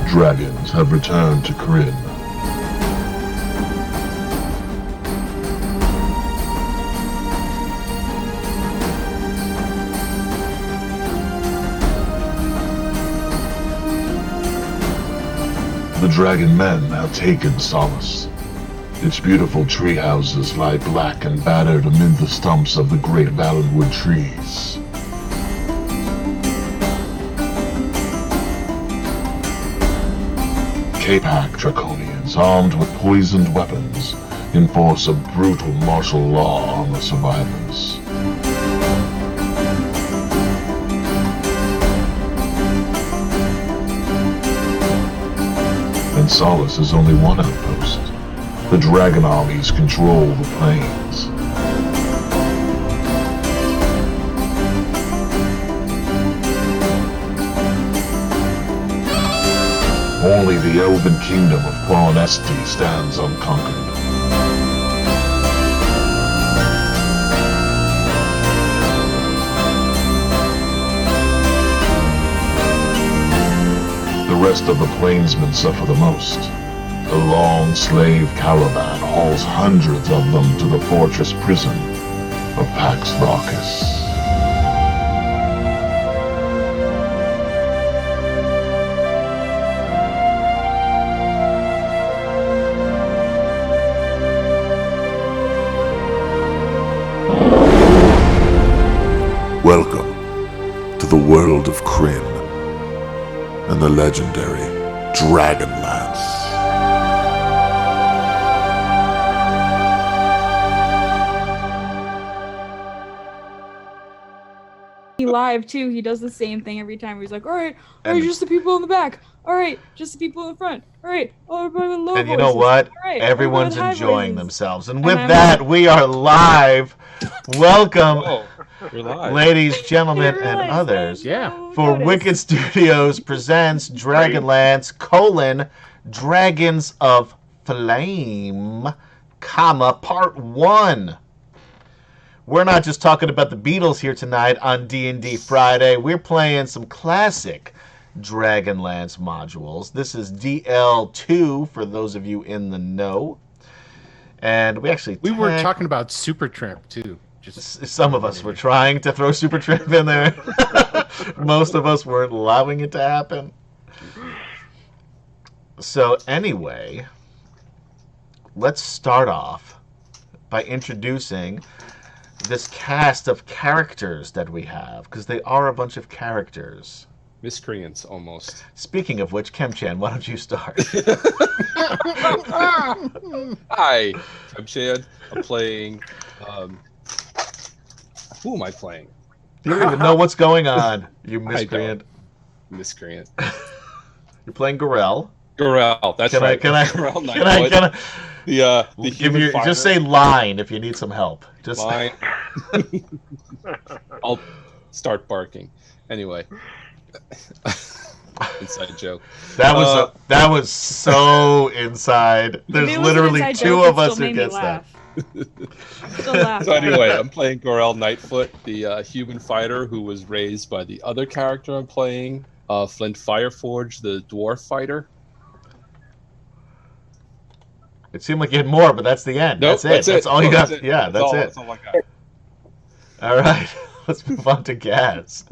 Dragons have returned to Kryn. The Dragon Men have taken Solace. Its beautiful tree houses lie black and battered amid the stumps of the great Valenwood trees. K-Pack Draconians, armed with poisoned weapons, enforce a brutal martial law on the survivors. And Solace is only one outpost. The dragon armies control the plains. Only the elven kingdom of Qualinesti stands unconquered. The rest of the plainsmen suffer the most. The long slave caravan hauls hundreds of them to the fortress prison of Pax Raucus. Welcome to the world of Kryn and the legendary DragonLance. Live too, he does the same thing every time. He's like, all right, just the people in the back. All right, just the people in the front. All right, everybody with low voices. And you know what? Right, everyone's enjoying voices. themselves. And with that, we are live. Welcome, ladies, gentlemen, and others, for Wicked Studios presents DragonLance, Dragons of Flame, Part 1. We're not just talking about the Beatles here tonight on D&D Friday. We're playing some classic DragonLance modules. This is DL2 for those of you in the know. And we were talking about Supertramp too. Some of us were trying to throw Supertramp in there. Most of us weren't allowing it to happen. So anyway, let's start off by introducing this cast of characters that we have, because they are a bunch of characters. Miscreants, almost. Speaking of which, Kemchan, why don't you start? Hi, Kemchan. I'm playing... who am I playing? You don't even know what's going on, you miscreant. Miscreant. You're playing Gorell. Gorell, that's right. Can I give you just say line if you need some help. Just line. I'll start barking. Anyway, inside joke. That was so inside. There's literally two of us who gets that. So anyway, I'm playing Gorell Nightfoot, the human fighter who was raised by the other character I'm playing, Flint Fireforge, the dwarf fighter. It seemed like you had more, but that's the end. Nope, that's all you got. Yeah, that's it. That's all I got. All right, let's move on to Gaz.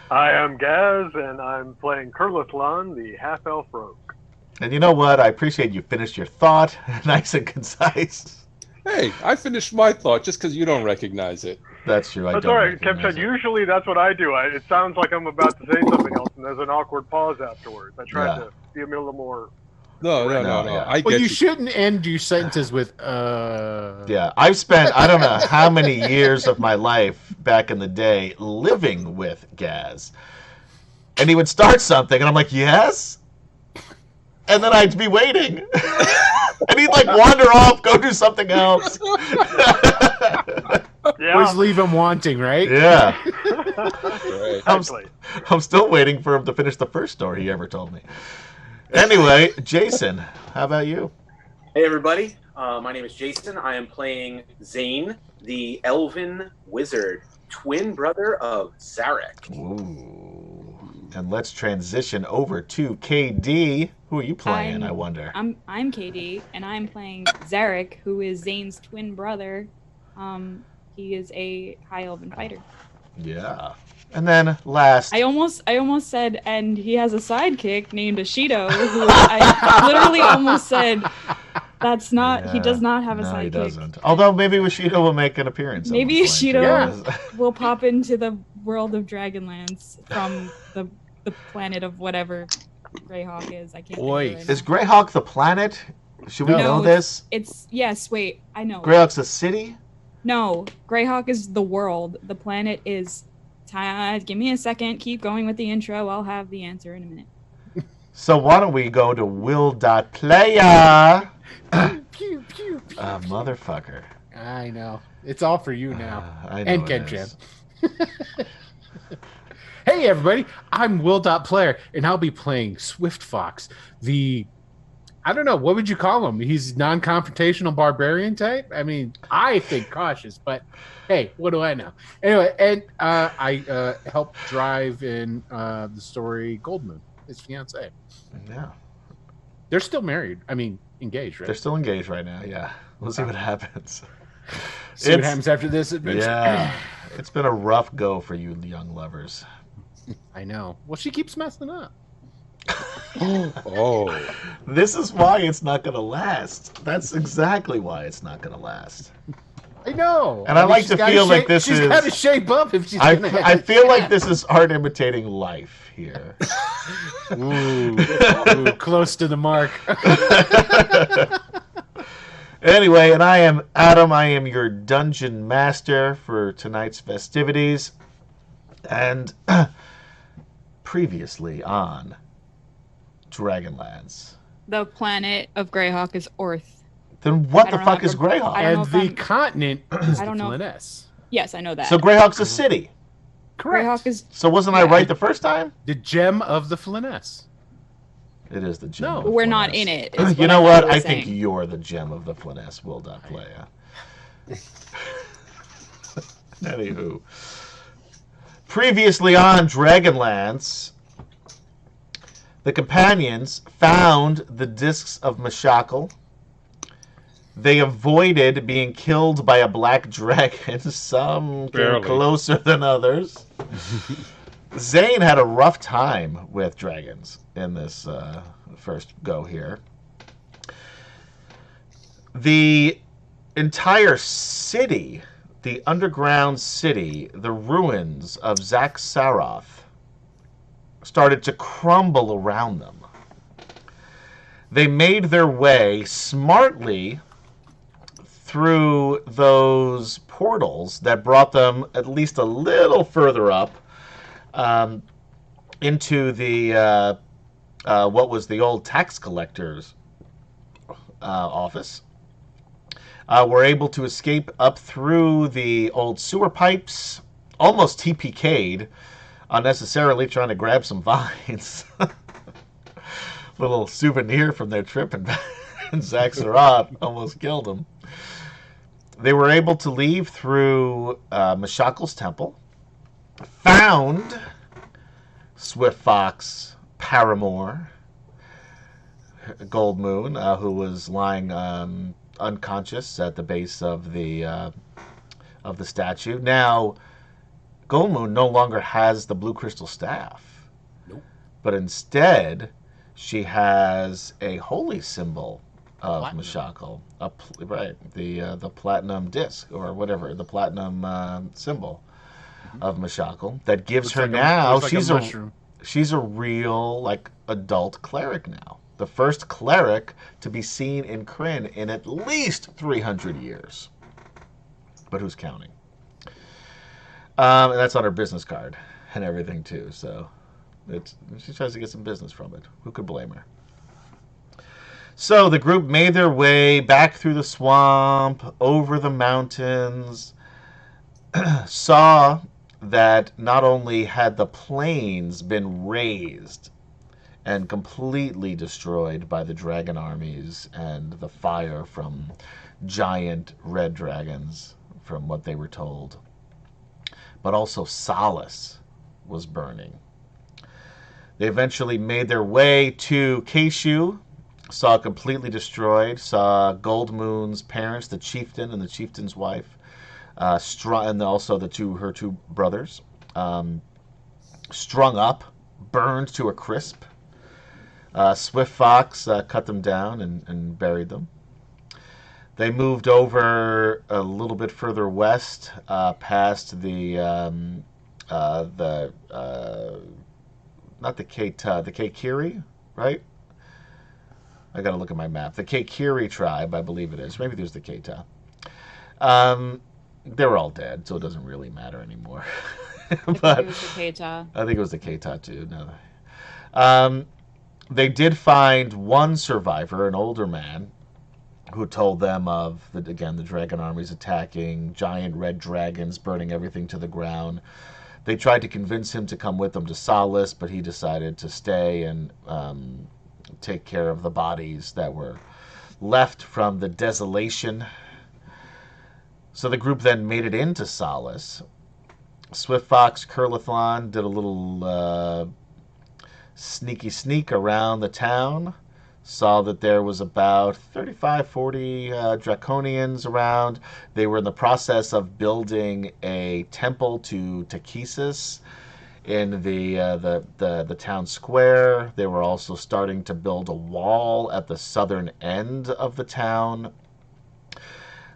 Hi, I'm Gaz, and I'm playing Kurlithlan, the half-elf rogue. And you know what? I appreciate you finished your thought, nice and concise. Hey, I finished my thought just because you don't recognize it. That's true. That's all right, Kemchan. Usually that's what I do. It sounds like I'm about to say something else, and there's an awkward pause afterwards. I try to be a little more... No. Yeah. You shouldn't end your sentences with Yeah, I've spent I don't know how many years of my life back in the day living with Gaz, and he would start something, and I'm like, yes, and then I'd be waiting, and he'd like wander off, go do something else. Always leave him wanting, right? Yeah. Right. I'm still waiting for him to finish the first story he ever told me. Anyway, Jason, how about you? Hey, everybody. My name is Jason. I am playing Zane, the elven wizard, twin brother of Zarek. Ooh. And let's transition over to KD. Who are you playing, I wonder? I'm KD, and I'm playing Zarek, who is Zane's twin brother. He is a high elven fighter. Yeah. And then last... I almost said, and he has a sidekick named Ashido, who I literally almost said, that's not, he does not have a sidekick. No, he doesn't. Although maybe Ashido will make an appearance. Maybe Ashido will pop into the world of Dragonlance from the planet of whatever Greyhawk is. I can't think of it. Is Greyhawk the planet? Should we know this? Yes, wait, I know. Greyhawk's a city? No, Greyhawk is the world. The planet is... Give me a second. Keep going with the intro. I'll have the answer in a minute. So why don't we go to Will.Playa? Pew, pew, pew, motherfucker. I know. It's all for you now. I know and Ken. Hey, everybody. I'm Will.Player, and I'll be playing Swift Fox, I don't know, what would you call him? He's non-confrontational barbarian type? I mean, I think cautious, but hey, what do I know? Anyway, and I helped drive in the story Goldmoon, his fiance. Yeah. They're still married. I mean, engaged, right? They're still engaged right now, yeah. We'll see what happens. See what happens after this adventure. Yeah. It's been a rough go for you young lovers. I know. Well, she keeps messing up. Oh. This is why it's not going to last. That's exactly why it's not going to last. I know. And I like to feel like this is... She's got to shape up if she's going to... I feel like this is art imitating life here. Ooh, close to the mark. Anyway, and I am Adam. I am your dungeon master for tonight's festivities. And previously on Dragonlance. The planet of Greyhawk is Orth. Then what the fuck is Greyhawk? And the continent is the Flyness. Yes, I know that. So Greyhawk's a city. Correct. Greyhawk is... So wasn't I right the first time? The gem of the Flyness. It is the gem. No, of the we're Flyness. Not in it. You know what? I think you're the gem of the Flyness. Will.Playa. Anywho. Previously on Dragonlance, the companions found the discs of Mashakal. They avoided being killed by a black dragon. Some came closer than others. Zane had a rough time with dragons in this first go here. The entire city, the underground city, the ruins of Zaxaroth, started to crumble around them. They made their way smartly through those portals that brought them at least a little further up into the what was the old tax collector's office. Were able to escape up through the old sewer pipes, almost TPK'd, unnecessarily trying to grab some vines. Little souvenir from their trip in Zaxaroth almost killed them. They were able to leave through Mashakal's temple, found Swift Fox paramour, Goldmoon, who was lying unconscious at the base of the statue. Now, Goldmoon no longer has the blue crystal staff. Nope. But instead, she has a holy symbol of Mashakal. The platinum disc, or whatever, the platinum symbol of Mashakal that gives her now. She's a real adult cleric now. The first cleric to be seen in Kryn in at least 300 years. But who's counting? And that's on her business card and everything too. So she tries to get some business from it. Who could blame her? So the group made their way back through the swamp, over the mountains, saw that not only had the plains been razed and completely destroyed by the dragon armies and the fire from giant red dragons, from what they were told, but also Solace was burning. They eventually made their way to Keishu, saw it completely destroyed, saw Gold Moon's parents, the chieftain and the chieftain's wife, and also her two brothers, strung up, burned to a crisp. Swift Fox cut them down and buried them. They moved over a little bit further west, past the not the Kaikiri, right? I got to look at my map. The Kaikiri tribe, I believe it is. Maybe there's the Keita. They were all dead, so it doesn't really matter anymore. But it was the Keita. I think it was the Keita too. No. They did find one survivor, an older man, who told them of the dragon armies attacking, giant red dragons burning everything to the ground. They tried to convince him to come with them to Solace, but he decided to stay and take care of the bodies that were left from the desolation. So the group then made it into Solace. Swift Fox, Curlithon did a little sneaky sneak around the town. Saw that there was about 35, 40 Draconians around. They were in the process of building a temple to Takesis in the town square. They were also starting to build a wall at the southern end of the town.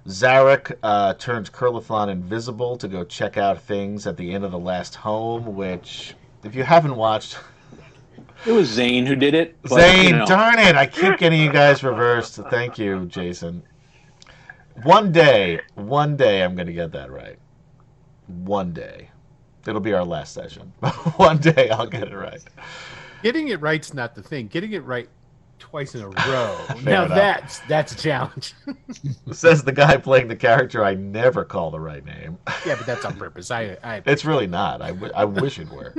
Zarek turned Curlithon invisible to go check out things at the Inn of the Last Home, which, if you haven't watched... It was Zane who did it. But, Zane, darn it! I keep getting you guys reversed. Thank you, Jason. One day, I'm going to get that right. One day. It'll be our last session. One day, I'll get it right. Getting it right's not the thing. Getting it right twice in a row. Now that's a challenge. Says the guy playing the character I never call the right name. Yeah, but that's on purpose. It's really not. I wish it were.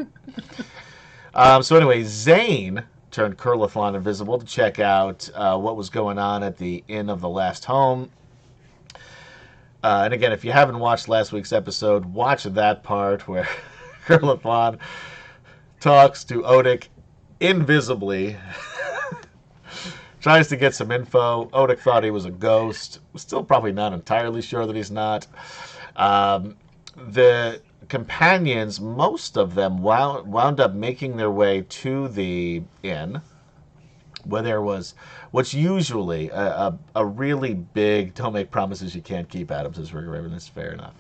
So anyway, Zane turned Curlithon invisible to check out what was going on at the Inn of the Last Home. And again, if you haven't watched last week's episode, watch that part where Curlithon talks to Odic invisibly, tries to get some info. Odic thought he was a ghost. Still probably not entirely sure that he's not. The companions, most of them wound up making their way to the inn, where there was what's usually a really big, don't make promises you can't keep, Adam says Rick Raven. It's fair enough.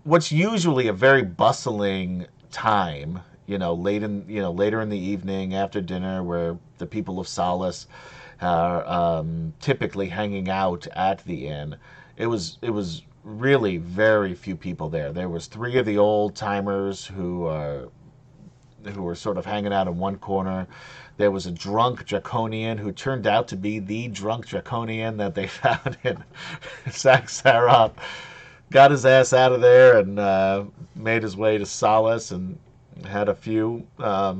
What's usually a very bustling time, later in the evening after dinner, where the people of Solace are typically hanging out at the inn. It was really very few people there. There was 3 of the old timers who were sort of hanging out in one corner. There was a drunk Draconian who turned out to be the drunk Draconian that they found in Saxarop. Got his ass out of there and made his way to Solace and had a few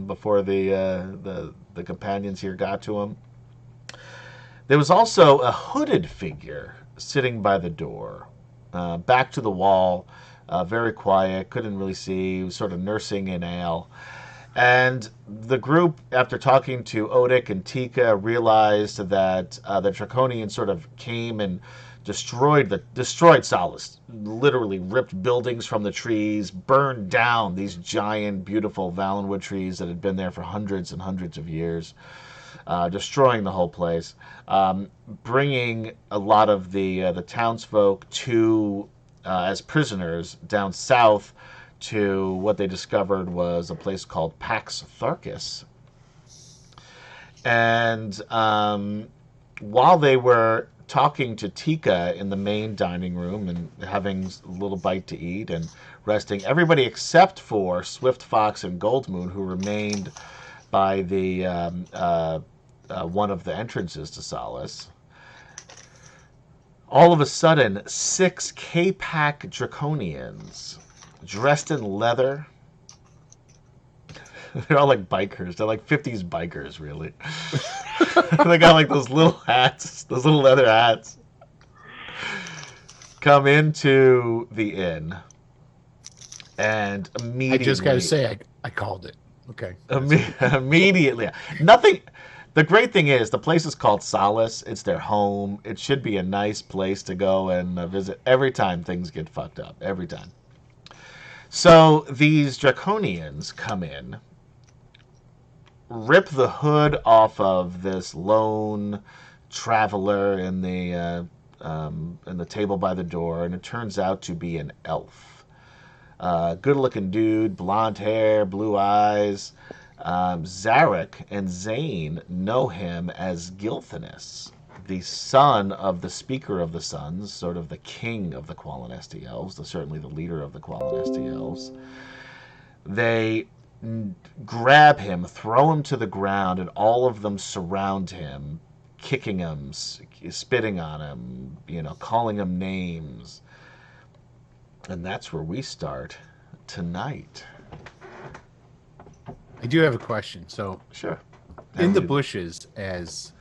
before the companions here got to him. There was also a hooded figure sitting by the door. Back to the wall, very quiet, couldn't really see, he was sort of nursing an ale. And the group, after talking to Odic and Tika, realized that the Draconians sort of came and destroyed Solace, literally ripped buildings from the trees, burned down these giant, beautiful Valenwood trees that had been there for hundreds and hundreds of years. Destroying the whole place, bringing a lot of the townsfolk to as prisoners down south to what they discovered was a place called Pax Tharkis. And while they were talking to Tika in the main dining room and having a little bite to eat and resting, everybody except for Swift Fox and Goldmoon, who remained by the one of the entrances to Solace. All of a sudden, 6 K-Pack Draconians, dressed in leather. They're all like bikers. They're like 50s bikers, really. They got like those little hats, those little leather hats. Come into the inn And immediately, I just got to say, I called it. Okay. Immediately, nothing. The great thing is the place is called Solace. It's their home. It should be a nice place to go and visit every time things get fucked up. Every time. So these Draconians come in, rip the hood off of this lone traveler in the table by the door, and it turns out to be an elf. Good-looking dude, blonde hair, blue eyes. Zarek and Zane know him as Gilthanus, the son of the Speaker of the Suns, sort of the king of the Qualinesti Elves, certainly the leader of the Qualinesti Elves. They grab him, throw him to the ground, and all of them surround him, kicking him, spitting on him, calling him names. And that's where we start tonight. I do have a question. So, sure. In the bushes, as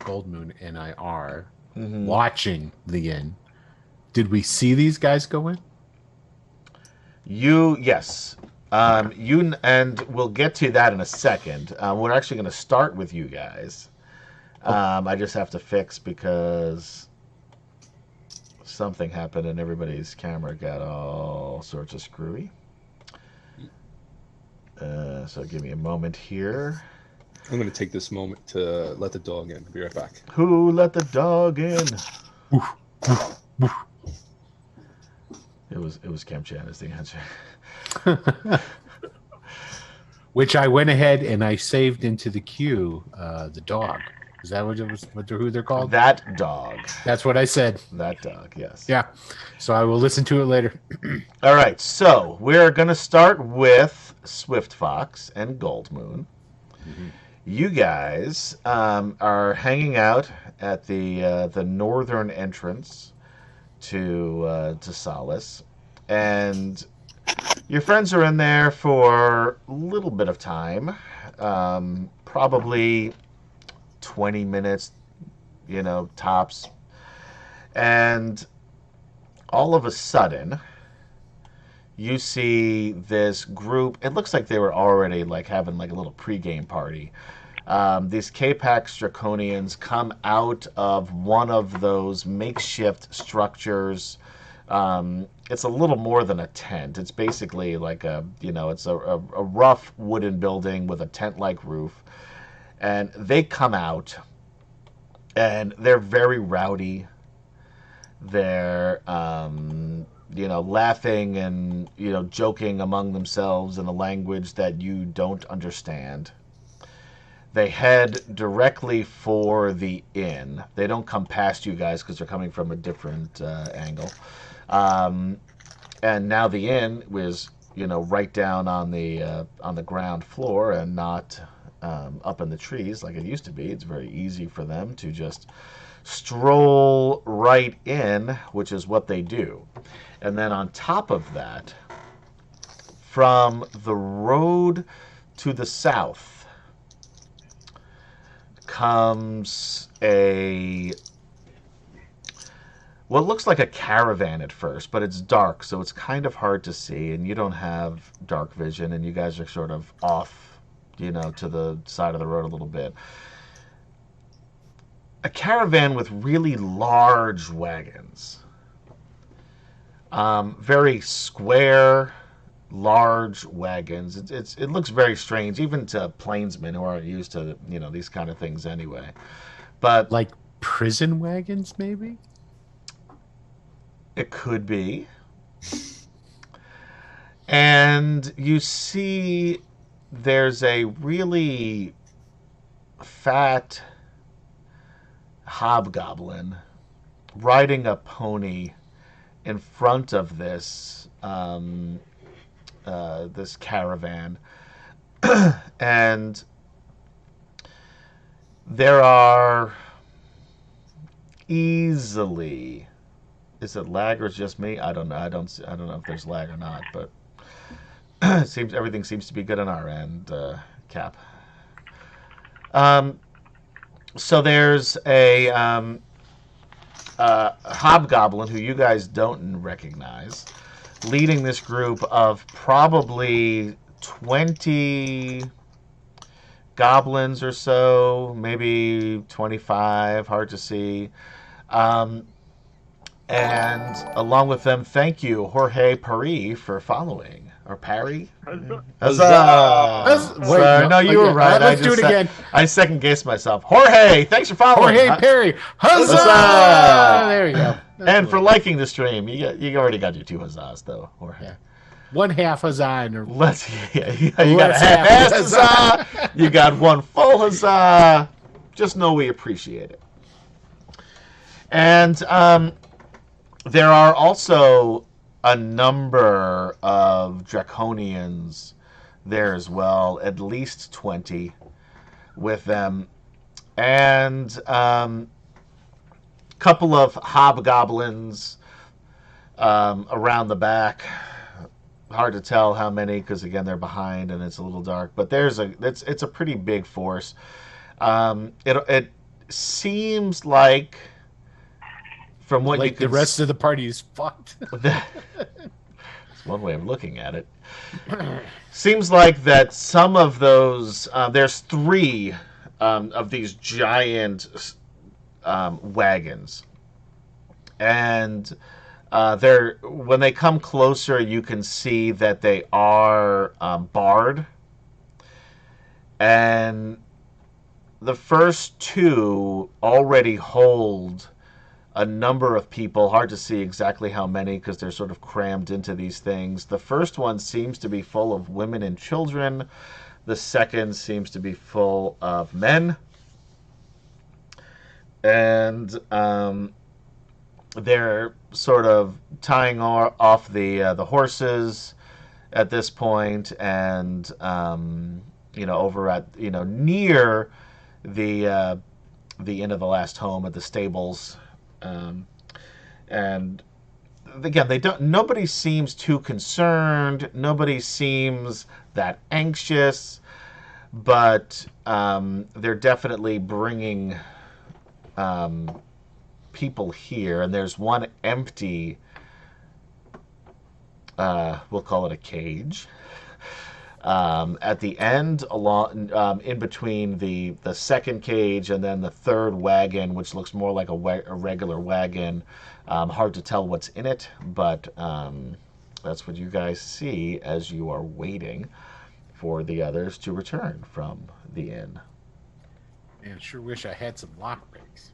Goldmoon and I are watching the inn, did we see these guys go in? Yes. And we'll get to that in a second. We're actually going to start with you guys. I just have to fix because something happened and everybody's camera got all sorts of screwy. So give me a moment here. I'm going to take this moment to let the dog in. I'll be right back. Who let the dog in? It was Cam Chan is the answer. Which I went ahead and I saved into the queue. The dog. Is that who they're called? That dog. That's what I said. That dog. Yes. Yeah. So I will listen to it later. All right. So we're gonna start with Swift Fox and Goldmoon. Mm-hmm. You guys are hanging out at the northern entrance to Solace, and your friends are in there for a little bit of time, probably 20 minutes, tops. And all of a sudden, you see this group. It looks like they were already having a little pregame party. These K-Pax Draconians come out of one of those makeshift structures. It's a little more than a tent. It's basically it's a rough wooden building with a tent-like roof. And they come out, and they're very rowdy. They're, laughing and, joking among themselves in a language that you don't understand. They head directly for the inn. They don't come past you guys because they're coming from a different angle. And now the inn was, right down on the ground floor and not up in the trees like it used to be. It's very easy for them to just stroll right in, which is what they do. And then on top of that, from the road to the south comes what looks like a caravan at first, but it's dark, so it's kind of hard to see, and you don't have dark vision, and you guys are sort of off to the side of the road a little bit. A caravan with really large wagons. Very square, large wagons. It looks very strange, even to plainsmen who aren't used to, these kind of things anyway. But like prison wagons, maybe? It could be. And you see there's a really fat hobgoblin riding a pony in front of this this caravan. And there are easily, is it lag or is it just me? I don't know. I don't know if there's lag or not, but everything seems to be good on our end, Cap. So there's a hobgoblin who you guys don't recognize, leading this group of probably 20 goblins or so, maybe 25, hard to see. And along with them, thank you, Jorge Paris, for following. Or Parry? Huzzah! Sorry, no, you were right. Let's do it again. I second guessed myself. Jorge, thanks for following. Jorge Perry. Huzzah! There you go. And for liking the stream. You already got your 2 huzzahs, though, Jorge. Yeah. 1/2 huzzah. You got a half-assed huzzah. You got 1 full huzzah. Just know we appreciate it. And there are also a number of Draconians there as well, at least 20 with them. And couple of hobgoblins around the back. Hard to tell how many, because again they're behind and it's a little dark. But it's a pretty big force. It seems like, from what like you can, the rest of the party is fucked. That's one way of looking at it. Seems like that some of those there's 3 of these giant wagons, and when they come closer, you can see that they are barred, and the first 2 already hold a number of people. Hard to see exactly how many because they're sort of crammed into these things. The first one seems to be full of women and children. The second seems to be full of men. And they're sort of tying off the horses at this point, and over at near the Inn of the Last Home at the stables. And again, nobody seems too concerned. Nobody seems that anxious, but they're definitely bringing people here. And there's one empty, we'll call it a cage, at the end, in between the second cage and then the third wagon, which looks more like a regular wagon. Hard to tell what's in it, but that's what you guys see as you are waiting for the others to return from the inn. Man, sure wish I had some lockpicks.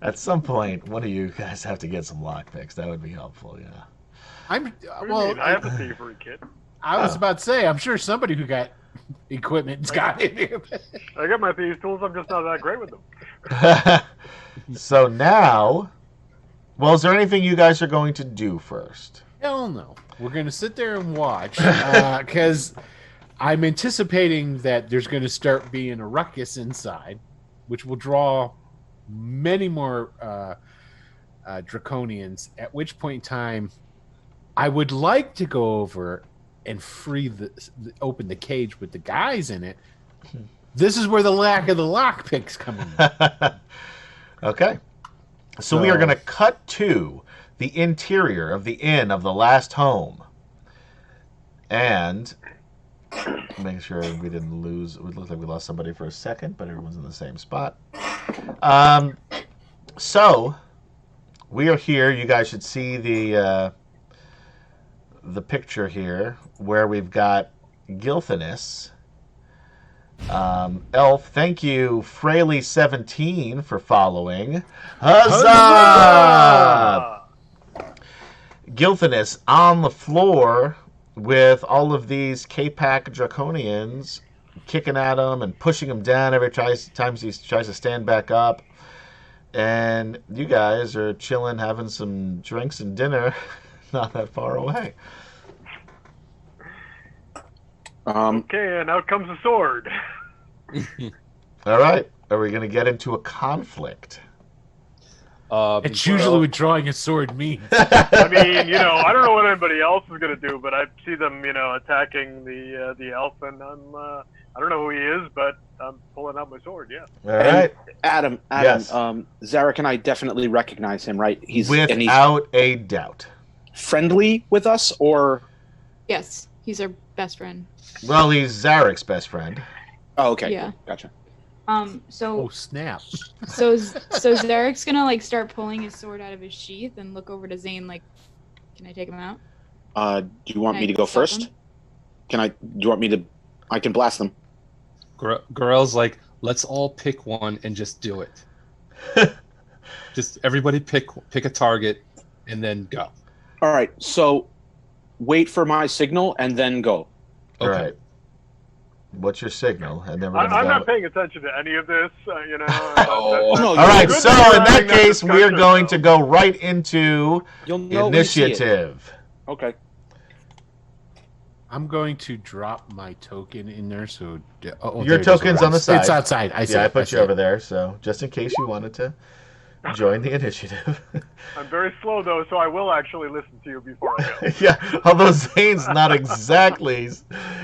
At some point, one of you guys have to get some lockpicks. That would be helpful, yeah. I have a thievery kit. I was about to say, I'm sure somebody who got equipment's got it here. I got my thieves tools. I'm just not that great with them. So now, is there anything you guys are going to do first? Hell no. We're going to sit there and watch, because I'm anticipating that there's going to start being a ruckus inside, which will draw many more Draconians, at which point in time I would like to go over and open the cage with the guys in it. This is where the lack of the lockpicks come in. Okay. So we are going to cut to the interior of the Inn of the Last Home. And make sure we didn't lose. It looked like we lost somebody for a second, but everyone's in the same spot. So we are here. You guys should see the picture here where we've got Gilthanis. Elf, thank you, Fraley17, for following. Huzzah! Gilthanis on the floor with all of these K-Pack Draconians kicking at him and pushing him down every time he tries to stand back up. And you guys are chilling, having some drinks and dinner not that far away. Okay, and out comes the sword. All right. Are we going to get into a conflict? It's usually what drawing a sword means. I mean, I don't know what anybody else is going to do, but I see them, attacking the elf, and I don't know who he is, but I'm pulling out my sword, yeah. All right. Adam, yes. Zarek and I definitely recognize him, right? Without a doubt. friendly with us, or? Yes, he's our best friend. Well, he's Zarek's best friend. Oh, okay. Yeah. Gotcha. So. Oh snap! So Zarek's gonna like start pulling his sword out of his sheath and look over to Zane like, "Can I take him out?" Do you want me to go first? Do you want me to? I can blast them. Gorell's like, let's all pick one and just do it. Just everybody pick a target and then go. All right. So wait for my signal and then go. Okay. All right. What's your signal? And then I'm not paying attention to any of this, you know. All right, so in that case, we are going to go right into initiative. Okay. I'm going to drop my token in there. So your token's on the side. It's outside. I put you over there, so just in case you wanted to join the initiative. I'm very slow though, so I will actually listen to you before I go. Yeah, although Zane's not exactly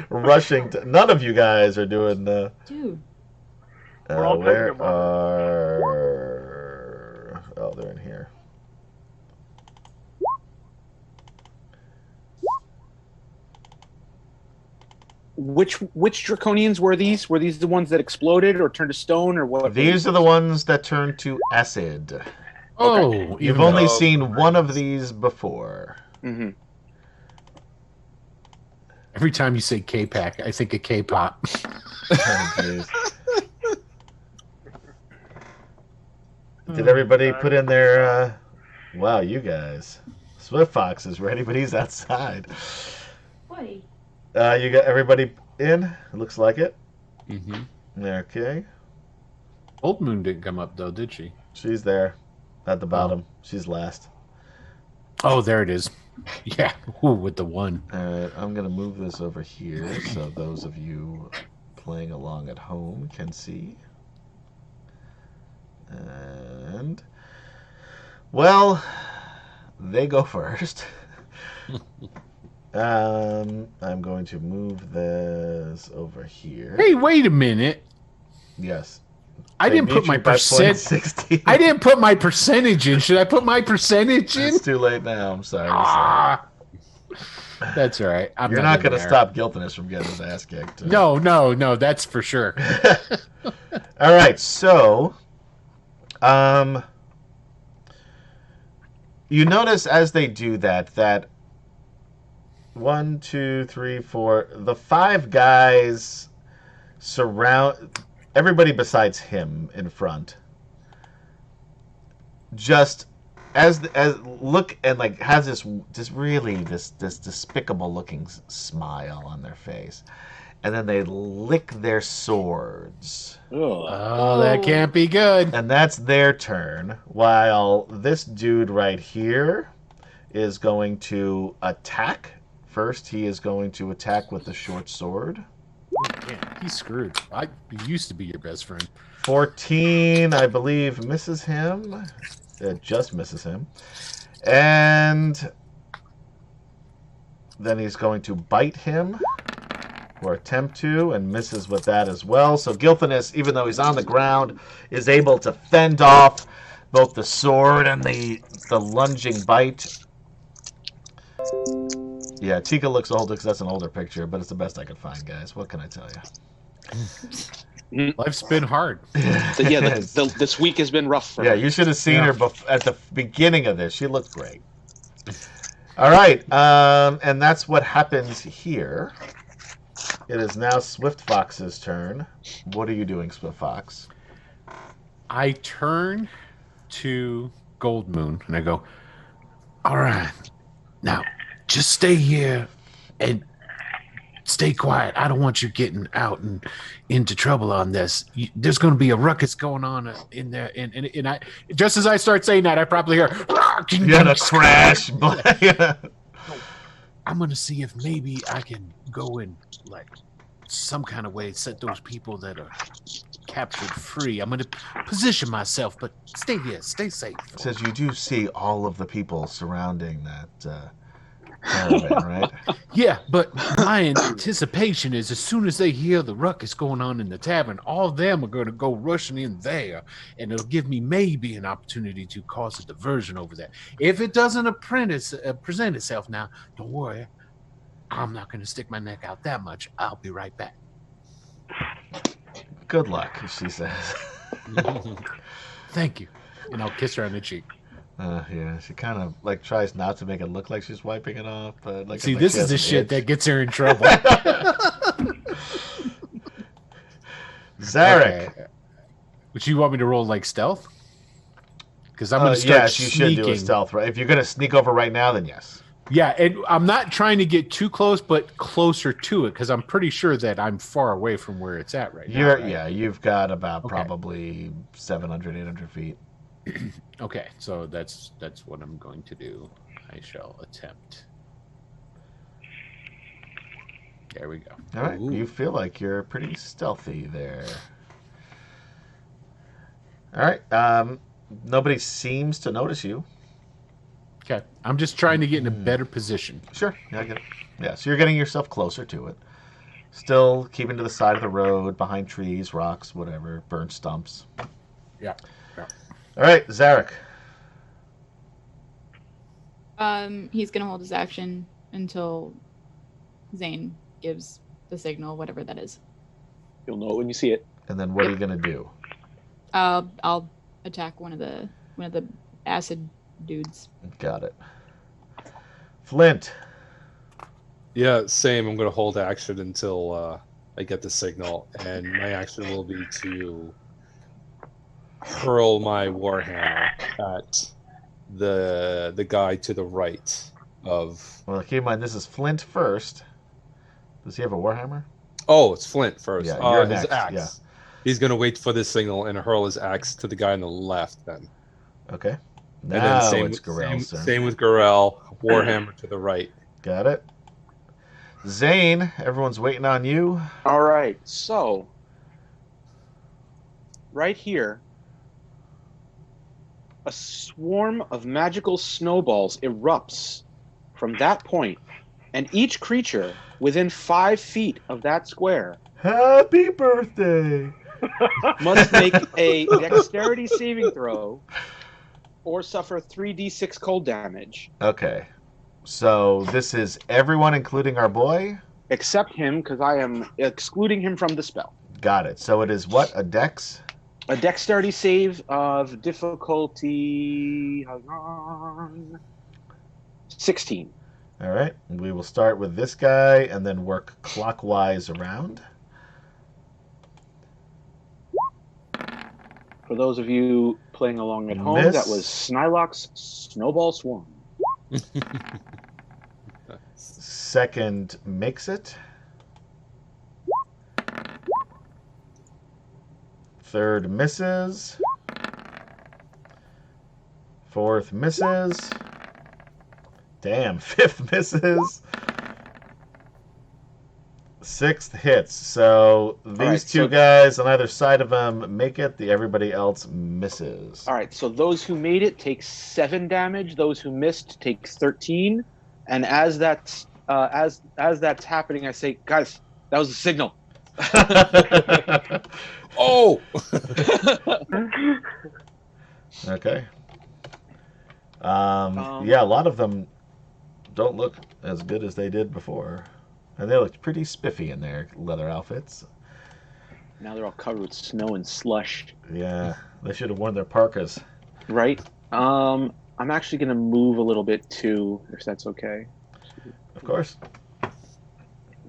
rushing to. None of you guys are doing the. Dude. Where are? Oh, they're in here. Which draconians were these? Were these the ones that exploded or turned to stone or what? These are the ones that turned to acid. Oh, okay. You've only seen one of these before. Mm-hmm. Every time you say K-Pack, I think of K-pop. Oh, did everybody put in their? Wow, you guys. Swift Fox is ready, but he's outside. Why? You got everybody in? It looks like it. Mm-hmm. Okay. Old Moon didn't come up though, did she? She's there, at the bottom. She's last. Oh, there it is. Yeah, ooh, with the one. All right, I'm gonna move this over here so those of you playing along at home can see. And well, they go first. I'm going to move this over here. Hey, wait a minute. Yes. I didn't put my percent. I didn't put my percentage in. Should I put my percentage in? It's too late now. I'm sorry. That's all right. You're not going to stop Guiltiness from getting his ass kicked. No, that's for sure. All right, so you notice as they do that 1, 2, 3, 4, the 5 guys surround everybody besides him in front. Just as look and like has this despicable looking smile on their face, and then they lick their swords. Oh, that can't be good. And that's their turn. While this dude right here is going to attack. First, he is going to attack with the short sword. Yeah, he's screwed. He used to be your best friend. 14, I believe, misses him. It just misses him. And then he's going to bite him, or attempt to, and misses with that as well. So Guiltiness, even though he's on the ground, is able to fend off both the sword and the lunging bite. Yeah, Tika looks older because that's an older picture, but it's the best I could find, guys. What can I tell you? Life's been hard. This week has been rough for her. Yeah, you should have seen her at the beginning of this. She looked great. All right, and that's what happens here. It is now Swift Fox's turn. What are you doing, Swift Fox? I turn to Gold Moon and I go, all right, now just stay here and stay quiet. I don't want you getting out and into trouble on this. There's going to be a ruckus going on in there. And I, just as I start saying that, I probably hear, you got a crash. I'm going to see if maybe I can go in like some kind of way, set those people that are captured free. I'm going to position myself, but stay here, stay safe. It says you do see all of the people surrounding that caravan, right? Yeah, but my anticipation is as soon as they hear the ruckus going on in the tavern, all of them are going to go rushing in there, and it'll give me maybe an opportunity to cause a diversion over there. If it doesn't present itself now, don't worry. I'm not going to stick my neck out that much. I'll be right back. Good luck, she says. Thank you. And I'll kiss her on the cheek. Yeah, she kind of like tries not to make it look like she's wiping it off, but like see, this is the shit that gets her in trouble. Zarek, okay. Would you want me to roll like stealth? Because I'm going to start yes, you should do a stealth, right? If you're going to sneak over right now, then yes. Yeah, and I'm not trying to get too close, but closer to it, because I'm pretty sure that I'm far away from where it's at right now. Right? Yeah, you've got about probably 700, 800 feet. Okay, so that's what I'm going to do. I shall attempt. There we go. All right, you feel like you're pretty stealthy there. All right, nobody seems to notice you. Okay, I'm just trying to get in a better position. Sure, yeah, I get it. Yeah, so you're getting yourself closer to it. Still keeping to the side of the road, behind trees, rocks, whatever, burnt stumps. Yeah. All right, Zarek. He's gonna hold his action until Zane gives the signal, whatever that is. You'll know it when you see it. And then what are you gonna do? I'll attack one of the acid dudes. Got it. Flint. Yeah, same. I'm going to hold action until I get the signal, and my action will be to hurl my warhammer at the guy to the right of. Well, keep in mind this is Flint first. Does he have a warhammer? Oh, it's Flint first. Yeah, you're his next. axe. Yeah. He's going to wait for the signal and hurl his axe to the guy on the left. Then. Okay. Now And then it's Gorell's turn. same with Gorell. Warhammer to the right. Got it. Zane, everyone's waiting on you. All right, so right here, a swarm of magical snowballs erupts from that point, and each creature within 5 feet of that square Happy birthday! must make a dexterity saving throw or suffer 3d6 cold damage. Okay. So this is everyone, including our boy? Except him, because I am excluding him from the spell. Got it. So it is what? A dex? A dexterity save of difficulty 16. All right. We will start with this guy and then work clockwise around. For those of you playing along at home, Miss. that was Snylock's Snowball Swarm. Second makes it. Third misses. Fourth misses. Damn, fifth misses. Sixth hits. So these two guys on either side of them make it. Everybody else misses. All right, so those who made it take 7 damage. Those who missed take 13. And as that's happening, I say, guys, that was a signal. Oh. Okay. Yeah, a lot of them don't look as good as they did before. And they looked pretty spiffy in their leather outfits. Now they're all covered with snow and slush. Yeah, they should have worn their parkas. Right. I'm actually going to move a little bit too, if that's okay. Of course.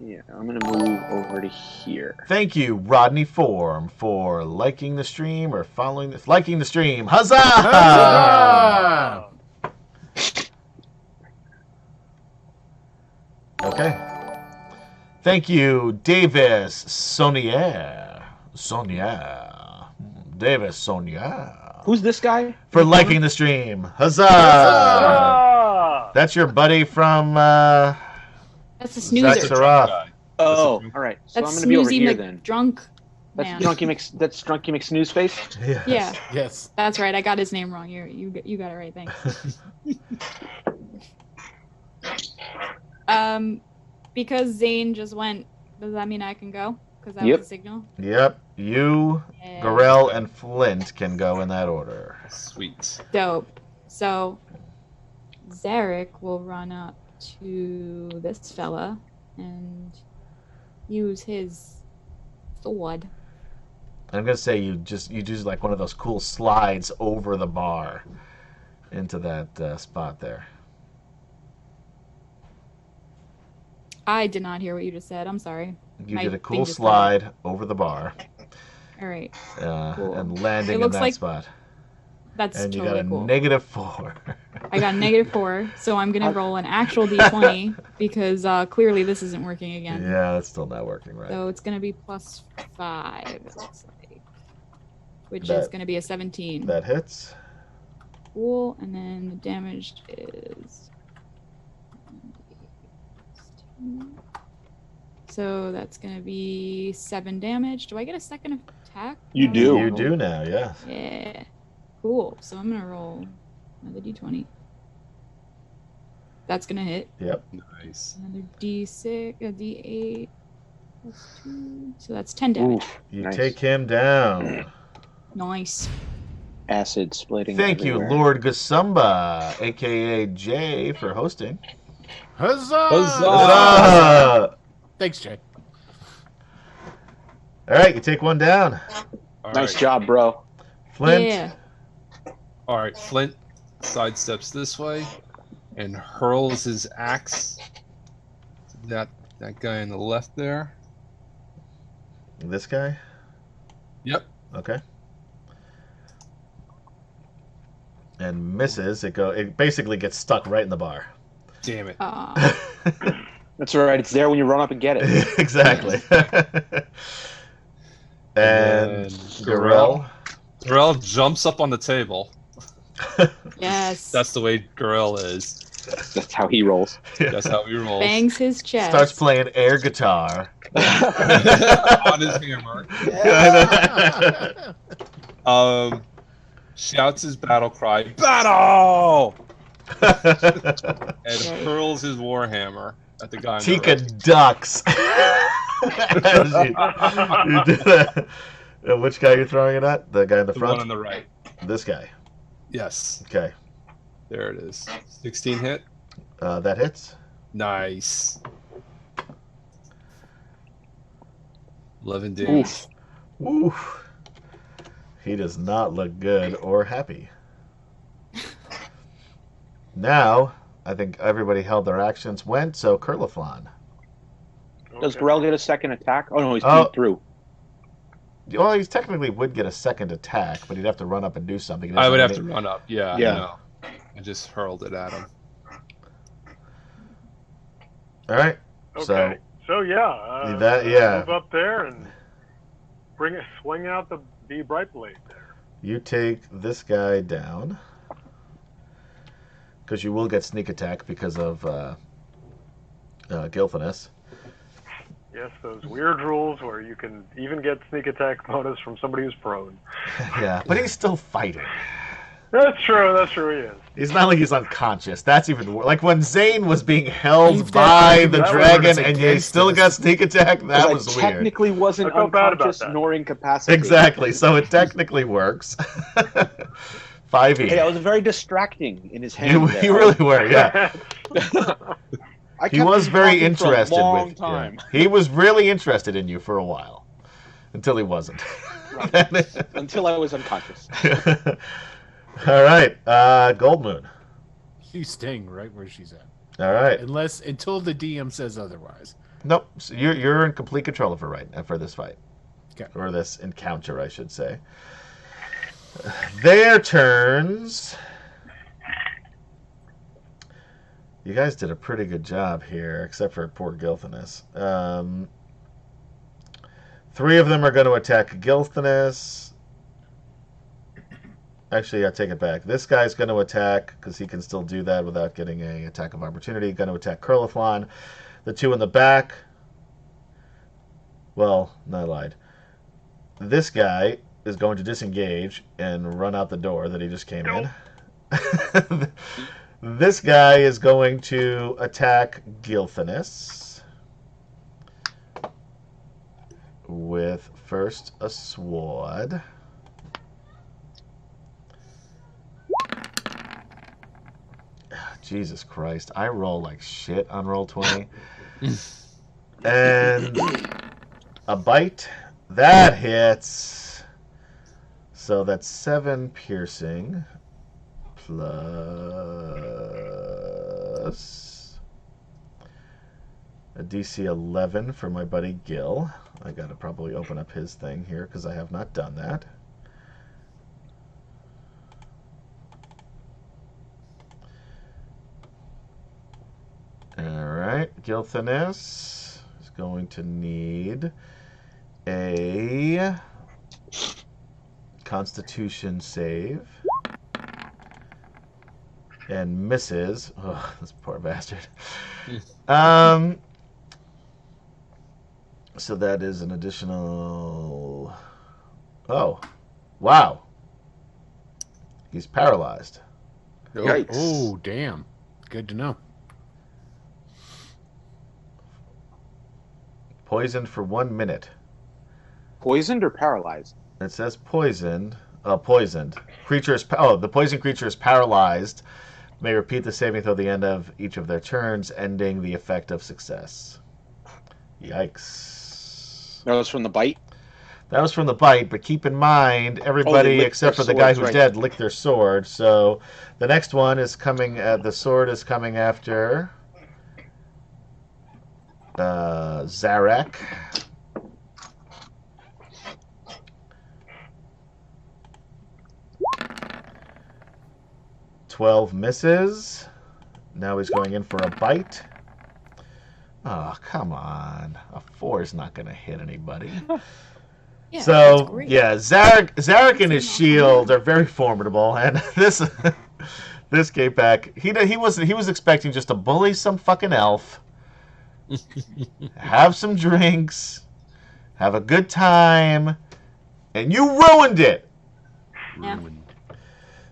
Yeah, I'm going to move over to here. Thank you, Rodney Form, for liking the stream or following this. Liking the stream. Huzzah! Huzzah! Okay. Thank you, Davis Sonier. Davis Sonier. Who's this guy? For liking the stream. Huzzah! Ah! That's your buddy from... That's a snoozer. Zaxxaroth. Oh, all right. So That's I'm going to be over Snoozy here then. McDrunk That's man. Drunky McSnooze face. Yes. Yeah, Yes. that's right. I got his name wrong. You got it right. Thanks. Because Zane just went, does that mean I can go? Because that Yep. was a signal? Yep. You, Yeah. Garel, and Flint can go in that order. Sweet. Dope. So, Zarek will run up to this fella and use his sword. I'm gonna say you do like one of those cool slides over the bar into that spot there. I did not hear what you just said. I'm sorry. You My did a thing cool just slide over the bar. All right. Cool. And It landing in looks that like spot. That's And you totally got a cool. -4. I got -4, so I'm gonna roll an actual d20 because clearly this isn't working again. Yeah, that's still not working right. So it's gonna be +5, it looks like, which That- is gonna be a 17. That hits. Cool, and then the damage is. So that's gonna be 7 damage. Do I get a second attack? You do. You do now, yeah. Yeah. Cool. So I'm gonna roll another d20. That's gonna hit. Yep. Nice. Another d6, a d8 plus 2. So that's 10 damage. Oof, You nice. take him down. Nice. Acid splitting. Thank everywhere. you, Lord Gasumba, aka Jay, for hosting. Huzzah! Huzzah! Thanks, Jay. All right, you take one down. All Nice right. job, bro. Flint. Yeah. All right, Flint sidesteps this way and hurls his axe to that guy on the left there. This guy? Yep. Okay. And misses. It basically gets stuck right in the bar. Damn it. That's all right. It's there when you run up and get it. Exactly. And Garel. Garel jumps up on the table. Yes. That's the way Garel is. That's how he rolls. That's how he rolls. Bangs his chest. Starts playing air guitar. On his hammer. Shouts his battle cry, "Battle!" and hurls his warhammer at the guy. Tika ducks. you do that. Which guy you're throwing it at? The guy in the front? One on the right. This guy. Yes. Okay. There it is. 16 hit. That hits. Nice. 11 damage. Oof. He does not look good or happy. Now, I think everybody held their actions went, so Curliflon. Does Garel get a second attack? Oh, no, he's beat through. Well, he technically would get a second attack, but he'd have to run up and do something. I would have to run up, yeah. Yeah. I know. I just hurled it at him. All right. Okay. So yeah. Move up there and swing out the bright blade there. You take this guy down because you will get sneak attack because of Gilfiness. Yes, those weird rules where you can even get sneak attack bonus from somebody who's prone. Yeah, but he's still fighting. That's true. That's true. He is. It's not like he's unconscious. That's even worse. Like when Zane was being held by the dragon and he still got sneak attack, that was weird. Technically wasn't unconscious nor incapacitated. Exactly, so it technically works. 5e. Hey, that was very distracting in his hand. You really were, yeah. He was very interested long with time. you. He was really interested in you for a while, until he wasn't. Right. Until I was unconscious. All right, Gold Moon. She's staying right where she's at. All right. Until the DM says otherwise. Nope. So you're in complete control of her for this fight. Okay. Or this encounter, I should say. Their turns. You guys did a pretty good job here, except for poor Gilfiness. 3 of them are going to attack Gilfiness. Actually, I take it back. This guy's going to attack, because he can still do that without getting an attack of opportunity. Going to attack Curliflon. The 2 in the back. Well, no, I lied. This guy is going to disengage and run out the door that he just came in. This guy is going to attack Gilthanus with first a sword. Jesus Christ, I roll like shit on Roll20. And a bite. That hits. So that's 7 piercing plus a DC 11 for my buddy Gil. I gotta probably open up his thing here because I have not done that. Alright, Gilthanus is going to need a Constitution save. And misses. Oh, this poor bastard. So that is an additional... Oh, wow. He's paralyzed. Yikes. Oh, damn. Good to know. Poisoned for 1 minute. Poisoned or paralyzed? It says poisoned. Poisoned. The poison creature is paralyzed. May repeat the saving throw at the end of each of their turns, ending the effect of success. Yikes. That was from the bite? That was from the bite, but keep in mind, everybody except for the guy who's dead licked their sword. So the next one is coming, the sword is coming after Zarek. 12 misses. Now he's going in for a bite. Oh, come on. A 4 is not going to hit anybody. Yeah, So, yeah, Zarek and his shield are very formidable, and this came back. He was expecting just to bully some fucking elf, have some drinks, have a good time, and you ruined it. Yeah.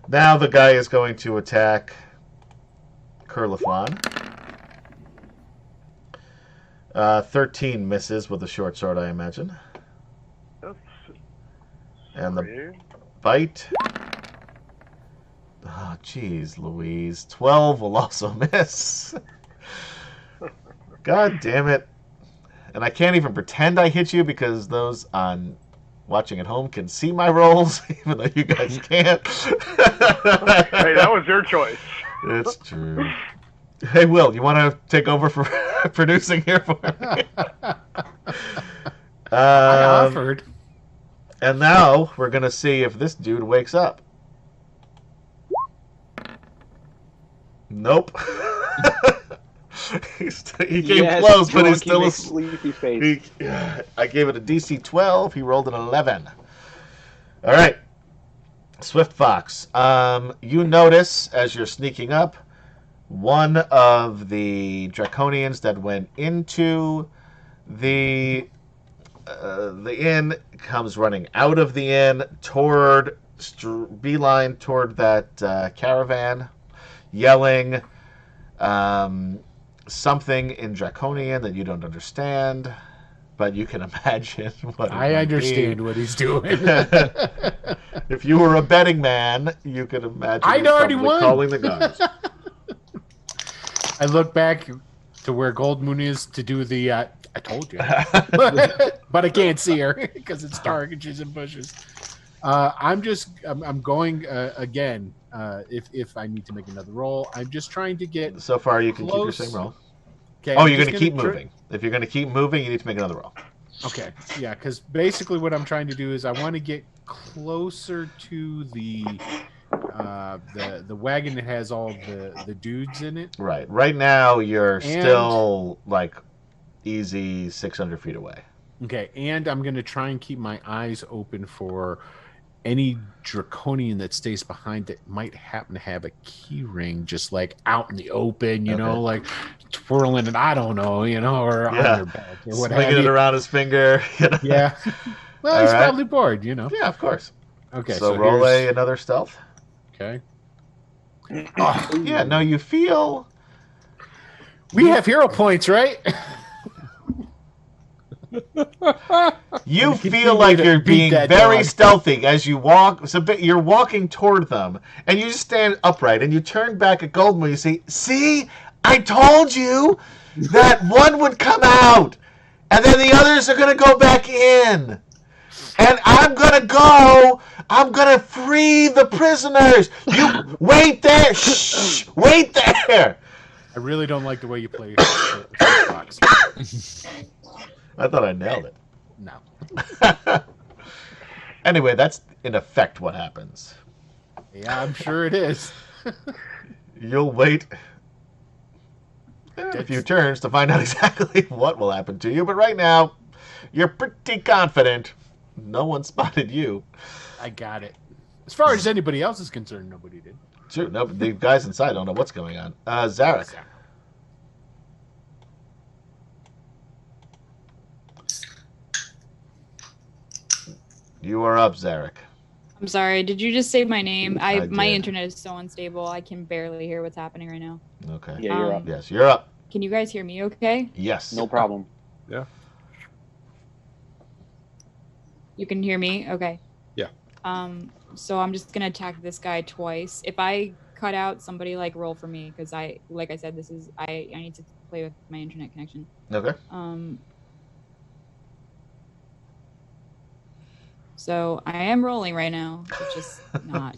Now the guy is going to attack Curliflon. 13 misses with a short sword, I imagine. And the bite. Oh, jeez, Louise. 12 will also miss. God damn it. And I can't even pretend I hit you because those on watching at home can see my rolls, even though you guys can't. Hey, that was your choice. It's true. Hey, Will, you want to take over for producing here for me? I offered. And now we're going to see if this dude wakes up. Nope. he came close, but he's still asleep. Sleepy face. I gave it a DC 12. He rolled an 11. All right. Swift Fox. You notice as you're sneaking up, one of the Draconians that went into the inn comes running out of the inn toward beeline toward that caravan, yelling something in Draconian that you don't understand, but you can imagine what I understand what he's doing. If you were a betting man, you could imagine I'd already won. calling the guards. I look back to where Gold Moon is to do the I told you. But I can't see her because it's dark and she's in bushes. I'm going again. If I need to make another roll, I'm just trying to get. So far, you can keep your same roll. Okay, oh, you're going to keep moving. If you're going to keep moving, you need to make another roll. Okay, yeah, because basically what I'm trying to do is I want to get closer to the wagon that has all the dudes in it. Right. Right now, you're still like easy 600 feet away. Okay, and I'm going to try and keep my eyes open for any Draconian that stays behind that might happen to have a key ring just like out in the open, you know, like twirling it, I don't know, or on their back or what have you. Swinging it around his finger. Yeah. Well, he's probably bored, Yeah, of course. Okay, so roll another stealth. Okay. Oh, Yeah, no, you feel... we have hero points, right? You continue feel like to you're beat being that very dog. stealthy as you walk. So you're walking toward them, and you just stand upright, and you turn back at Goldman. You say, "See, I told you that one would come out, and then the others are gonna go back in, and I'm gonna go. I'm gonna free the prisoners. You wait there. Shh, wait there." I really don't like the way you play Fox. I thought I nailed it. No. Anyway, that's in effect what happens. Yeah, I'm sure it is. You'll wait a few turns to find out exactly what will happen to you, but right now, you're pretty confident no one spotted you. I got it. As far as anybody else is concerned, nobody did. Sure, no, the guys inside don't know what's going on. Zarek. You are up, Zarek. I'm sorry. Did you just say my name? I My did. internet is so unstable. I can barely hear what's happening right now. Okay. Yeah, you're up. Yes, you're up. Can you guys hear me okay? Yes. No problem. Yeah. You can hear me? Okay. Yeah. So I'm just gonna attack this guy twice. If I cut out, somebody like roll for me, because like I said, I need to play with my internet connection. Okay. So I am rolling right now. It's just not.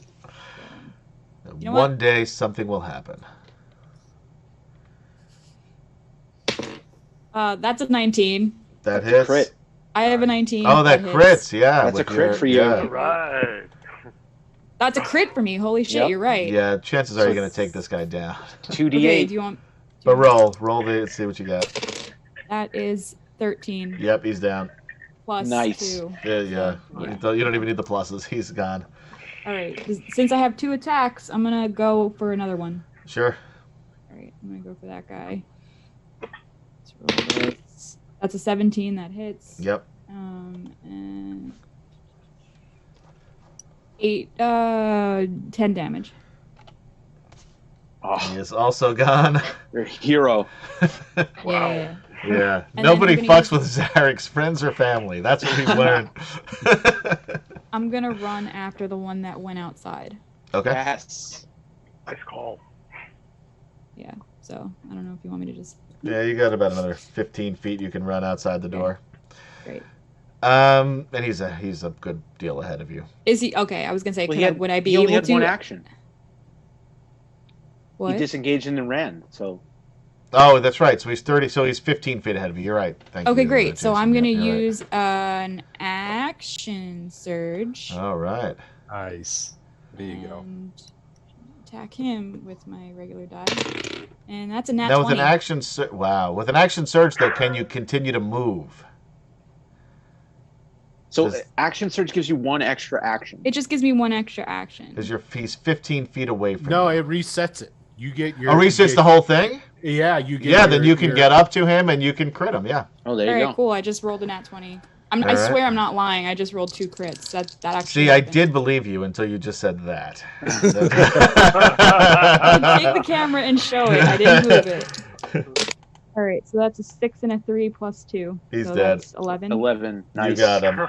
You know One what? day something will happen. That's a 19. That That's a hits. crit. I have a 19. Oh, that hits. crits, yeah. That's a with crit for you. Yeah. Right. That's a crit for me. Holy shit, Yep. you're right. Yeah, chances are you're going to take this guy down. 2d8. Okay, do you want? But roll the, see what you got. That is 13 Yep, he's down. plus Nice. 2. Yeah. Yeah. You don't even need the pluses. He's gone. All right. Since I have 2 attacks, I'm gonna go for another one. Sure. All right, I'm gonna go for that guy. Let's roll this. That's a 17 that hits. Yep. And 10 damage. Oh, He is also gone. you're a hero. Yeah. Yeah. And Nobody then I'm gonna fucks with Zarek's friends or family. That's what we've learned. I'm gonna run after the one that went outside. Okay. Yes. Nice call. Yeah. So I don't know if you want me to just. Yeah, you got about another 15 feet you can run outside the door. Great. And he's a good deal ahead of you. Is he okay? I was gonna say, Well, would I be he only able had to? one action. What? He disengaged and then ran. So Oh, that's right. So he's 30. So he's 15 feet ahead of you. You're right. Thank you. Okay, great. So Jason. I'm gonna Yep, you're right. use an action surge. All right. Nice. There you go. And attack him with my regular die. And that's a nat Now 20. with an action, with an action surge though, can you continue to move? Does- action surge gives you one extra action. It just gives me one extra action. Because he's 15 feet away from No, you. it resets it. You get your. Oh, resets the whole thing? Yeah, you get. Yeah, then your- you can get up to him and you can crit him. Yeah. Oh, there All you right, go. cool. I just rolled a nat 20. I All right. swear I'm not lying. I just rolled 2 crits. That actually. See, I happened. did believe you until you just said that. Take the camera and show it. I didn't move it. All right, so that's a 6 and a 3 plus 2. He's so dead. That's 11. 11. Nice. You got him.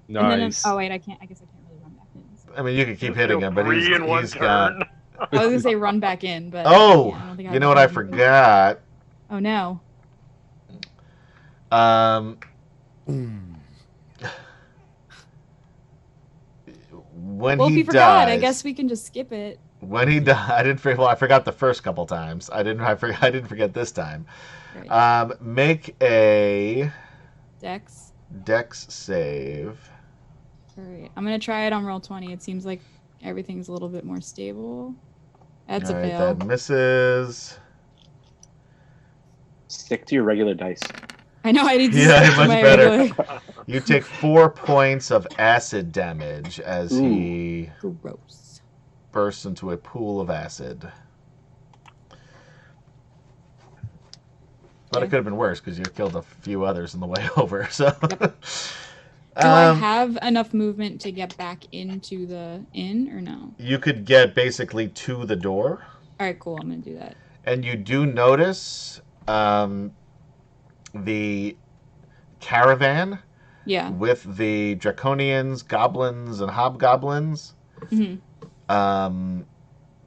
And then Nice. oh wait, I guess I can't really run back in. I mean, you can keep hitting him, but 3 in one he's turn. gone. I was gonna say run back in, but Oh, yeah, I don't think you know what I forgot? Oh no. When Well, if he you forgot, I dies- guess we can just skip it. When he died, I didn't forget. Well, I forgot the first couple times. I didn't forget this time. Right. Make a Dex. Dex save. All right, I'm gonna try it on roll 20. It seems like everything's a little bit more stable. That's All a right, fail. that misses. Stick to your regular dice. I know I need to Yeah, stick to much my better. regular- You take 4 points of acid damage as he Gross. bursts into a pool of acid. But it Okay. could have been worse because you killed a few others on the way over. So, Do I have enough movement to get back into the inn or no? You could get basically to the door. All right, cool. I'm gonna do that. And you do notice the caravan with the draconians, goblins, and hobgoblins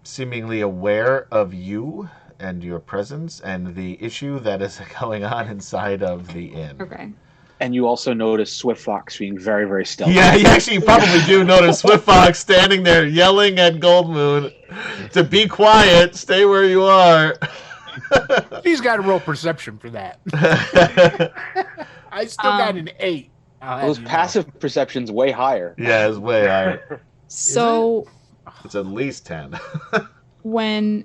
seemingly aware of you and your presence and the issue that is going on inside of the inn. Okay. And you also notice Swift Fox being very, very stealthy. Yeah, you actually probably do notice Swift Fox standing there yelling at Goldmoon to be quiet, stay where you are. She's got to roll perception for that. I still got an 8. Those passive perception's way higher. Yeah, it's way higher. So it's at least 10. When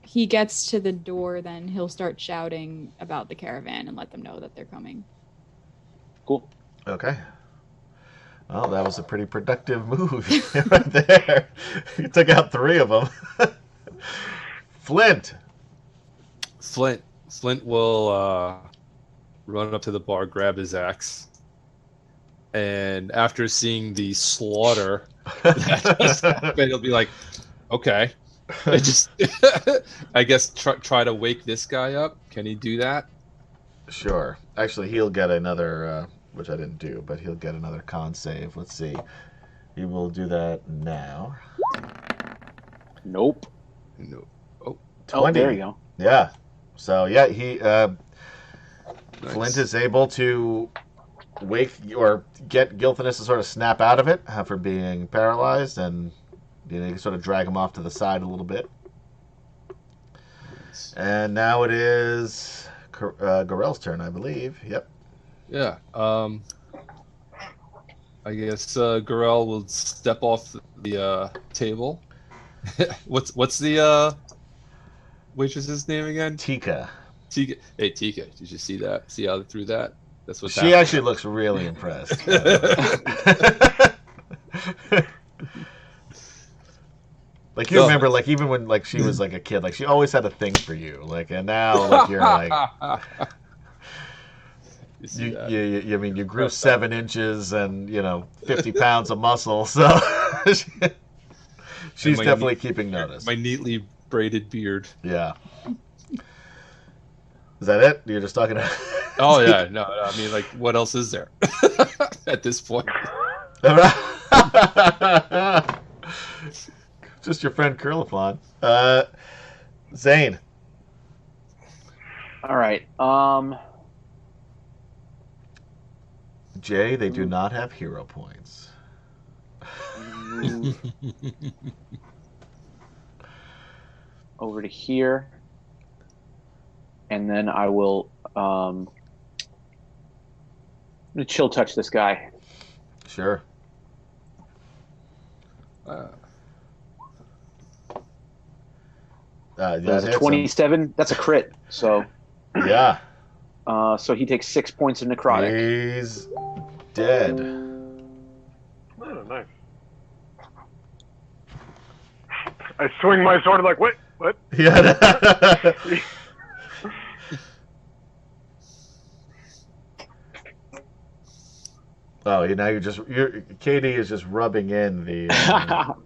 he gets to the door, then he'll start shouting about the caravan and let them know that they're coming. Cool. Okay. Well, that was a pretty productive move right there. You took out 3 of them. Flint will run up to the bar, grab his axe, and after seeing the slaughter that just happened, he'll be like, "Okay, I guess try to wake this guy up. Can he do that?" Sure. Actually, he'll get another, which I didn't do, but he'll get another con save. Let's see. He will do that now. Nope. No. Oh. 20. Oh, there you go. Yeah. So, yeah, he... Nice. Flint is able to wake or get Gilthanus to sort of snap out of it for being paralyzed, and you can sort of drag him off to the side a little bit. And now it is Gorell's turn, I believe. Yep. Yeah. I guess Gorell will step off the table. What's the waitress's name again? Tika. Tika. Hey, Tika. Did you see that? See how they threw that? That's what's She happening. actually looks really impressed. Like you remember, like even when like she was like a kid, like she always had a thing for you. Like, and now like you're like, I mean, you grew 7 inches and 50 pounds of muscle, so she's definitely keeping notice. My neatly braided beard. Yeah. Is that it? You're just talking about... Oh yeah, no. I mean, like, what else is there at this point? Just your friend Curliflon. Zane. All right. Jay, they do not have hero points. Over to here. And then I will I'm gonna chill touch this guy. Sure. That's a 27. That's a crit. So yeah. So he takes 6 points of necrotic. He's dead. Oh, nice. I swing my sword like, what? Yeah. Oh, Katie is just rubbing in the.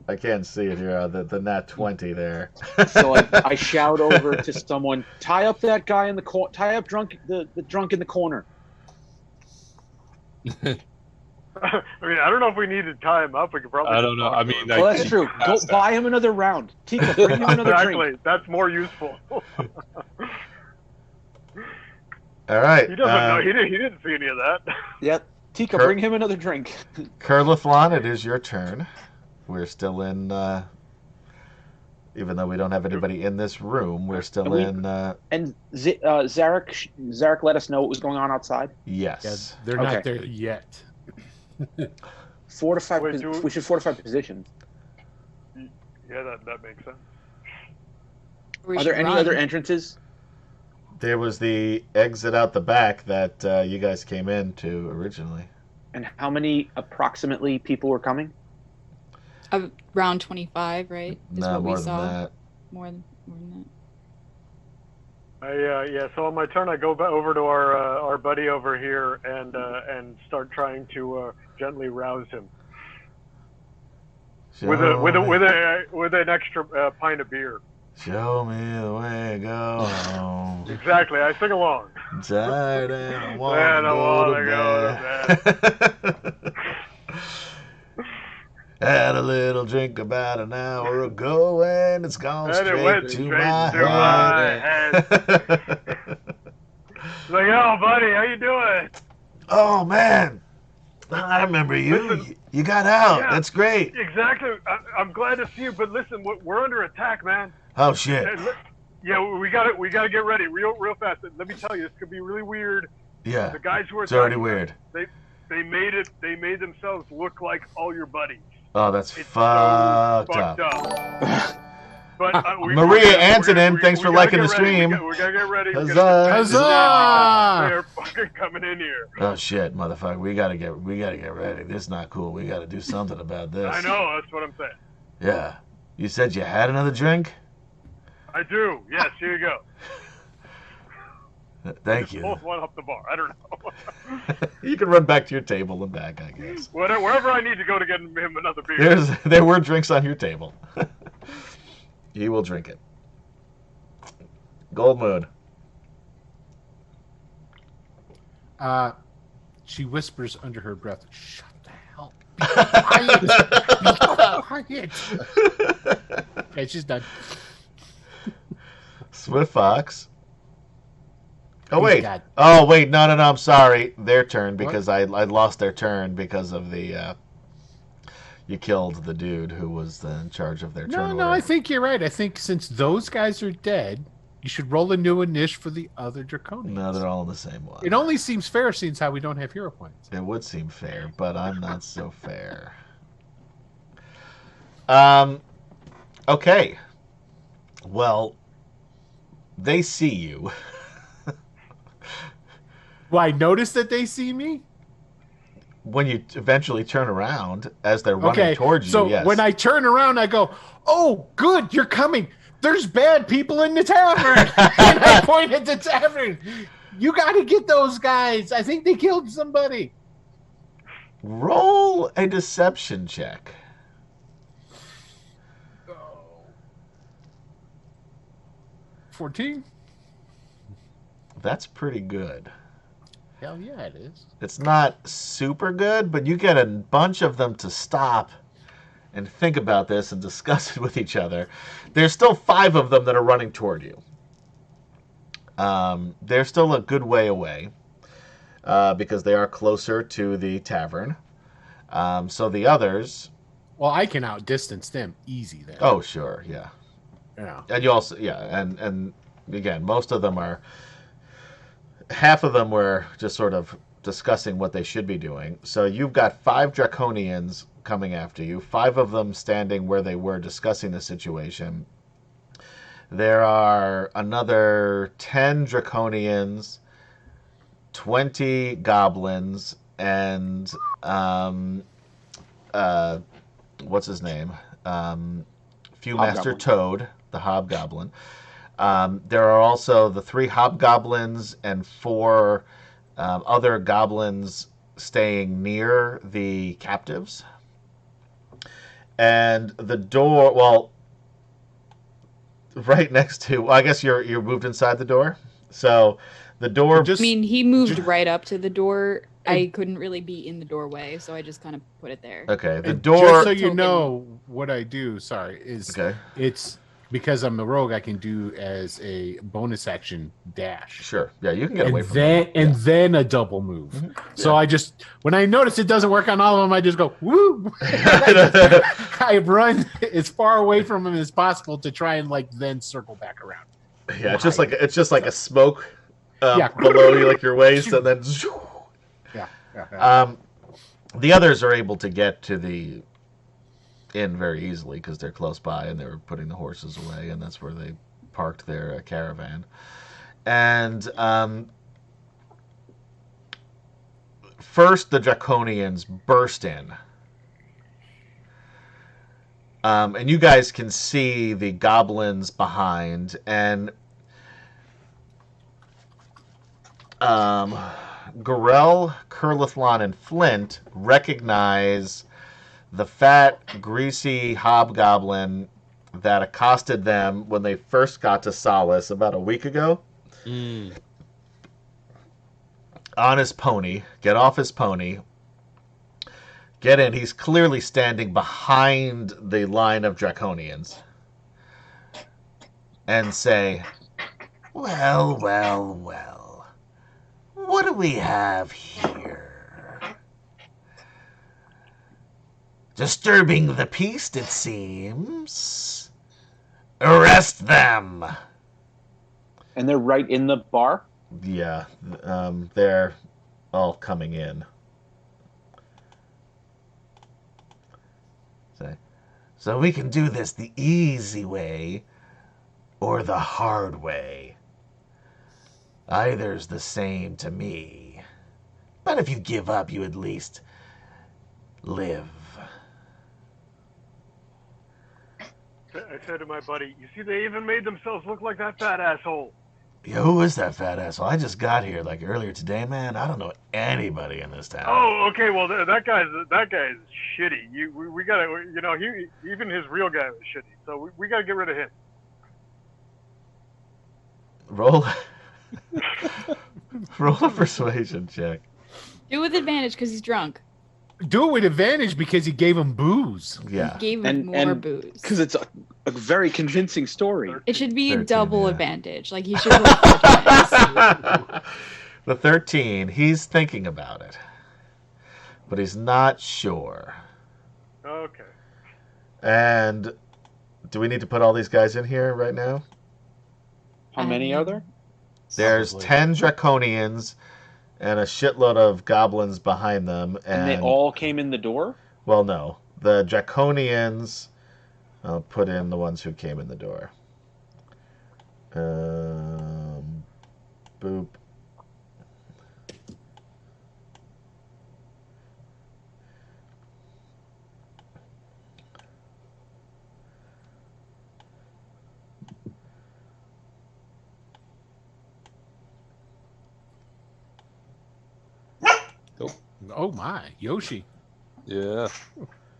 I can't see it here. The nat 20 there. So I shout over to someone, tie up that guy in the corner. Tie up the drunk in the corner. I mean, I don't know if we need to tie him up. We could probably. I don't know. I mean, well, that's true. Go buy him another round. Tika, bring him another drink. That's more useful. All right. He doesn't know. He didn't see any of that. Yep. Tika, bring him another drink. Curliflon, it is your turn. We're still in, even though we don't have anybody in this room, we're still in. And Zarek let us know what was going on outside? Yes. Yeah, they're not there yet. Fortify. We should fortify positions. Yeah, that makes sense. Are there any other entrances? There was the exit out the back that you guys came into originally. And how many approximately people were coming? Around 25, right? No, more than that. More than So on my turn, I go back over to our buddy over here and start trying to gently rouse him with an extra pint of beer. Show me the way to go home. Exactly, I sing along. Tired and I want to go to bed. Had a little drink about an hour ago and it's gone straight to my head. Like, oh, buddy, how you doing? Oh, man. I remember you. Listen, you got out. yeah, That's great. Exactly. I'm glad to see you, but listen, we're under attack, man. Oh, shit. Yeah, we gotta get ready real fast. Let me tell you, this could be really weird. Yeah. The guys who are it's already weird. They made themselves look like all your buddies. Oh, that's It's fucked so up. But Maria Antonin, thanks for liking the stream. We gotta get ready. Huzzah! Huzzah! They're fucking coming in here. Oh shit, motherfucker! We gotta get ready. This is not cool. We gotta do something about this. I know. That's what I'm saying. Yeah. You said you had another drink? I do. Yes. Here you go. Thank you. Pull one off the bar. I don't know. You can run back to your table and back, I guess. Wherever I need to go to get him another beer. There were drinks on your table. He will drink it. Gold Moon. She whispers under her breath, "Shut the hell! Be quiet! Be quiet!" Okay, she's done. Swift Fox. Oh wait! Oh wait! No! I'm sorry. Their turn because I lost their turn because of the. You killed the dude who was in charge of their turn. No, I think you're right. I think since those guys are dead, you should roll a new initiative for the other Draconians. No, they're all in the same one. It only seems fair since how we don't have hero points. It would seem fair, but I'm not so fair. Okay. Well, they see you. Well, I notice that they see me? When you eventually turn around as they're running towards you, so yes. When I turn around, I go, "Oh, good, you're coming. There's bad people in the tavern." And I point at the tavern. You got to get those guys. I think they killed somebody. Roll a deception check. 14? That's pretty good. Hell yeah, it is. It's not super good, but you get a bunch of them to stop and think about this and discuss it with each other. There's still 5 of them that are running toward you. They're still a good way away because they are closer to the tavern. So the others... Well, I can outdistance them easy then. Oh, sure, yeah. Yeah. And you also, and again, most of them are... Half of them were just sort of discussing what they should be doing. So you've got 5 Draconians coming after you, 5 of them standing where they were discussing the situation. There are another 10 Draconians, 20 goblins, and what's his name? Viewmaster Toad, the Hobgoblin. There are also the 3 hobgoblins and 4 other goblins staying near the captives. And the door, well, right next to, I guess you're moved inside the door. So the door... I mean, he moved right up to the door. I couldn't really be in the doorway, so I just kind of put it there. Okay, the And door... Just so you know, what I do, is it's... Because I'm a rogue, I can do as a bonus action dash. Sure. Yeah, you can get away from that. that. And then a double move. Mm-hmm. So I just, when I notice it doesn't work on all of them, I just go, woo! I run as far away from them as possible to try and then circle back around. Yeah, it's just like a smoke below you, like your waist, and then... Yeah. The others are able to get to the inn very easily because they're close by and they were putting the horses away, and that's where they parked their caravan. And first the Draconians burst in. And you guys can see the goblins behind, and Gorell, Curlithlon, and Flint recognize the fat, greasy hobgoblin that accosted them when they first got to Solace about a week ago. On his pony, get off his pony, get in. He's clearly standing behind the line of Draconians. And say, well, well, well, what do we have here? Disturbing the peace, it seems. Arrest them! And they're right in the bar? Yeah, they're all coming in. So we can do this the easy way or the hard way. Either's the same to me. But if you give up, you at least live. I said to my buddy, you see, they even made themselves look like that fat asshole. Yo, who is that fat asshole? I just got here like earlier today, man. I don't know anybody in this town. Oh, okay. Well, that guy's shitty. We gotta, even his real guy was shitty. So we gotta get rid of him. Roll a persuasion check. Do it with advantage because he's drunk. Do it with advantage because he gave him booze. Yeah. Gave him more booze. Because it's a very convincing story. It should be 13, double yeah. advantage. Like he should roll 4 times. The 13, he's thinking about it. But he's not sure. Okay. And do we need to put all these guys in here right now? How many are there? There's Probably. 10 Draconians and a shitload of goblins behind them. And they all came in the door? Well, no. The Draconians... I'll put in the ones who came in the door. Boop. Oh my, Yoshi. Yeah.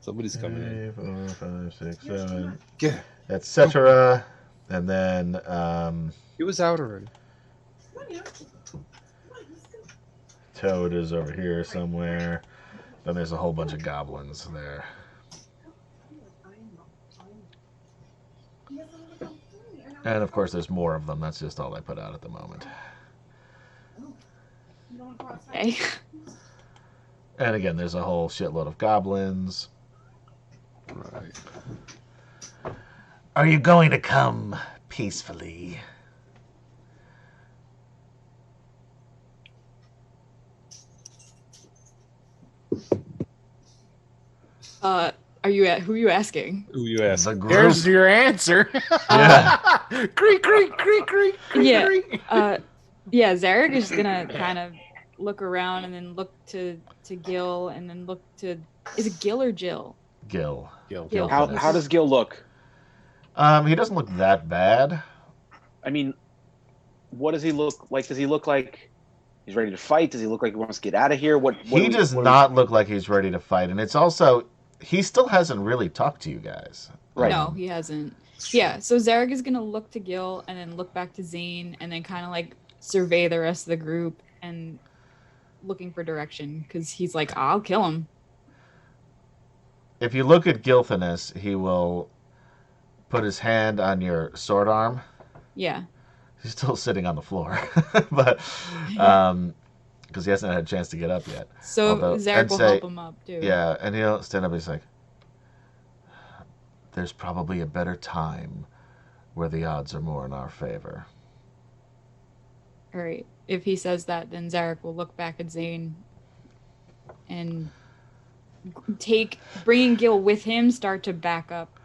Somebody's coming in. 3, 4, 5, 6, 7, Yeah. etc. And then He was out already. Toad is over here somewhere. Then there's a whole bunch of goblins there. And of course there's more of them. That's just all I put out at the moment. Okay. And again, there's a whole shitload of goblins. Right. Are you going to come peacefully? Are you who are you asking? Who you ask? The group. Here's your answer. Yeah. Creak, creak, creak, creak, creak, Yeah. creak. Yeah, Zarek is gonna kind of look around and then look to Gil and then look to is it Gil or Jill? Gil. Gil. How does Gil look? He doesn't look that bad. I mean, what does he look like? Does he look like he's ready to fight? Does he look like he wants to get out of here? He does not look like he's ready to fight, and it's also he still hasn't really talked to you guys. Right. No, he hasn't. Yeah, so Zarek is gonna look to Gil and then look back to Zane and then kind of like survey the rest of the group and looking for direction because he's like, I'll kill him. If you look at Gilthanus, he will put his hand on your sword arm. Yeah. He's still sitting on the floor, but because he hasn't had a chance to get up yet. So Although, Zarek I'd will say- help him up too. Yeah, and he'll stand up and he's like, there's probably a better time where the odds are more in our favor. All right. If he says that, then Zarek will look back at Zane and bringing Gil with him, start to back up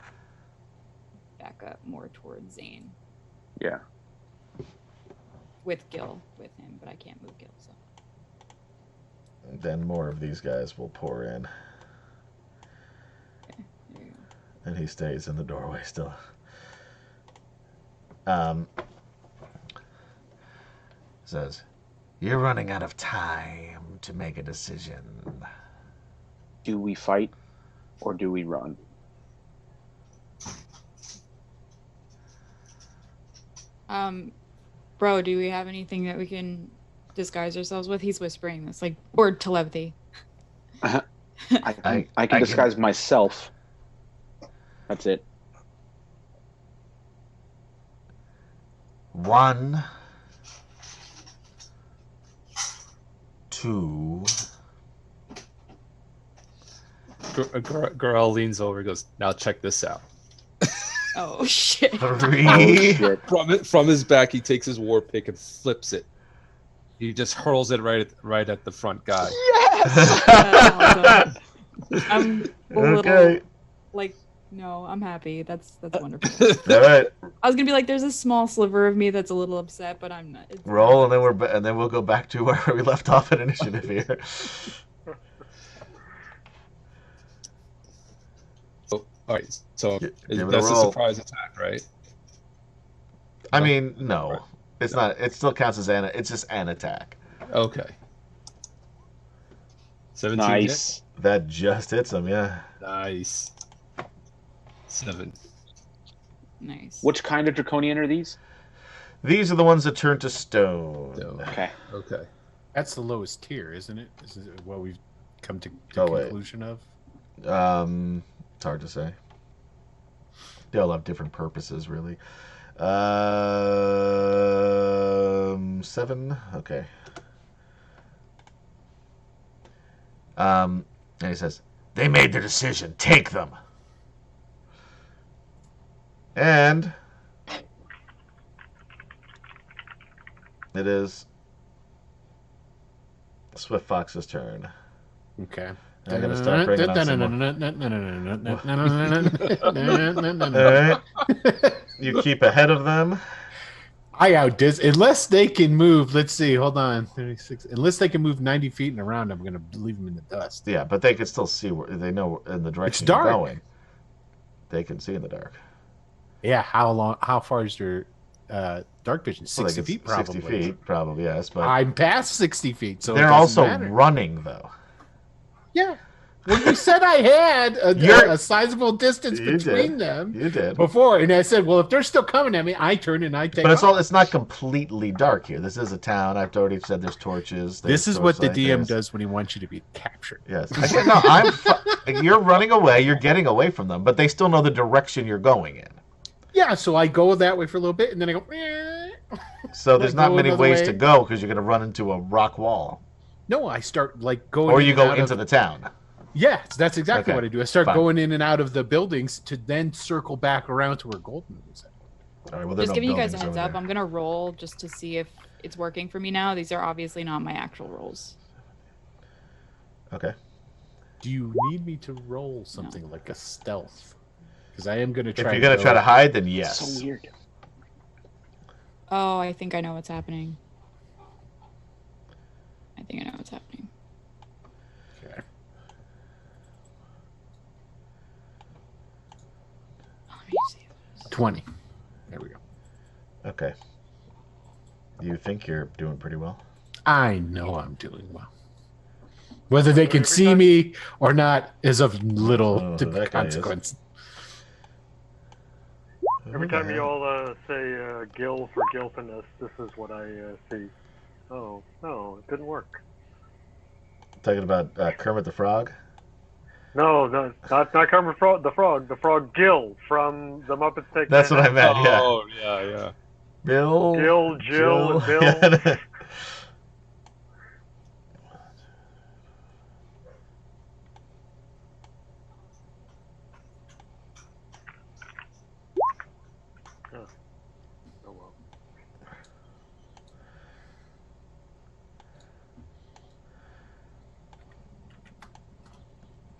more towards Zane. Yeah. With Gil with him, but I can't move Gil, so. And then more of these guys will pour in. Okay, there you go. And he stays in the doorway still. Says, You're running out of time to make a decision. Do we fight or do we run? Bro, do we have anything that we can disguise ourselves with? He's whispering this, like, word telepathy. I can disguise myself. That's it. 1, 2. Girl leans over and goes, now check this out. Oh, shit. 3. From his back, he takes his war pick and flips it. He just hurls it right at the front guy. Yes! I'm a little, Okay. like, no, I'm happy. That's wonderful. All right. I was gonna be like, there's a small sliver of me that's a little upset, but I'm not. Roll, and then we'll go back to where we left off in initiative here. Oh, all right, so Give it a that's a roll. surprise attack, right? I mean, no, it's not. It still counts as it's just an attack. Okay. 17 Nice. That just hits him. Yeah. hit? Nice. 7. Nice. Which kind of draconian are these? These are the ones that turn to stone. No. Okay. Okay. That's the lowest tier, isn't it? This is what we've come to Oh, wait. conclusion of. It's hard to say. They all have different purposes, really. 7. Okay. And he says, "They made their decision. Take them." And it is Swift Fox's turn. Okay. I'm going to start bringing on some more. All right. You keep ahead of them. I outdid unless they can move. Let's see. Hold on. 36. Unless they can move 90 feet and around, I'm gonna leave them in the dust. Yeah, but they can still see where they know in the direction It's dark. you're going. They can see in the dark. Yeah. How far is your dark vision? Well, 60 feet, probably. 60 feet, probably, yes. But I'm past 60 feet, so it they're doesn't also matter. running, though. Yeah. Well, you said I had a sizable distance You between did. them You did. before, and I said, well, if they're still coming at me, I turn and I take But off. it's not completely dark here. This is a town. I've already said there's torches. This is what the DM does when he wants you to be captured. Yes. You're running away. You're getting away from them, but they still know the direction you're going in. Yeah, so I go that way for a little bit, and then I go. "Eh." So there's not go many another ways way. to go because you're going to run into a rock wall. No, I start like going. Or in you and go out into of- the town. Yeah, that's exactly Okay, what I do. I start fine. going in and out of the buildings to then circle back around to where Golden is at. All right, well, there are Just no giving you guys a buildings heads over up. there. I'm gonna roll just to see if it's working for me now. These are obviously not my actual rolls. Okay. Do you need me to roll something like a stealth? Because I am going to try. If you're going to try to hide, then yes. So weird. Oh, I think I know what's happening. I think I know what's happening. Okay. Let me see. 20. There we go. Okay. You think you're doing pretty well? I know I'm doing well. Whether they can see me or not is of little Oh, that guy is. consequence. Every time you all say "gill" for guiltiness, this is what I see. Oh, no, it didn't work. Talking about Kermit the Frog? No, not Kermit the Frog. The frog Gill from the Muppets Take That's what I Manhattan. meant, yeah. Oh, yeah. Bill. Gil, Jill, and Bill. Yeah. Oh, well.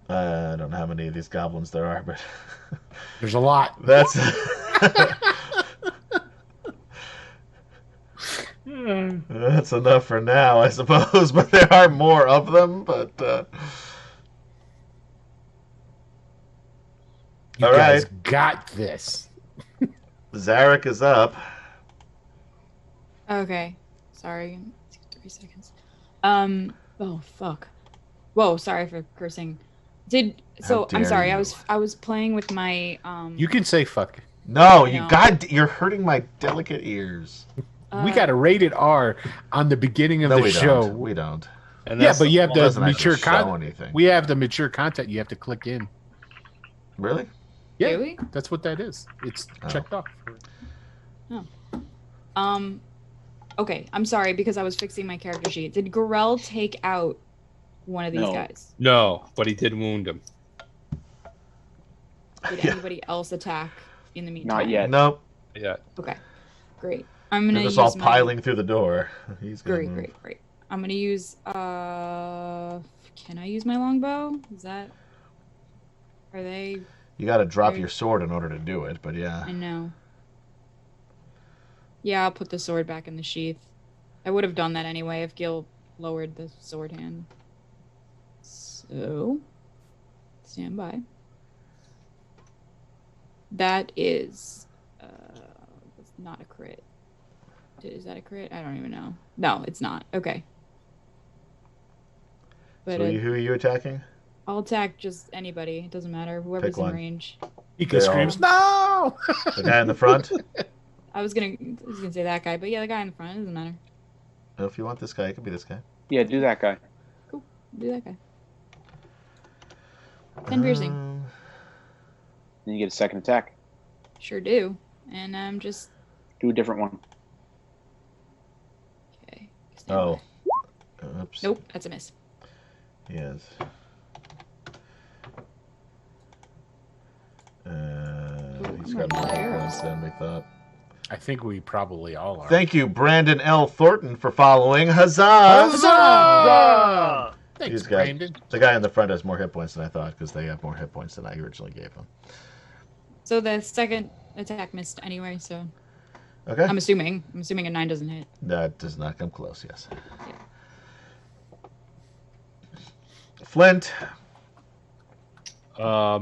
I don't know how many of these goblins there are, but There's a lot. that's that's enough for now, I suppose. But there are more of them. But You all guys right. got this. Zarek is up. Okay. Sorry. 2, 3, 3 seconds. Oh fuck. Whoa, sorry for cursing. I'm sorry. you. I was playing with my You can say fuck. No, No. you're hurting my delicate ears. We got a rated R on the beginning of No, the we show. don't. We don't. And Yeah, that's but you have It the doesn't mature actually show content. anything. We have the mature content. You have to click in. Really? Yeah, Do we? that's what that is. It's checked off. Okay, I'm sorry because I was fixing my character sheet. Did Gorell take out one of these No. guys? No, but he did wound him. Did anybody else attack in the meantime? Not yet. Nope. Yeah. Okay, great. I'm They're gonna just use all piling through the door. He's gonna move. Great. I'm gonna use can I use my longbow? Are they? You got to drop your sword in order to do it, but yeah. I know. Yeah, I'll put the sword back in the sheath. I would have done that anyway if Gil lowered the sword hand. So, stand by. That is not a crit. Is that a crit? I don't even know. No, it's not. Okay. But So who are you attacking? I'll attack just anybody. It doesn't matter. Whoever's Pick one. in range. Ika screams, "No!" The guy in the front? I was gonna say that guy, but yeah, the guy in the front. It doesn't matter. Well, if you want this guy, it could be this guy. Yeah, do that guy. Cool. Do that guy. 10 piercing. Then you get a second attack. Sure do. And I'm just... Do a different one. Okay. Oh. Oops. Nope, that's a miss. Yes. He's got more points than we thought. I think we probably all are. Thank you, Brandon L. Thornton, for following. Huzzah! Huzzah! Thanks, The guy in the front has more hit points than I thought because they have more hit points than I originally gave them. So the second attack missed anyway, so... Okay. I'm assuming a 9 doesn't hit. That does not come close, yes. Yeah. Flint. All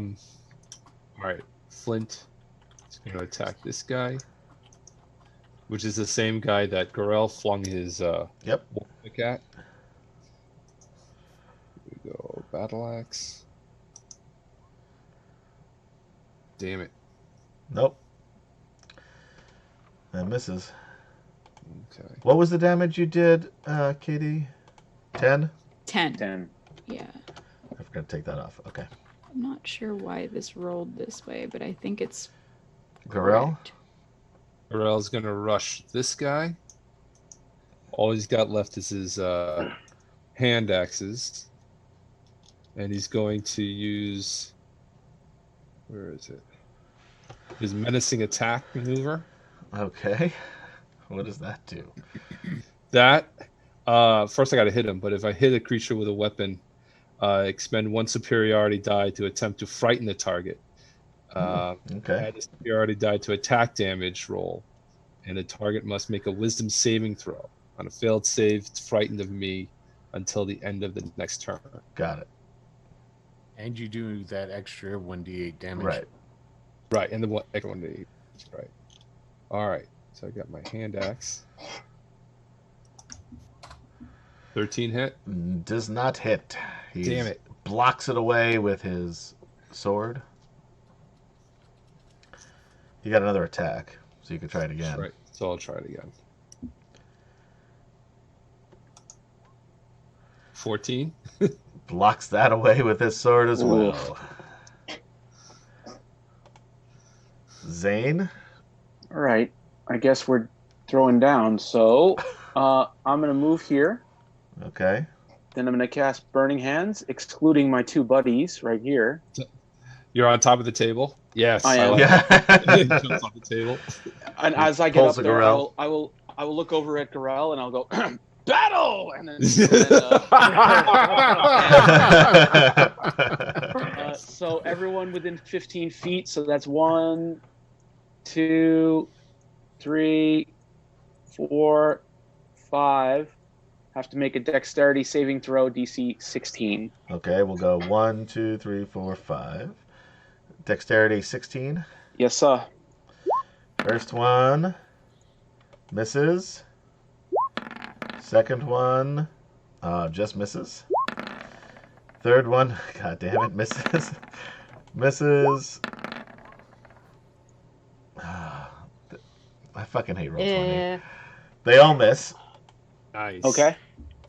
right, Flint is going to attack this guy, which is the same guy that Gorell flung his Yep. pick at. Here we go, battle axe. Damn it. Nope. That misses. Okay. What was the damage you did, Katie? 10? 10. Yeah. I forgot to take that off. Okay. I'm not sure why this rolled this way, but I think it's... Gorell? Gorell's going to rush this guy. All he's got left is his hand axes. And he's going to use... Where is it? His menacing attack maneuver. Okay. What does that do? That, first I got to hit him, but if I hit a creature with a weapon, expend 1 superiority die to attempt to frighten the target. Okay. Add a superiority die to attack damage roll, and the target must make a wisdom saving throw. On a failed save, it's frightened of me until the end of the next turn. Got it. And you do that extra 1d8 damage. Right. Right, and the extra 1d8. Right. All right, so I got my hand axe. 13 hit. Does not hit. Damn it. Blocks it away with his sword. You got another attack, so you can try it again. Right, so I'll try it again. 14. Blocks that away with his sword as well. Zane? All right. I guess we're throwing down. So I'm going to move here. Okay. Then I'm going to cast Burning Hands, excluding my 2 buddies right here. You're on top of the table? Yes. I am. It jumps off the table. And as I get up Pulls the there, Gorell. I will look over at Gorell and I'll go, battle! And then, so everyone within 15 feet. So that's 1, 2, 3, 4, 5. Have to make a dexterity saving throw, DC 16. Okay, we'll go 1, 2, 3, 4, 5. Dexterity 16. Yes, sir. First one misses. Second one, just misses. Third one, god damn it, misses. Misses. I fucking hate roll 20. They all miss. Nice. Okay.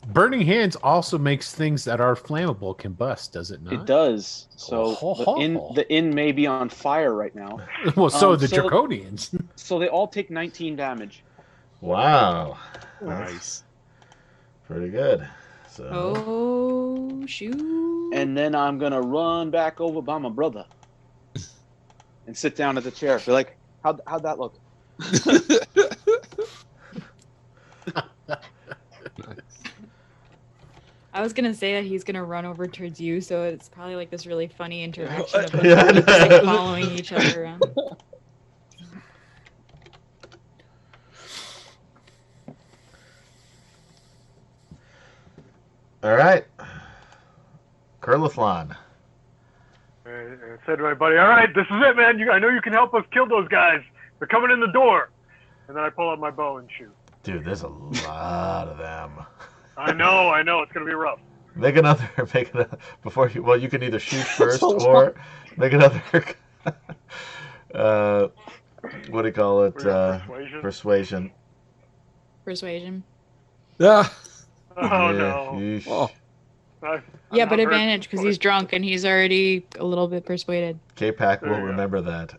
Burning hands also makes things that are flammable combust, does it not? It does. So the inn may be on fire right now. Well, so the Draconians. So they all take 19 damage. Wow. Nice. Pretty good. So. Oh, shoot. And then I'm going to run back over by my brother and sit down at the chair. Be like, how'd that look? I was gonna say that he's gonna run over towards you, so it's probably like this really funny interaction of like following each other around. All right, Curlithlon. I said to my buddy, "All right, this is it, man. I know you can help us kill those guys. They're coming in the door." And then I pull out my bow and shoot. Dude, there's a lot of them. I know. It's gonna be rough. Make another. Before you. Well, you can either shoot first or make another. What do you call it? Persuasion. Persuasion. Yeah. Oh no. Oh. Yeah, but advantage because he's drunk and he's already a little bit persuaded. K-Pac will remember that,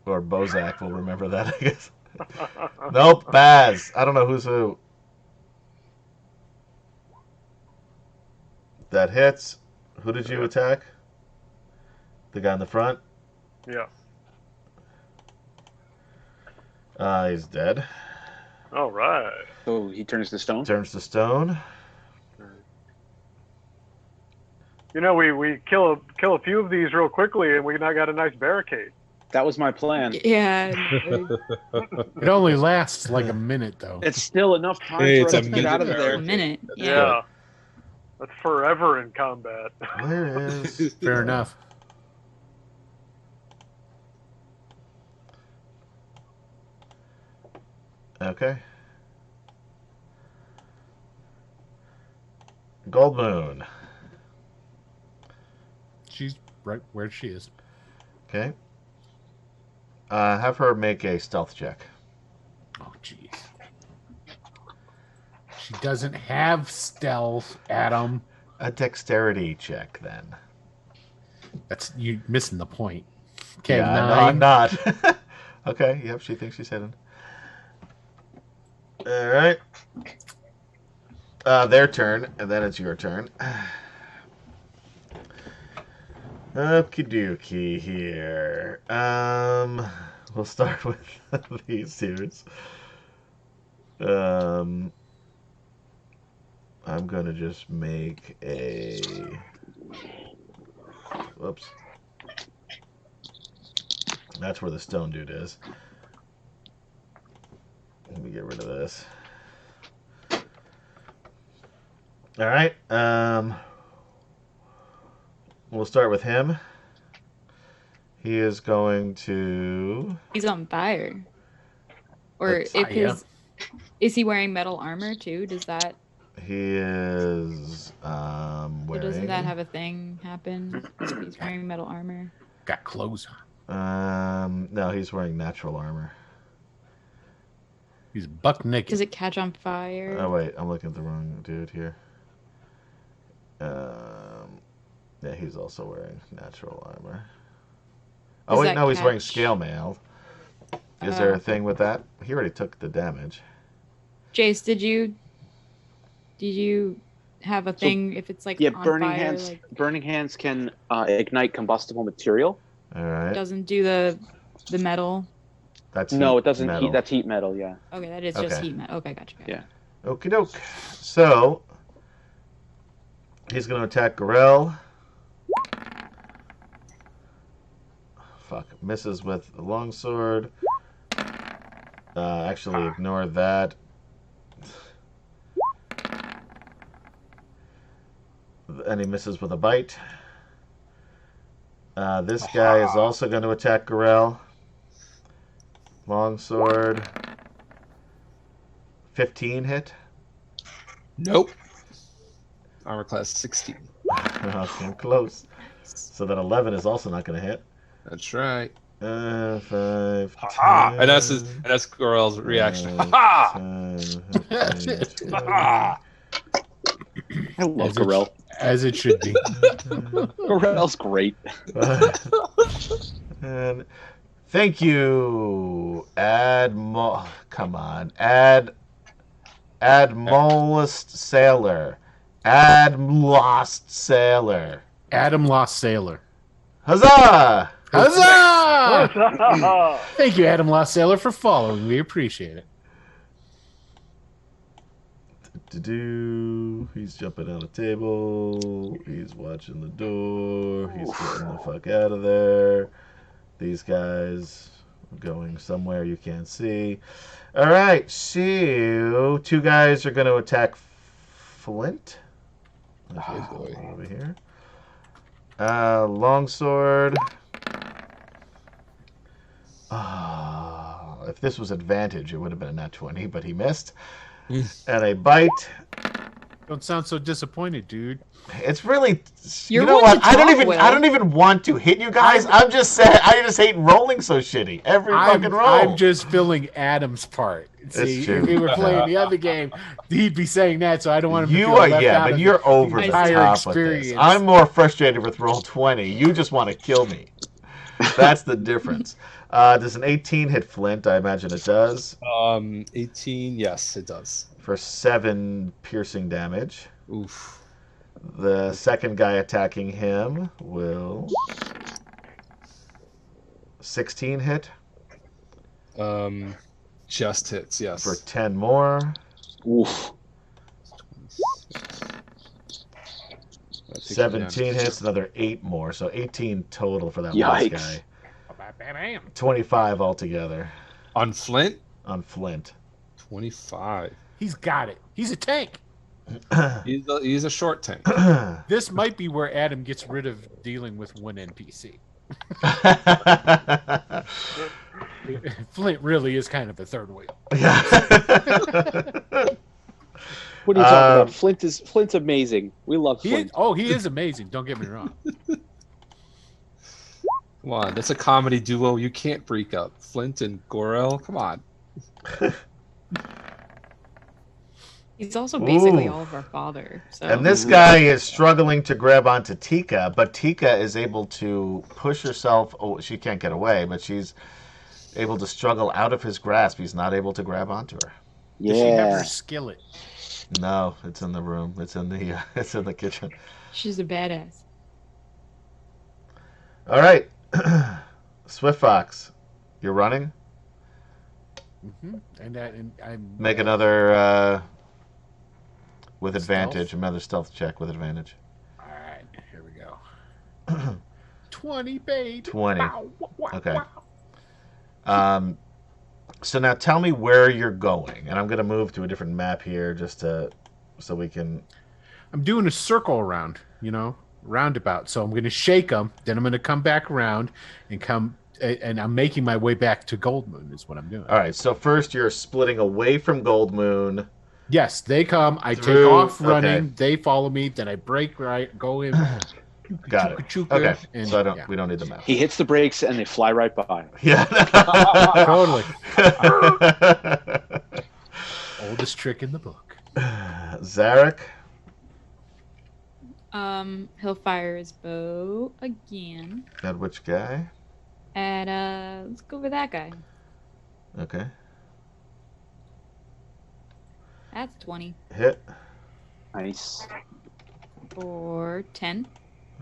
or Bozak will remember that, I guess. Nope, Baz. I don't know who's who. That hits. Who did you attack? The guy in the front? Yeah. He's dead. All right. So he turns to stone? Turns to stone. You know, we kill a few of these real quickly, and we now got a nice barricade. That was my plan. Yeah. It only lasts like a minute, though. It's still enough time for us to get out of there. A minute. Yeah. That's forever in combat. Where is... Fair enough. Okay. Gold Moon. She's right where she is. Okay. Have her make a stealth check. Oh, jeez. She doesn't have stealth, Adam. A dexterity check, then. That's you missing the point. Okay, yeah, 9. no, I'm not. Okay, yep, she thinks she's hidden. All right. Their turn, and then it's your turn. Okie dokie here. We'll start with these dudes. I'm gonna just make a. Whoops. That's where the stone dude is. Let me get rid of this. All right. We'll start with him. He is going to... He's on fire. Or if his... Is he wearing metal armor too? Does that... He is wearing... Or doesn't that have a thing happen if he's wearing metal armor? Got clothes on. No, he's wearing natural armor. He's buck naked. Does it catch on fire? Oh, wait. I'm looking at the wrong dude here. Yeah, he's also wearing natural armor. Oh, wait, no, he's wearing scale mail. Is there a thing with that? He already took the damage. Jace, did you have a thing if it's like on burning fire, hands. like, Burning hands can ignite combustible material. All right. doesn't do the metal? That's no, it doesn't. Metal. That's heat metal. Yeah. Okay, that is just heat metal. Okay, gotcha. Yeah. Okie doke. So he's going to attack Gorell. Fuck. Misses with a longsword. Actually, ignore that. And he misses with a bite. This guy is also going to attack Gorell. Longsword. 15 hit. Nope. Armor class 16. Awesome, close. So that 11 is also not going to hit. That's right. 5, Ha-ha! 10, And that's Gorel's reaction. 5, Ha-ha! 10, 15, 20. Ha-ha! I love Gorel. As it should be. Gorel's great. And thank you, come on, Admolist Sailor. Lost Sailor. Adam Lost Sailor. Huzzah! Huzzah! Thank you, Adam Lost Sailor, for following. We appreciate it. He's jumping on the table. He's watching the door. He's getting the fuck out of there. These guys are going somewhere you can't see. All right, so 2 guys are going to attack Flint. Over here. Longsword. If this was advantage, it would have been a nat 20, but he missed. And a bite. Don't sound so disappointed, dude. It's really, You're you know one what? to I talk, don't even want to hit you guys. I'm just saying, I just hate rolling so shitty every fucking roll. I'm just filling Adam's part. See, true. if we were playing the other game, he'd be saying that, so I don't want him to You feel are, left yeah, out but of you're over the entire top with this. I'm more frustrated with roll 20. You just want to kill me. That's the difference. Does an 18 hit Flint? I imagine it does. 18, yes, it does. For 7 piercing damage. Oof. The second guy attacking him will 16 hit. Just hits, yes. For 10 more. Oof. 17 hits, another 8 more. So 18 total for that Yikes. last guy. 25 altogether. On Flint? On Flint. 25. He's got it. He's a tank. He's a short tank. This might be where Adam gets rid of dealing with one NPC. Flint really is kind of a third wheel. What are you talking about? Flint's amazing. We love Flint. He is amazing. Don't get me wrong. Come on, that's a comedy duo you can't break up. Flint and Gorel, come on. He's also basically all of our father. So. And this guy is struggling to grab onto Tika, but Tika is able to push herself. Oh, she can't get away, but she's able to struggle out of his grasp. He's not able to grab onto her. Yeah. Does she have her skillet? No, it's in the room. It's in the kitchen. She's a badass. All right, Swift Fox, you're running. Mm-hmm. And I'm Make another with advantage. Stealth? Another stealth check with advantage. All right, here we go. 20, babe. 20. Wow, wow, Okay. wow. So now tell me where you're going, and I'm going to move to a different map here just so we can. I'm doing a circle around, roundabout. So I'm going to shake them, then I'm going to come back around and I'm making my way back to Gold Moon is what I'm doing. All right. So first you're splitting away from Gold Moon. Yes, they come. I take off running. They follow me. Then I brake right, go in. Got it. Okay. So we don't need the map. He hits the brakes and they fly right by. Yeah. Totally. Oldest trick in the book. Zarek. He'll fire his bow again. At which guy? Let's go for that guy. Okay. That's 20. Hit. Nice. For 10.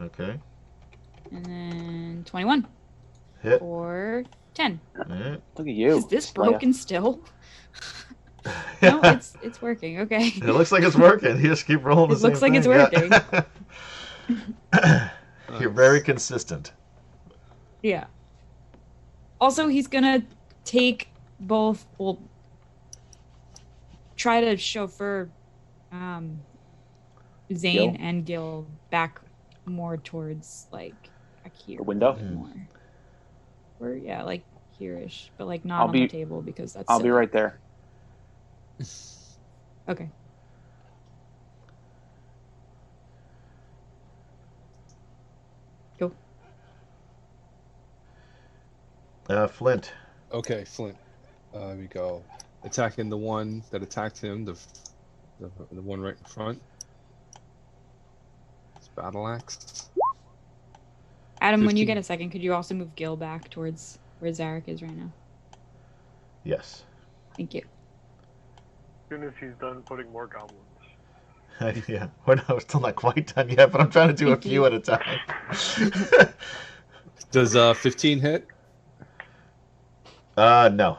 Okay. And then 21. Hit. For 10. Right. Look at you. Is this Slayer. broken still? No, it's working. Okay. It looks like it's working. You just keep rolling the It same looks like it's thing. working. You're very consistent. Yeah. Also, he's gonna take both. Well, try to chauffeur Zane Gil? and Gil back more towards back here. The window? More. Or yeah, like here-ish, but not I'll on be- the table because that's. I'll be silly. right there. Okay. Go. Flint. Okay, Flint. Let me go. Attacking the one that attacked him, the one right in front. It's battle axe. Adam, when you 15. get a second, could you also move Gil back towards where Zarek is right now? Yes. Thank you. As soon as he's done putting more goblins. Yeah. Well, no, still not quite done yet, but I'm trying to do a few at a time. Does 15 hit? No.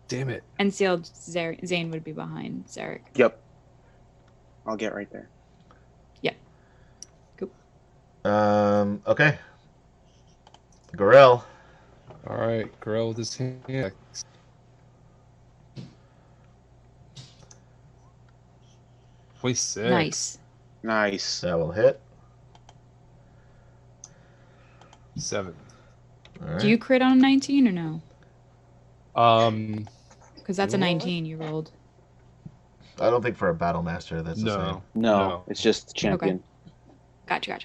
Damn it. And sealed Zane would be behind Zarek. Yep. I'll get right there. Yeah. Cool. Okay. Gorell. All right, Gorell with his hand. Nice. Nice. That will hit. 7. All right. Do you crit on a 19 or no? Because that's a What? 19 you rolled. I don't think for a battle master that's the same. No, it's just champion. Okay. Gotcha.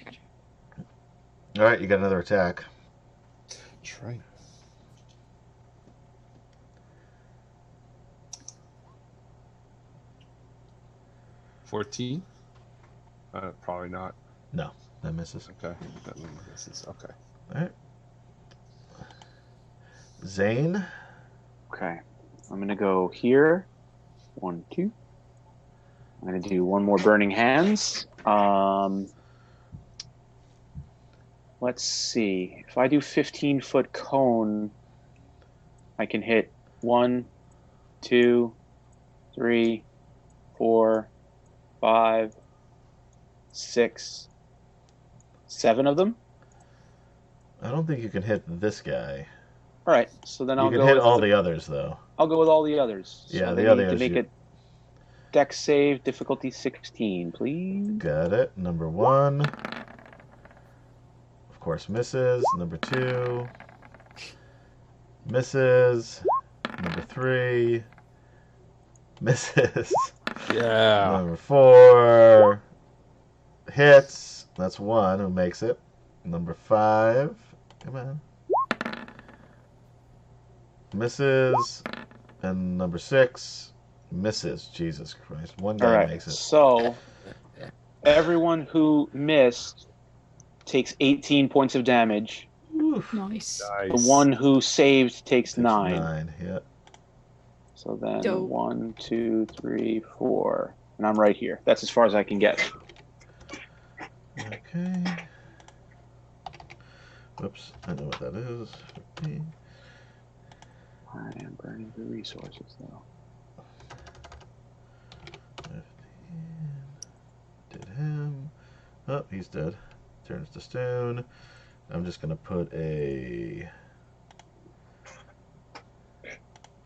All right, you got another attack. That's right. $14? Probably not. No, that misses. Okay, that misses. Okay. All right. Zane. Okay. I'm going to go here. 1, 2. I'm going to do one more Burning Hands. Let's see. If I do 15-foot cone, I can hit 1, 2, 3, 4, 5, 6, 7 of them. I don't think you can hit this guy. All right, so then I'll You go can hit with all the others, though. I'll go with all the others. Yeah, so the they others need to make you- it Dex save, difficulty 16, please. Got it. Number 1. Of course, misses. Number 2. Misses. Number 3. Misses. Yeah. Number 4. Hits. That's 1 who makes it. Number 5. Come on. Misses. And number 6. Misses. Jesus Christ. One guy All right, makes it. so everyone who missed takes 18 points of damage. Oof. Nice. The one who saved takes 9. 9, yeah. So then Dope. 1, 2, 3, 4. And I'm right here. That's as far as I can get. Okay. Whoops, I know what that is. 15. I am burning the resources, though. 15. Did him. Oh, he's dead. Turns to stone. I'm just going to put a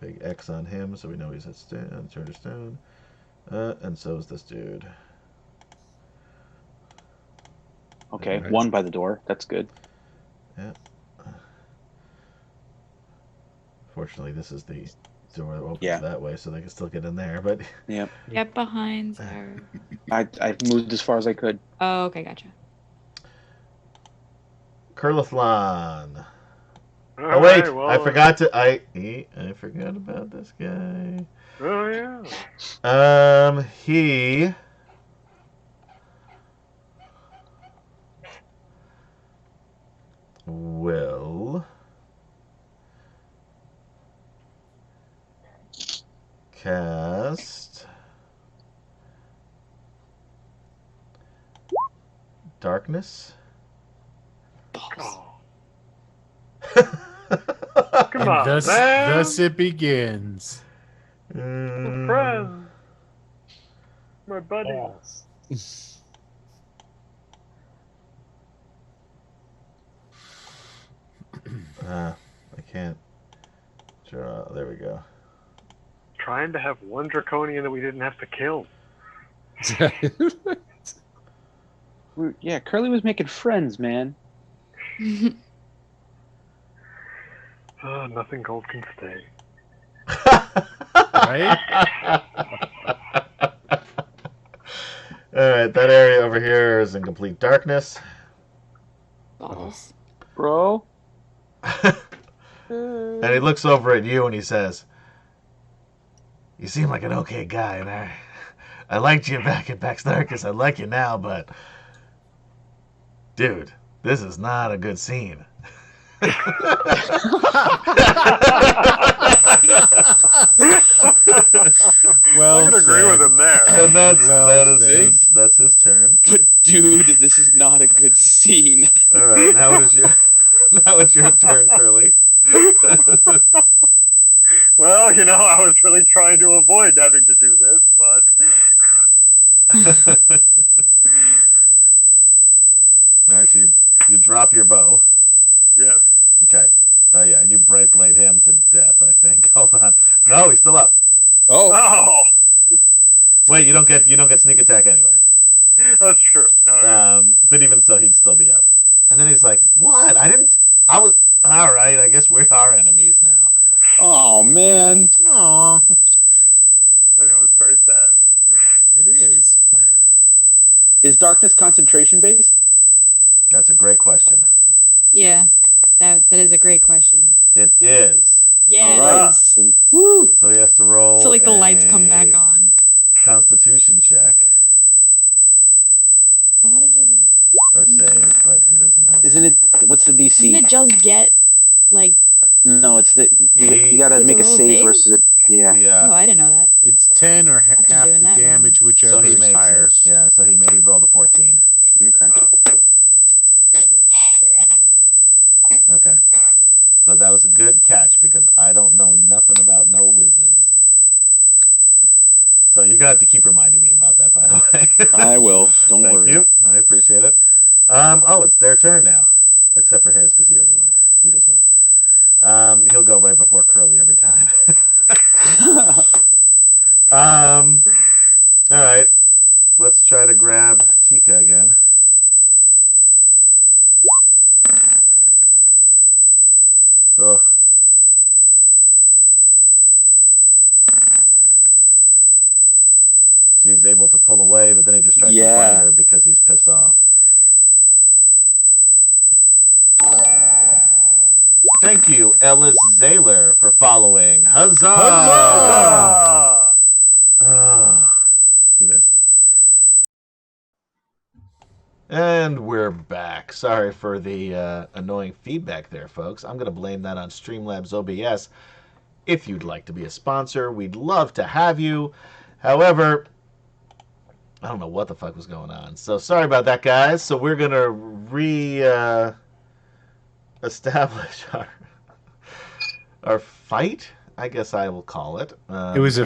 big X on him so we know he's at stone. Turn to stone. And so is this dude. Okay, Nice. 1 by the door. That's good. Yeah. Fortunately, this is the door that opens that way, so they can still get in there. But Yep. Get behind Zarek. I moved as far as I could. Oh, okay, gotcha. Kurlithlan. All Oh wait, right, well, I forgot to. I forgot about this guy. Oh yeah. He. Will cast darkness. Oh, And come on, thus, man. thus it begins. Friend. My buddy. I can't draw. There we go. Trying to have one draconian that we didn't have to kill. Yeah, Curly was making friends, man. Oh, nothing gold can stay. Right? Alright, that area over here is in complete darkness. Balls. Bro. And he looks over at you and he says, "You seem like an okay guy, and I liked you back at Baxnarcus. I like you now, but dude, this is not a good scene." Well, I can agree with him there. And that's his turn. But dude, this is not a good scene. All right, now it's your turn, Curly. Well, I was really trying to avoid having to do this, but All right, so you drop your bow. yes. Okay. Oh yeah, and you bright blade him to death, I think. Hold on. No, he's still up. Oh, Wait, you don't get sneak attack anyway. that's true. No, But even so, he'd still be up. And then he's like, "What? I was all right. I guess we are enemies now." Oh man. Aw, I know, it's very sad. it is. Is darkness concentration based? That's a great question. Yeah, that is a great question. It is. Yeah, All it right. is. Then- Woo! So he has to roll. So like the lights come back on. Constitution check I thought it just or save, but he doesn't have. Isn't it? What's the DC? doesn't it just get like No, it's the you Eight. got to It's a make a roll save save? versus it. Yeah. Yeah. oh I didn't know that. It's 10 or I've been half doing the that damage, So whichever he is makes higher. it. Yeah. So he rolled a 14. Okay. Okay. But that was a good catch because I don't know nothing about no wizards. So you're gonna have to keep reminding me about that, by the way. I will. Don't Thank worry. you. I appreciate it. Oh, it's their turn now, except for his because he already went. He just went. He'll go right before Curly every time. All right. Let's try to grab Tika again. Ugh. She's able to pull away, but then he just tries to bite her because he's pissed off. Thank you, Ellis Zayler, for following. Huzzah! Huzzah! Oh, he missed it. And we're back. Sorry for the annoying feedback there, folks. I'm going to blame that on Streamlabs OBS. If you'd like to be a sponsor, we'd love to have you. However, I don't know what the fuck was going on. So sorry about that, guys. So we're going to establish our fight, I guess I will call it. It was a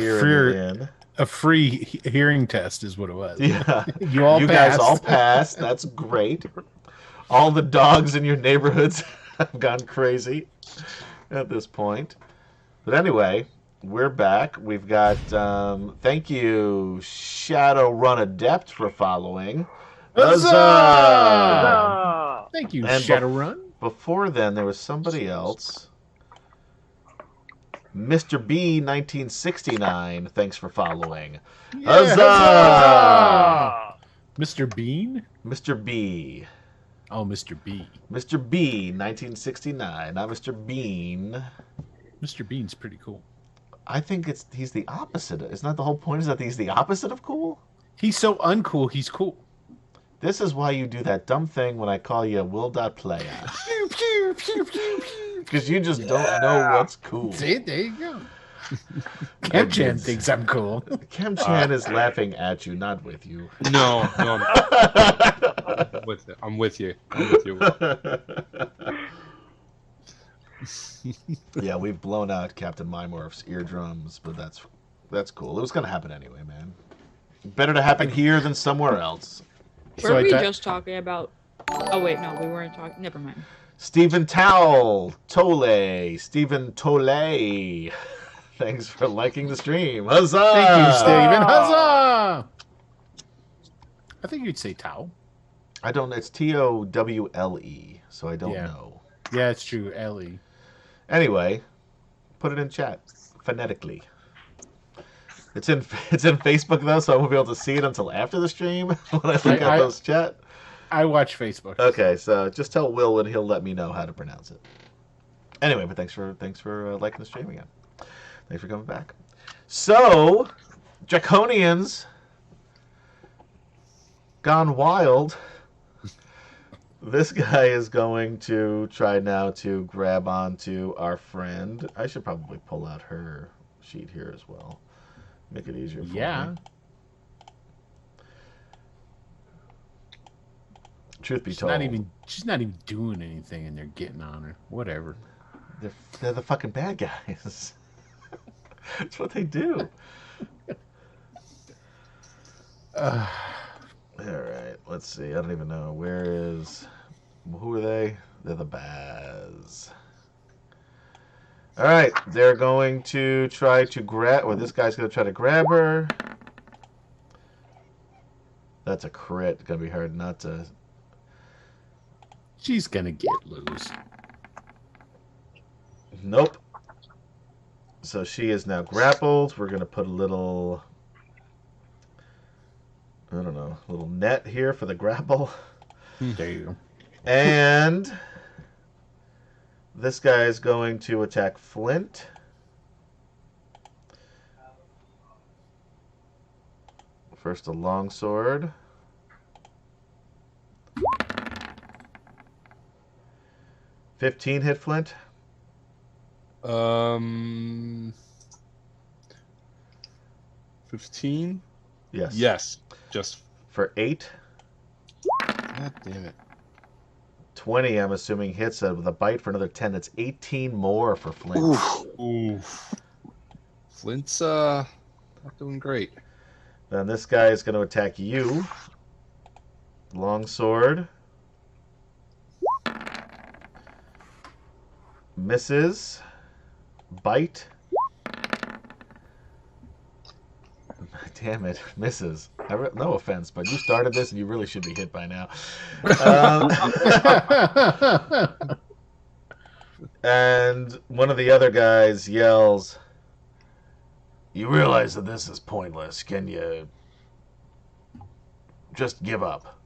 free hearing test is what it was. Yeah. You guys all passed. That's great. All the dogs in your neighborhoods have gone crazy at this point. But anyway, we're back. We've got, thank you, Shadowrun Adept, for following. Huzzah! Thank you, And Shadowrun. Before then, there was somebody else. Mr. B 1969, thanks for following. Yeah, Huzzah! Mr. Bean? Mr. B. Oh, Mr. B. Mr. B 1969, not Mr. Bean. Mr. Bean's pretty cool. I think he's the opposite. Isn't that the whole point? Is that he's the opposite of cool? He's so uncool, he's cool. This is why you do that dumb thing when I call you will.player. Pew, pew, pew, pew, pew. Because you just don't know what's cool. See, there you go. Kemchan thinks I'm cool. Kemchan is laughing at you, not with you. No, I'm with you. I'm with you. Yeah, we've blown out Captain Mymorph's eardrums, but that's cool. It was going to happen anyway, man. Better to happen here than somewhere else. Were we just talking about... Oh, wait, no, we weren't talking... Never mind. Stephen Towle, Stephen Tolle. Thanks for liking the stream. Huzzah! Thank you, Stephen. Huzzah! I think you'd say Towel. I don't know. It's Towle, so I don't know. Yeah, it's true. Ellie. Anyway, put it in chat phonetically. It's in Facebook though, so I won't be able to see it until after the stream when I look at those chat. I watch Facebook. Okay, so just tell Will and he'll let me know how to pronounce it. Anyway, but thanks for liking the stream again. Thanks for coming back. So, Draconians gone wild. This guy is going to try now to grab onto our friend. I should probably pull out her sheet here as well. Make it easier for me. Truth be told, she's not even doing anything, and they're getting on her. Whatever. They're the fucking bad guys. That's what they do. All right, let's see. I don't even know. Who are they? They're the Baz. All right, they're going to try to grab, or this guy's going to try to grab her. That's a crit. It's going to be hard not to. She's going to get loose. Nope. So she is now grappled. We're going to put a little, I don't know, a little net here for the grapple. There you go. And this guy is going to attack Flint. First a longsword. $15 hit Flint. 15? Yes. Yes. Just for 8. God damn it. 20, I'm assuming, hits with a bite for another 10. That's 18 more for Flint. Oof. Flint's not doing great. Then this guy is going to attack you. Longsword. Misses. Bite. Damn it, misses. No offense, but you started this and you really should be hit by now. And one of the other guys yells, "You realize that this is pointless. Can you just give up?"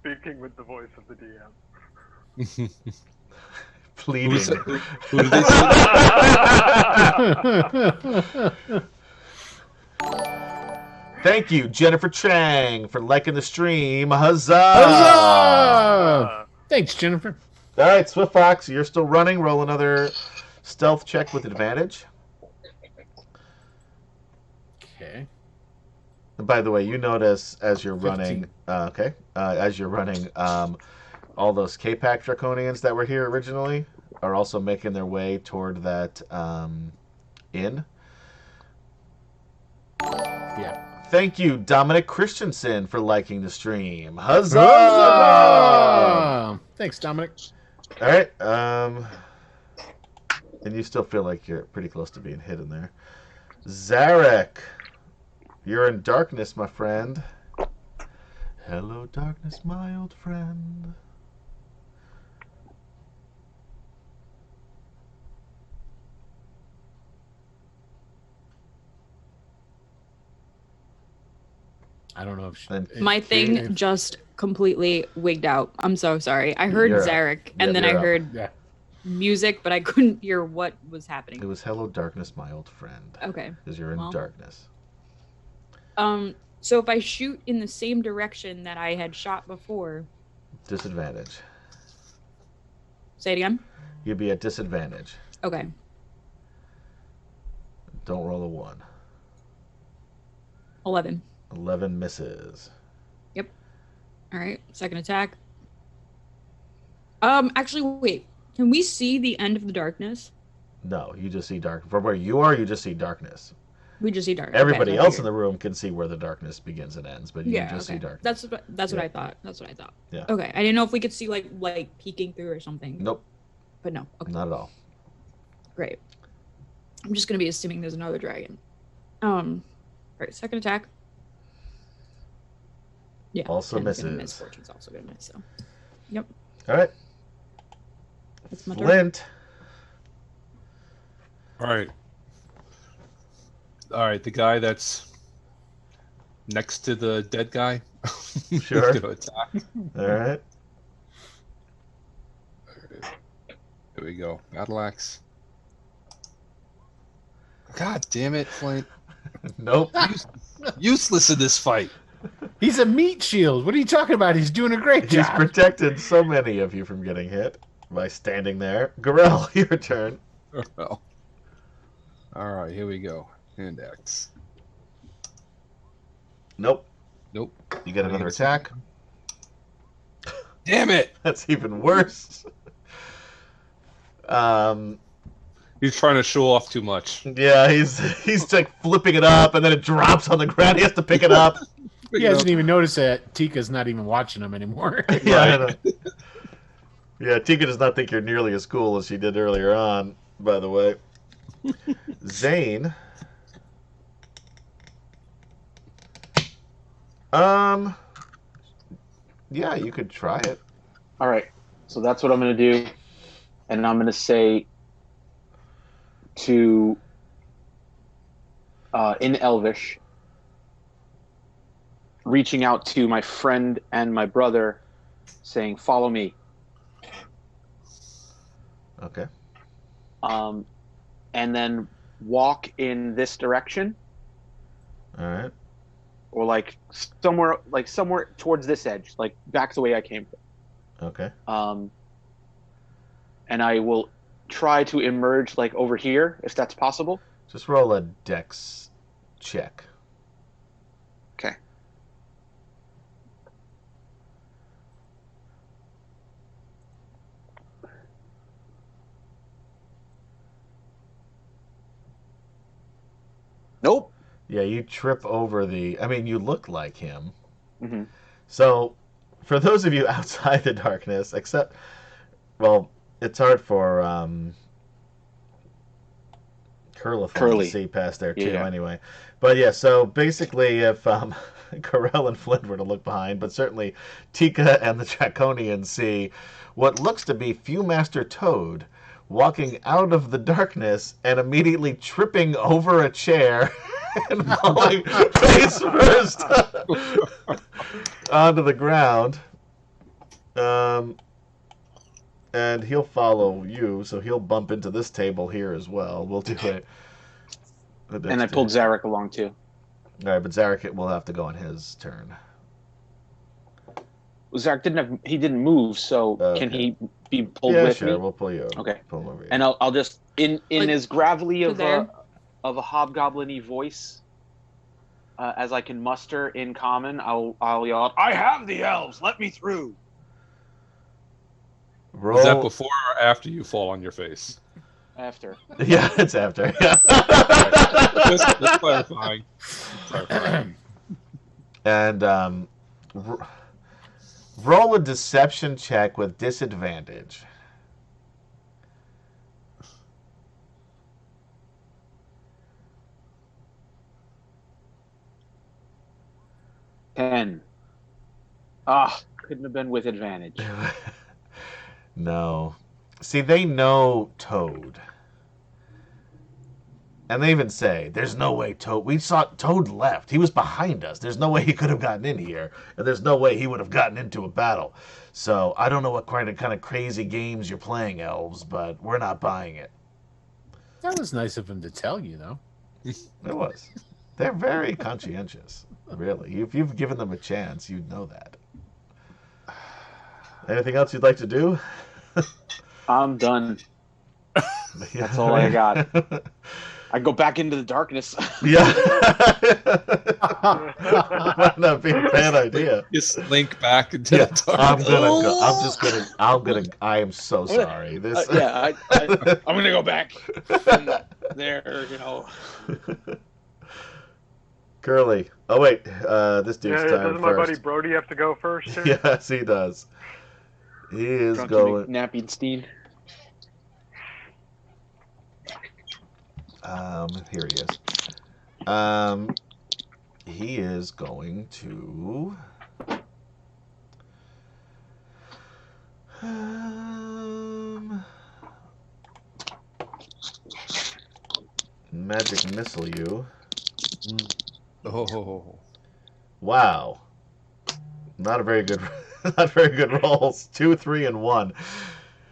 Speaking with the voice of the DM. Pleading. Who did they say? Thank you, Jennifer Chang, for liking the stream. Huzzah! Huzzah! Thanks, Jennifer. All right, Swift Fox, you're still running. Roll another stealth check with advantage. Okay. And by the way, you notice as you're running, all those K-Pack Draconians that were here originally are also making their way toward that inn. Yeah. Thank you, Dominic Christensen, for liking the stream. Huzzah! Huzzah! Thanks, Dominic. All right. And you still feel like you're pretty close to being hit in there. Zarek, you're in darkness, my friend. Hello, darkness, my old friend. I don't know if my thing just completely wigged out. I'm so sorry. I heard Zarek, and then I heard music, but I couldn't hear what was happening. It was "Hello, darkness, my old friend." Okay. Because you're in darkness. So if I shoot in the same direction that I had shot before, Disadvantage. say it again. You'd be at disadvantage. Okay. Don't roll a 1. 11. 11 misses. Yep. All right. Second attack. Actually, wait. Can we see the end of the darkness? No, you just see dark. From where you are, you just see darkness. We just see darkness. Everybody else in the room can see where the darkness begins and ends, but you just see darkness. That's what I thought. That's what I thought. Yeah. Okay. I didn't know if we could see like light peeking through or something. Nope. But no. Okay. Not at all. Great. I'm just gonna be assuming there's another dragon. All right. Second attack. Yeah. Also misses. Miss. Fortune's also gonna miss. So. Yep. All right. That's my turn. Flint. All right. All right. The guy that's next to the dead guy, Sure. He's gonna attack. All right. Here we go. Battle axe. God damn it, Flint. Nope. Useless in this fight. He's a meat shield. What are you talking about? He's doing a great He's job. protected so many of you from getting hit by standing there. Gorell, your turn. Well. All right, here we go. Hand axe. Nope. Nope. You get another attack. Damn it! That's even worse. He's trying to show off too much. Yeah, he's like flipping it up, and then it drops on the ground. He has to pick it up. He hasn't even noticed that Tika's not even watching him anymore. Yeah, I know. Yeah, Tika does not think you're nearly as cool as she did earlier on, by the way. Zane. Yeah, you could try it. All right. So that's what I'm going to do. And I'm going to say to, in Elvish, reaching out to my friend and my brother, saying, "Follow me." Okay. And then walk in this direction, All right. or like somewhere towards this edge, like back the way I came from. Okay. And I will try to emerge like over here, if that's possible. Just roll a dex check. Okay. Nope. Yeah, you trip over the... I mean, you look like him. Mm-hmm. So, for those of you outside the darkness, except... Well, it's hard for Curly to see past there, too, Yeah. anyway. But, yeah, so basically, if Corell and Flint were to look behind, but certainly Tika and the Draconians see what looks to be Viewmaster Toad walking out of the darkness and immediately tripping over a chair and falling face first onto the ground. And he'll follow you, so he'll bump into this table here as well. We'll do it. And I pulled Zarek along too. All right, but Zarek will have to go on his turn. Well, Zarek didn't move, so can he be pulled Yeah, with sure. me? We'll pull you over. Okay. Pull him over you. And I'll just in Like, as gravelly to there? of a hobgoblin-y voice as I can muster in common, I'll yell out, "I have the elves, let me through." Roll. Is that before or after you fall on your face? After. Yeah, it's after. Yeah. Just clarifying. And roll a deception check with disadvantage. Couldn't have been with advantage. No. See, they know Toad. And they even say, there's no way Toad... We saw Toad left. He was behind us. There's no way he could have gotten in here. And there's no way he would have gotten into a battle. So, I don't know what kind of crazy games you're playing, elves, but we're not buying it. That was nice of him to tell you, though. It was. They're very conscientious, really. If you've given them a chance, you'd know that. Anything else you'd like to do? I'm done. That's all I got. I go back into the darkness. Yeah. Might not be a bad idea. Just link back into Yeah, the dark. I'm gonna. I am so sorry. This. I'm gonna go back in there. Curly. Oh wait, this dude's Yeah, time doesn't my buddy first. Brody have to go first too? Yes, he does. He is Drunken going. Nappingstein. Here he is. He is going to. Magic missile you. Oh. Wow. Not a very good, not very good rolls. 2, 3, and 1.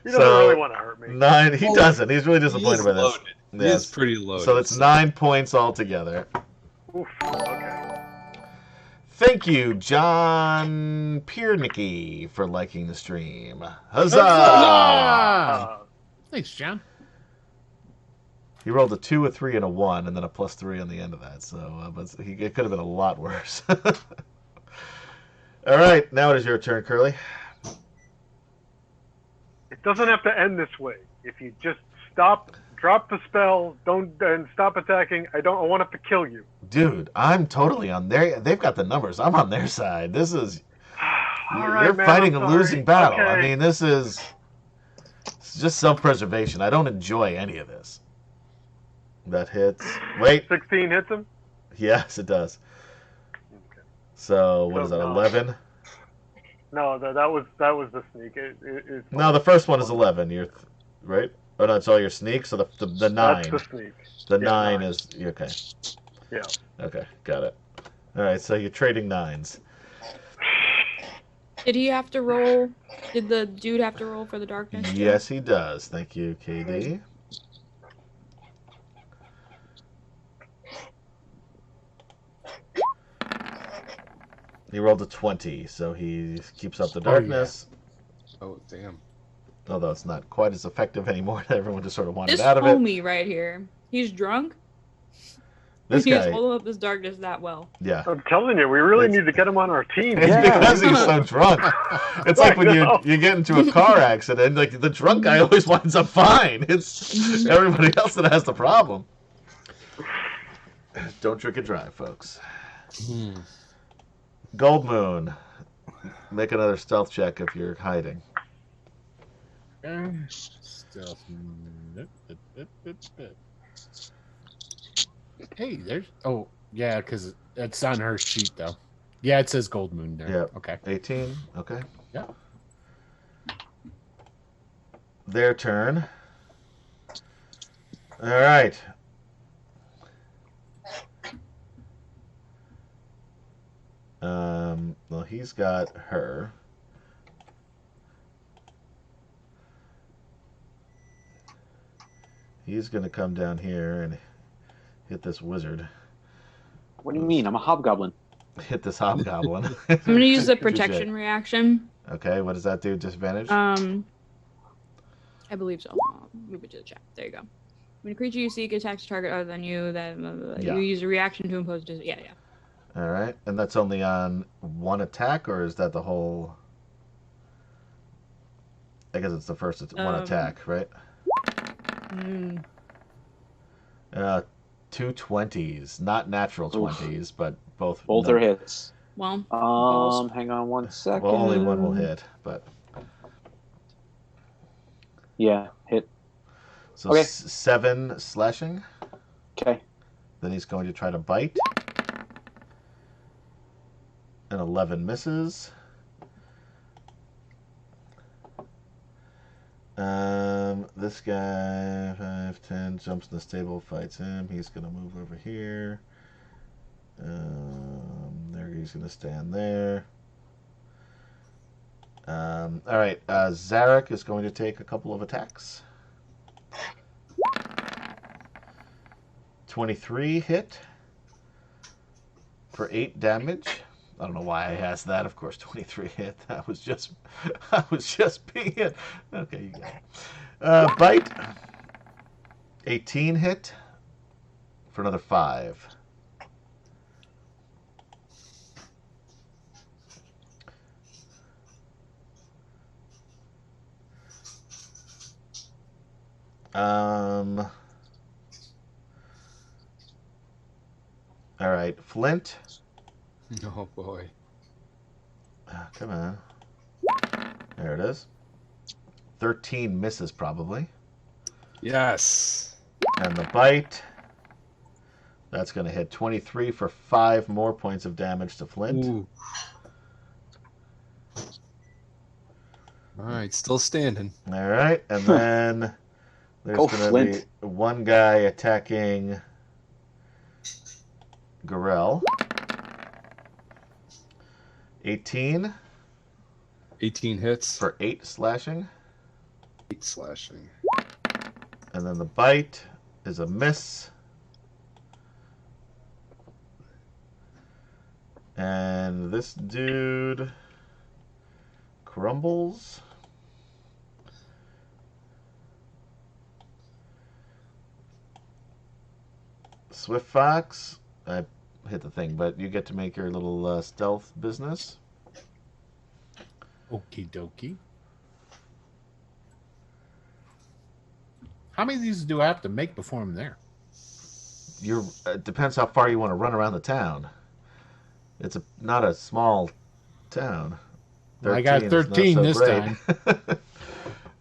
He doesn't really want to hurt me. 9. He doesn't. He's really disappointed He by is this. loaded. He is pretty loaded. So it's 9 points altogether. Oof. Okay. Thank you, John Piernicki, for liking the stream. Huzzah! Thanks, John. He rolled a 2, a 3, and a 1, and then a +3 on the end of that. So, but it could have been a lot worse. All right, now it is your turn, Curly. It doesn't have to end this way. If you just stop, drop the spell, and stop attacking, I won't have to kill you. Dude, I'm totally on their. They've got the numbers. I'm on their side. This is. You're man, fighting I'm a losing battle. Okay. I mean, it's just self-preservation. I don't enjoy any of this. That hits. Wait. 16 hits him? Yes, it does. Okay. So what is that? 11? No, that was the sneak. No, the first one is 11. You're right. Oh no, it's all your sneak. So the 9. That's the sneak. The 9 is okay. Yeah. Okay, got it. All right, so you're trading 9s. Did he have to roll? Did the dude have to roll for the darkness? Yes, he does. Thank you, KD. He rolled a 20, so he keeps up the darkness. Oh, damn. Although it's not quite as effective anymore. Everyone just sort of wanted This out of it. homie right here. He's drunk. This He's guy. holding up this darkness that well. Yeah. I'm telling you, we really need to get him on our team. It's because he's so drunk. It's like when you get into a car accident, like the drunk guy always winds up fine. It's everybody else that has the problem. Don't drink and drive, folks. Gold Moon. Make another stealth check if you're hiding. Stealth. Hey, there's. Oh, yeah, because it's on her sheet, though. Yeah, it says Gold Moon there. Yeah. Okay. 18. Okay. Yeah. Their turn. All right. Well, he's got her. He's going to come down here and hit this wizard. What do you mean? I'm a hobgoblin. Hit this hobgoblin. I'm gonna use the protection reaction. Okay, what does that do? Disadvantage? I believe so. I'll move it to the chat. There you go. When a creature you seek attacks a target other than you, then you use a reaction to impose. Yeah. All right, and that's only on one attack, or is that the whole? I guess it's the first one attack, right? 2 20s, not natural 20s, but both. Both are hits. Well, hang on one second. Well, only one will hit, but yeah, hit. so Okay. 7 slashing. Okay. Then he's going to try to bite. An 11 misses. This guy 5, 10 jumps in the stable, fights him. He's gonna move over here. There he's gonna stand there. All right, Zarek is going to take a couple of attacks. 23 hit for 8 damage. I don't know why I asked that. Of course, 23 hit. I was just being it. Okay, you got it. Bite. 18 hit for another 5. All right, Flint. Oh boy. Come on. There it is. 13 misses probably. Yes. And the bite. That's going to hit 23 for 5 more points of damage to Flint. Ooh. All right, still standing. All right, and then there's Go, going to Flint. be one guy attacking Garel. 18. 18 hits. For 8 slashing. 8 slashing. And then the bite is a miss. And this dude crumbles. Swift Fox, I hit the thing, but you get to make your little stealth business. Okie dokie. How many of these do I have to make before I'm there? It depends how far you want to run around the town. It's not a small town. I got 13 this time.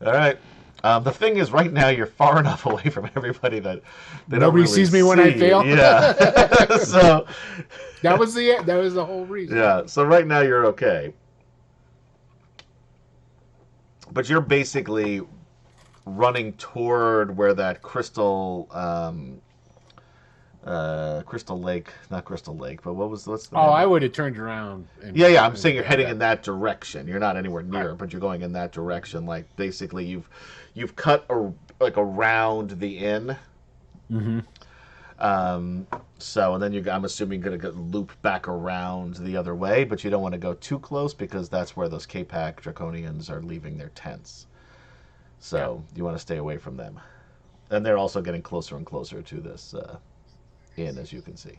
All right. The thing is, right now you're far enough away from everybody that nobody sees me when I fail. Yeah. So that was the whole reason. Yeah. So right now you're okay, but you're basically running toward where that crystal lake, not crystal lake, but what's the name? I would have turned around. Yeah, I'm saying you're heading in that direction. You're not anywhere near it, but you're going in that direction. Like basically you've cut around the inn. Mm-hmm. So and then I'm assuming going to loop back around the other way, but you don't want to go too close because that's where those K-Pack Draconians are leaving their tents. So you want to stay away from them. And they're also getting closer and closer to this inn, as you can see.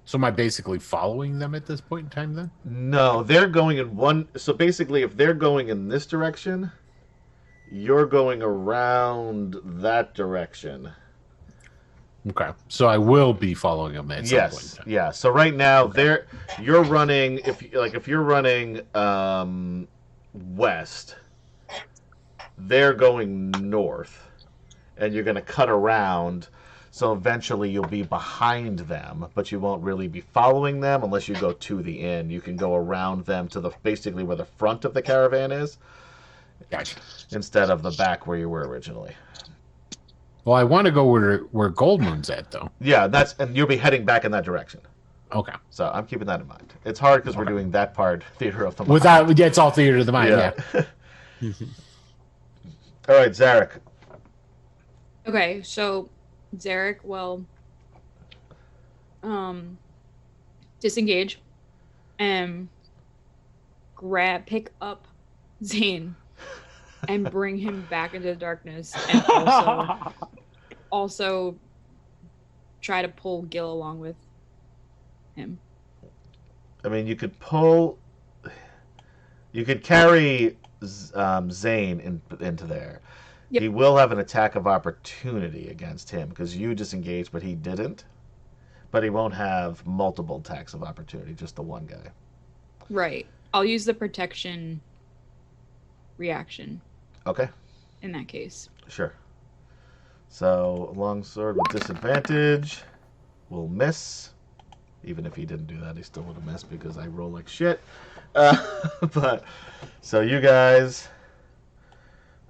So am I basically following them at this point in time then? No, they're going in one. So basically, if they're going in this direction, you're going around that direction. Okay, so I will be following them at some point in time. Yeah. So right now, you're running. If you're running west, they're going north, and you're going to cut around. So eventually you'll be behind them, but you won't really be following them unless you go to the inn. You can go around them to basically where the front of the caravan is, gotcha, instead of the back where you were originally. Well, I want to go where Gold Moon's at, though. Yeah, and you'll be heading back in that direction. Okay. So I'm keeping that in mind. It's hard because we're doing that part, Theater of the Mind. It's all Theater of the Mind, yeah. All right, Zarek. Okay, so Zarek will disengage and pick up Zane and bring him back into the darkness, and also try to pull Gil along with him. I mean, you could carry Zane into there. Yep. He will have an attack of opportunity against him because you disengaged, but he didn't. But he won't have multiple attacks of opportunity, just the one guy. Right. I'll use the protection reaction. Okay. In that case. Sure. So, longsword with disadvantage will miss. Even if he didn't do that, he still would have missed because I roll like shit. But so you guys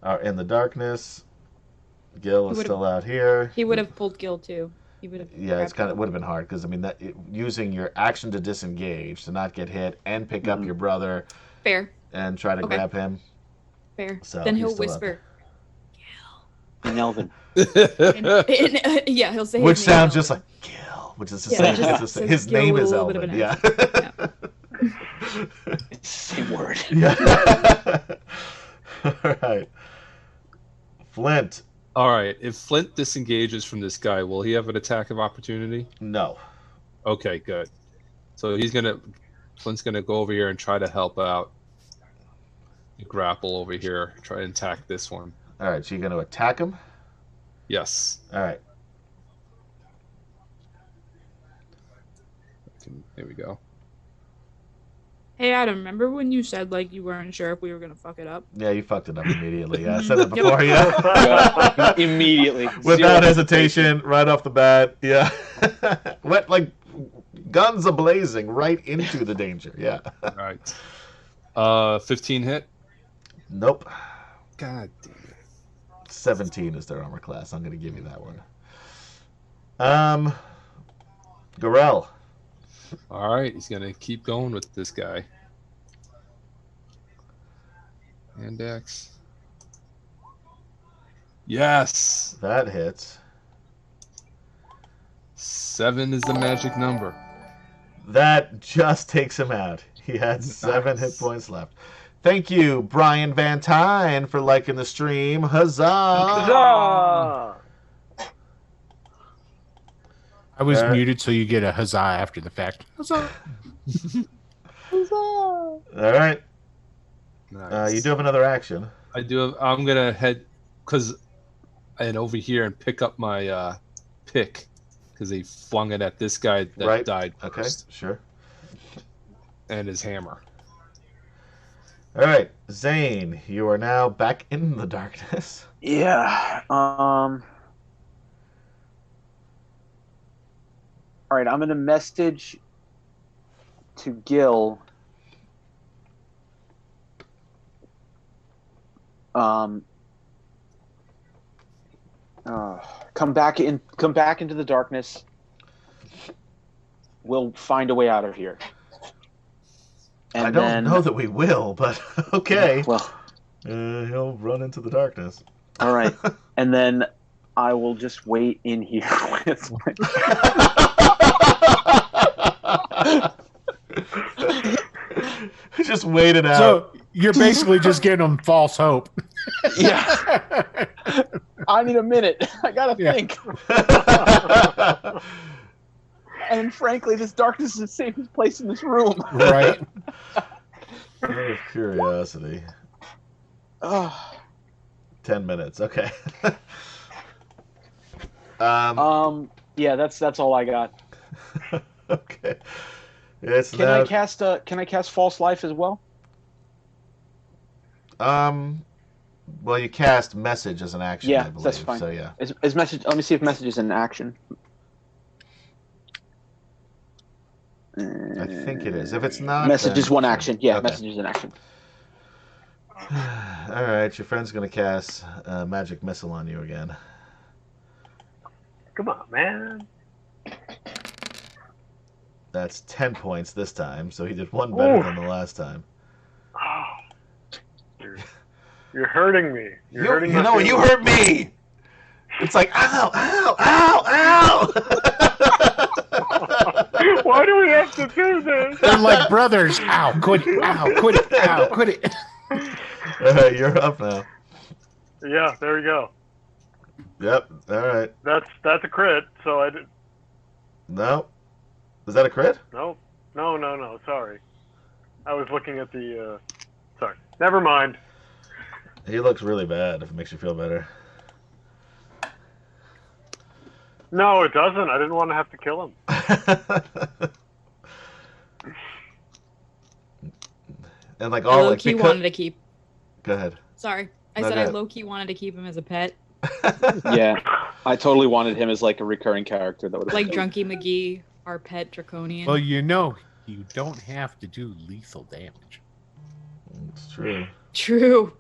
are in the darkness. Gil is still out here. He would have pulled Gil too. He would have. Yeah, it would have been hard because I mean using your action to disengage to not get hit and pick up your brother. Fair. And try to grab him. Fair. So then he'll whisper, Gil. In Elven. Yeah, he'll say. Which sounds just like Gil, which is the same. His name is Elven. Yeah. Same word. Yeah. All right. Flint. All right. If Flint disengages from this guy, will he have an attack of opportunity? No. Okay, good. So Flint's gonna go over here and try to help out. Grapple over here. Try and attack this one. All right. So you're gonna attack him? Yes. All right. Here we go. Hey Adam, remember when you said like you weren't sure if we were gonna fuck it up? Yeah, you fucked it up immediately. Yeah, I said it before. Yeah. Immediately. Without hesitation, right off the bat. Yeah. Went like guns a-blazing right into the danger. Yeah. All right. 15 hit? Nope. God damn it. 17 is their armor class. I'm going to give you that one. Gorell. All right, he's gonna keep going with this guy. Index. Yes. That hits. 7 is the magic number. That just takes him out. He had 7 hit points left. Thank you, Brian Van Tyne, for liking the stream. Huzzah! Huzzah! I was muted, so you get a huzzah after the fact. Huzzah! Huzzah! All right. Nice. You do have another action. I do have. I'm gonna head and over here and pick up my pick because they flung it at this guy that died first. Okay, sure. And his hammer. All right, Zane, you are now back in the darkness. Yeah. All right, I'm gonna message to Gil. Come back into the darkness. We'll find a way out of here. And I don't know that we will, but okay. Well, he'll run into the darkness. all right, and then I will just wait in here with just wait it out. So you're basically just giving him false hope. Yeah. I need a minute. I gotta think. And frankly, this darkness is the safest place in this room. Right. Out of curiosity. 10 minutes. Okay. Yeah, that's all I got. Okay. It's Can I cast false life as well? Well, you cast message as an action. Yeah, I believe. that's fine. So yeah. Is message? Let me see if message is an action. I think it is. If it's not, message is one sure. action. Yeah, Okay. message is an action. All right, your friend's gonna cast magic missile on you again. Come on, man. That's 10 points this time, so he did one better than the last time. Oh, you're hurting me. You're hurting me. You know, you hurt me. It's like ow, ow, ow, ow. Why do we have to do this? They're like brothers. Ow, quit it. Ow, quit it. Ow, quit it. You're up now. Yeah, there we go. Yep. All right. That's a crit. So I did. No. Is that a crit? No. Sorry. I was looking at the. Sorry. Never mind. He looks really bad. If it makes you feel better. No, it doesn't. I didn't want to have to kill him. And like all like Low-key wanted to keep. Go ahead. Sorry, I No, said go I ahead. low-key wanted to keep him as a pet, Yeah, I totally wanted him as like a recurring character. That would like Drunky McGee, our pet draconian. Well, you know, you don't have to do lethal damage. It's true. True.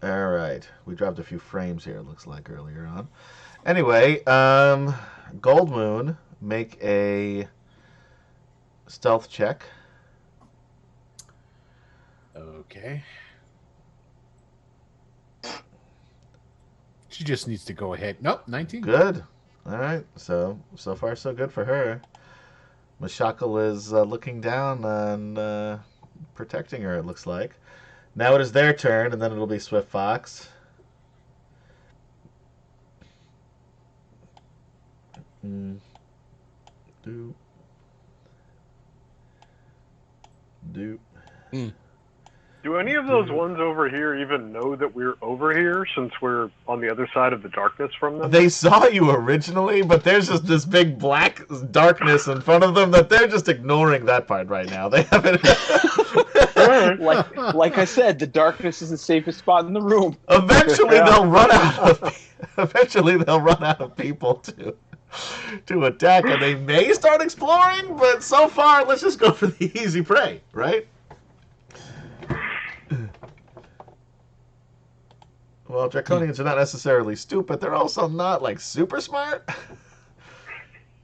All right, we dropped a few frames here. It looks like earlier on. Anyway, Gold Moon, make a stealth check. Okay. She just needs to go ahead. Nope, 19. Good. All right. So far so good for her. Mashakal is looking down and protecting her. It looks like. Now it is their turn, and then it'll be Swift Fox. Do. Do any of those ones over here even know that we're over here since we're on the other side of the darkness from them? They saw you originally, but there's just this big black darkness in front of them that they're just ignoring that part right now. They haven't. like I said, the darkness is the safest spot in the room. Eventually, they'll run out of. Eventually, they'll run out of people to attack, and they may start exploring. But so far, let's just go for the easy prey, right? Well, draconians are not necessarily stupid. They're also not like super smart.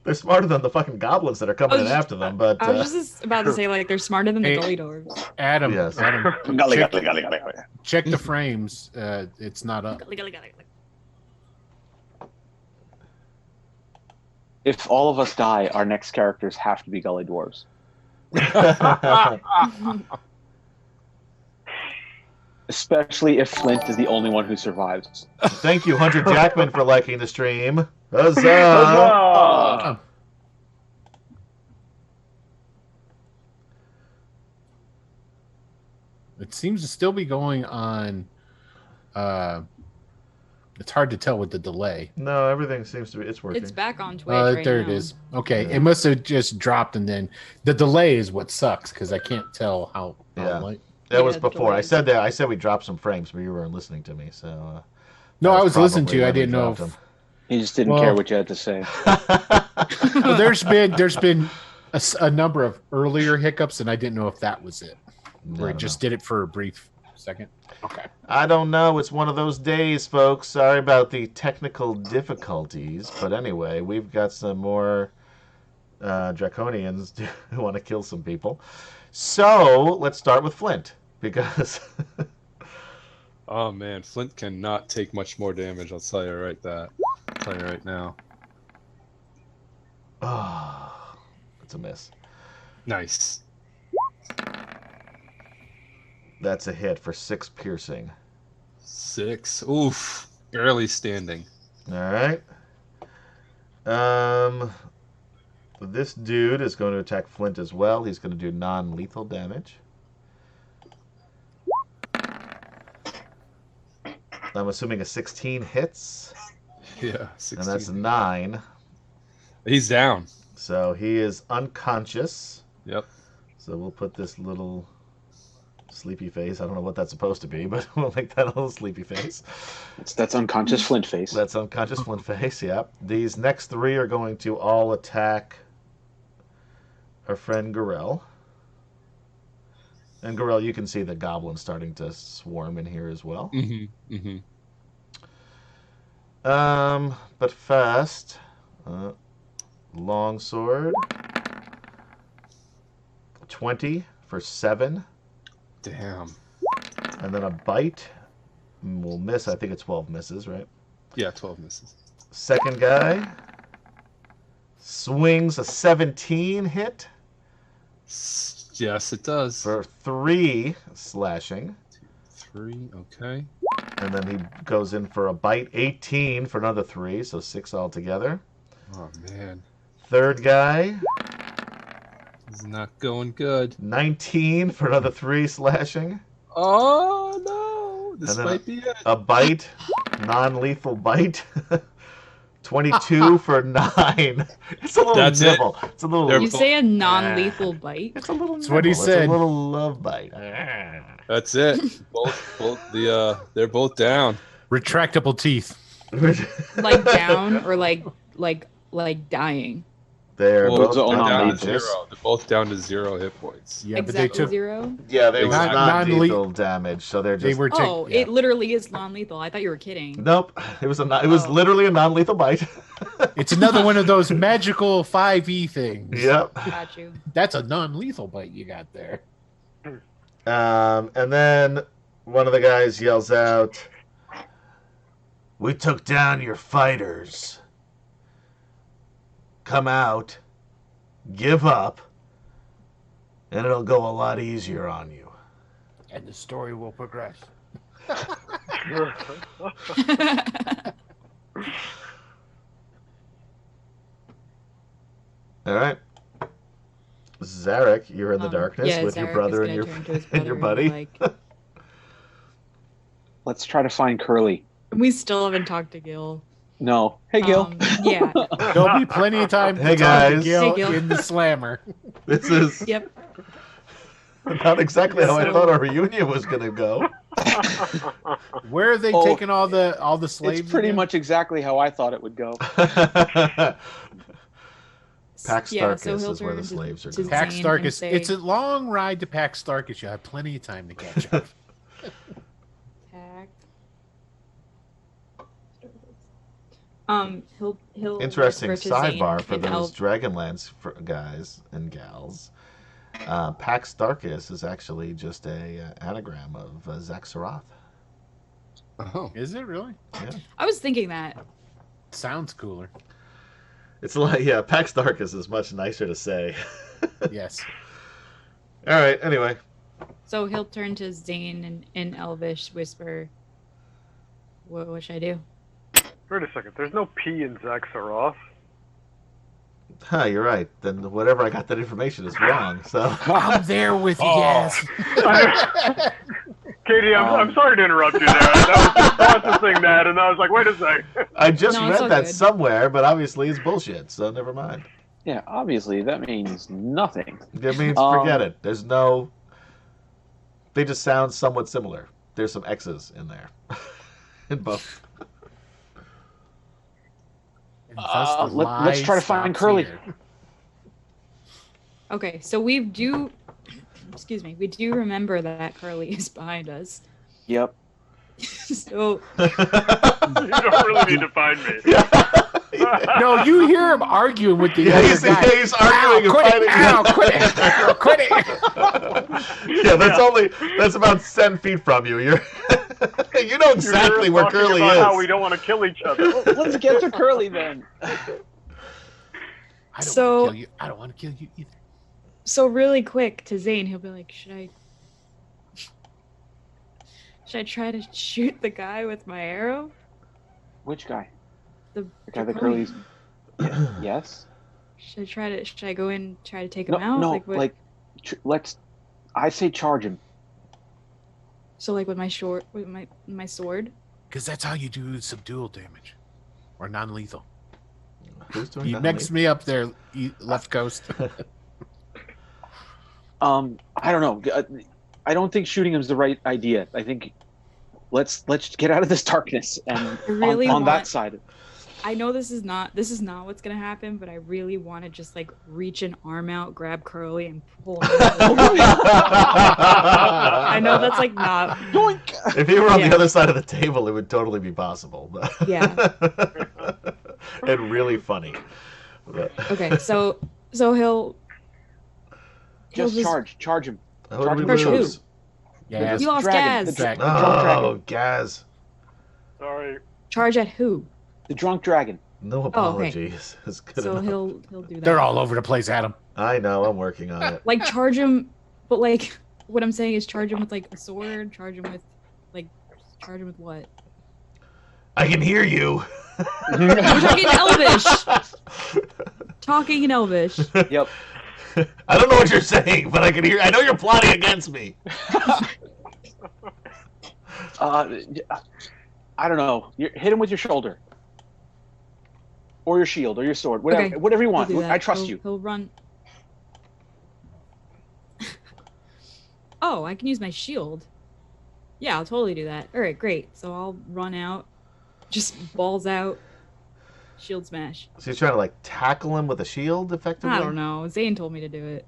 They're smarter than the fucking goblins that are coming in after them. But I was just about to say, like, they're smarter than the gully dwarves. Adam, Yes. Adam, Golly, check, golly, golly, golly, golly. check the frames. It's not up. If all of us die, our next characters have to be gully dwarves. Especially if Flint is the only one who survives. Thank you, Hunter Jackman, for liking the stream. Huzzah! Huzzah! It seems to still be going on. It's hard to tell with the delay. No, everything seems to be. It's working. It's back on Twitch right there now. it is. Okay, Yeah. it must have just dropped, and then the delay is what sucks because I can't tell how. Yeah. late. That was Yeah, before. I delays. said that. I said we dropped some frames, but you weren't listening to me. So. No, that I was listening to probably you. I when we didn't know. dropped If, He just didn't Well- care what you had to say. well, there's been a number of earlier hiccups, and I didn't know if that was it. Where it just did it for a brief second. Okay. I don't know. It's one of those days, folks. Sorry about the technical difficulties. But anyway, we've got some more draconians who want to kill some people. So let's start with Flint. Because Oh man, Flint cannot take much more damage. I'll tell you right now. oh, it's a miss. Nice. That's a hit for 6 piercing. 6. Oof. Barely standing. All right. This dude is going to attack Flint as well. He's going to do non-lethal damage. I'm assuming a 16 hits, Yeah. 16. and that's 9. He's down. So he is unconscious. Yep. So we'll put this little sleepy face. I don't know what that's supposed to be, but we'll make that a little sleepy face. That's unconscious Flint face. That's unconscious Flint face, yeah. These next 3 are going to all attack our friend Gorell. And Gorell, you can see the goblins starting to swarm in here as well. Mm-hmm. Mm-hmm. But first, longsword. 20 for 7. Damn. And then a bite will miss. I think it's 12 misses, right? Yeah, 12 misses. Second guy swings a 17 hit Yes, it does. for 3 slashing. 3, okay. And then he goes in for a bite, 18 for another 3, so 6 altogether. Oh man. Third guy, This is not going good. 19 for another 3 slashing. Oh no! This And then might be it. A bite, non-lethal bite. 22 for 9. It's a little That's it. nibble. It's a little. They're You say a non-lethal bite? It's a little. That's what he nibble. said. It's a little love bite. That's it. They're both down. Retractable teeth. Like down or like dying? They're Well, both those are all down to unconscious. 0. They're both down to 0 hit points. Yeah, but exactly they took. 0? Yeah, they were Not- non-lethal damage, so they're just. They were. Oh, yeah. it literally is non-lethal. I thought you were kidding. Nope. It was It was Oh. literally a non-lethal bite. It's another one of those magical 5e things. Yep. Got you. That's a non-lethal bite you got there. And then one of the guys yells out, "We took down your fighters. Come out, give up, and it'll go a lot easier on you." And the story will progress. All right. Zarek, you're in the darkness yeah, with your Zarek is brother gonna and turn to his and your brother buddy. like, Let's try to find Curly. we still haven't talked to Gil. No. Hey, Gil. Yeah. There'll be plenty of time Hey, to talk to guys. Gil Hey, Gil. in the slammer. This is Yep. not exactly how I So- thought our reunion was going to go. Where are they Oh, taking all the slaves? It's pretty again? much exactly how I thought it would go. Pax Yeah, so Starkus he'll is where the turn slaves are to going. Zane Pax and Starkus. say- It's a long ride to Pax Starkus. You have plenty of time to catch up. Attack. He'll Interesting whisper to Zane sidebar for in those Elf. Dragonlance guys and gals. Pax Darkus is actually just a anagram of Zaxaroth. Oh, Is it really? Yeah. I was thinking that. Sounds cooler. It's like, yeah, Pax Darkus is much nicer to say. Yes. All right, anyway. So he'll turn to Zane and in Elvish whisper, what should I do? Wait a second. There's no P in Zaxaroth. Huh, you're right. Then whatever I got that information is wrong. So I'm there with you guys. Katie, I'm sorry to interrupt you there. That was just processing that, and I was like, wait a sec. I just No, it's read all that good. somewhere, but obviously it's bullshit, so never mind. Yeah, obviously that means nothing. It means forget it. There's no... They just sound somewhat similar. There's some X's in there. In both. And thus the let's try to lie find stops Curly. here. Okay, so we do remember that Carly is behind us. Yep. So You don't really need to find me. No, you hear him arguing with the Yeah, other he's, guy. he's arguing and fighting. Quit it! Yeah, that's about 10 feet from you. You know exactly where Talking Curly about is. How we don't want to kill each other. Let's get to Curly then. I don't So- want to kill you. I don't want to kill you either. So really quick to Zane, he'll be like, should I try to shoot the guy with my arrow? Which guy? The guy that Curly. Curly's. Yes. Should I go in and try to take No, him out? no. What- Let's. I say charge him. So like with my my sword. Because that's how you do subdual damage. Or non-lethal. Who's doing You that? mixed me up there, left coast. I don't know. I don't think shooting him is the right idea. I think let's get out of this darkness and I really on that want- side. I know this is not what's gonna happen, but I really want to just like reach an arm out, grab Curly, and pull him out. I know that's like not. If you were on Yeah. the other side of the table, it would totally be possible. Yeah. And really funny. But- Okay, so he'll Just charge him. What do we Crush who? lose? Yeah. You lost Dragon, Gaz. the drunk dragon. Oh, Gaz. Sorry. Charge at who? The drunk dragon. No apologies. It's good So enough. he'll do that. They're all over the place, Adam. I know. I'm working on it. Like charge him, but like what I'm saying is charge him with like a sword. Charge him with what? I can hear you. We're talking Elvish. Talking in Elvish. Yep. I don't know what you're saying, but I can hear. I know you're plotting against me. I don't know. Hit him with your shoulder, or your shield, or your sword, whatever, Okay, whatever you He'll want. do that. I trust you. He'll run. Oh, I can use my shield. Yeah, I'll totally do that. All right, great. So I'll run out, just balls out, shield smash. So you're trying to like tackle him with a shield, effectively? I don't know. Zane told me to do it.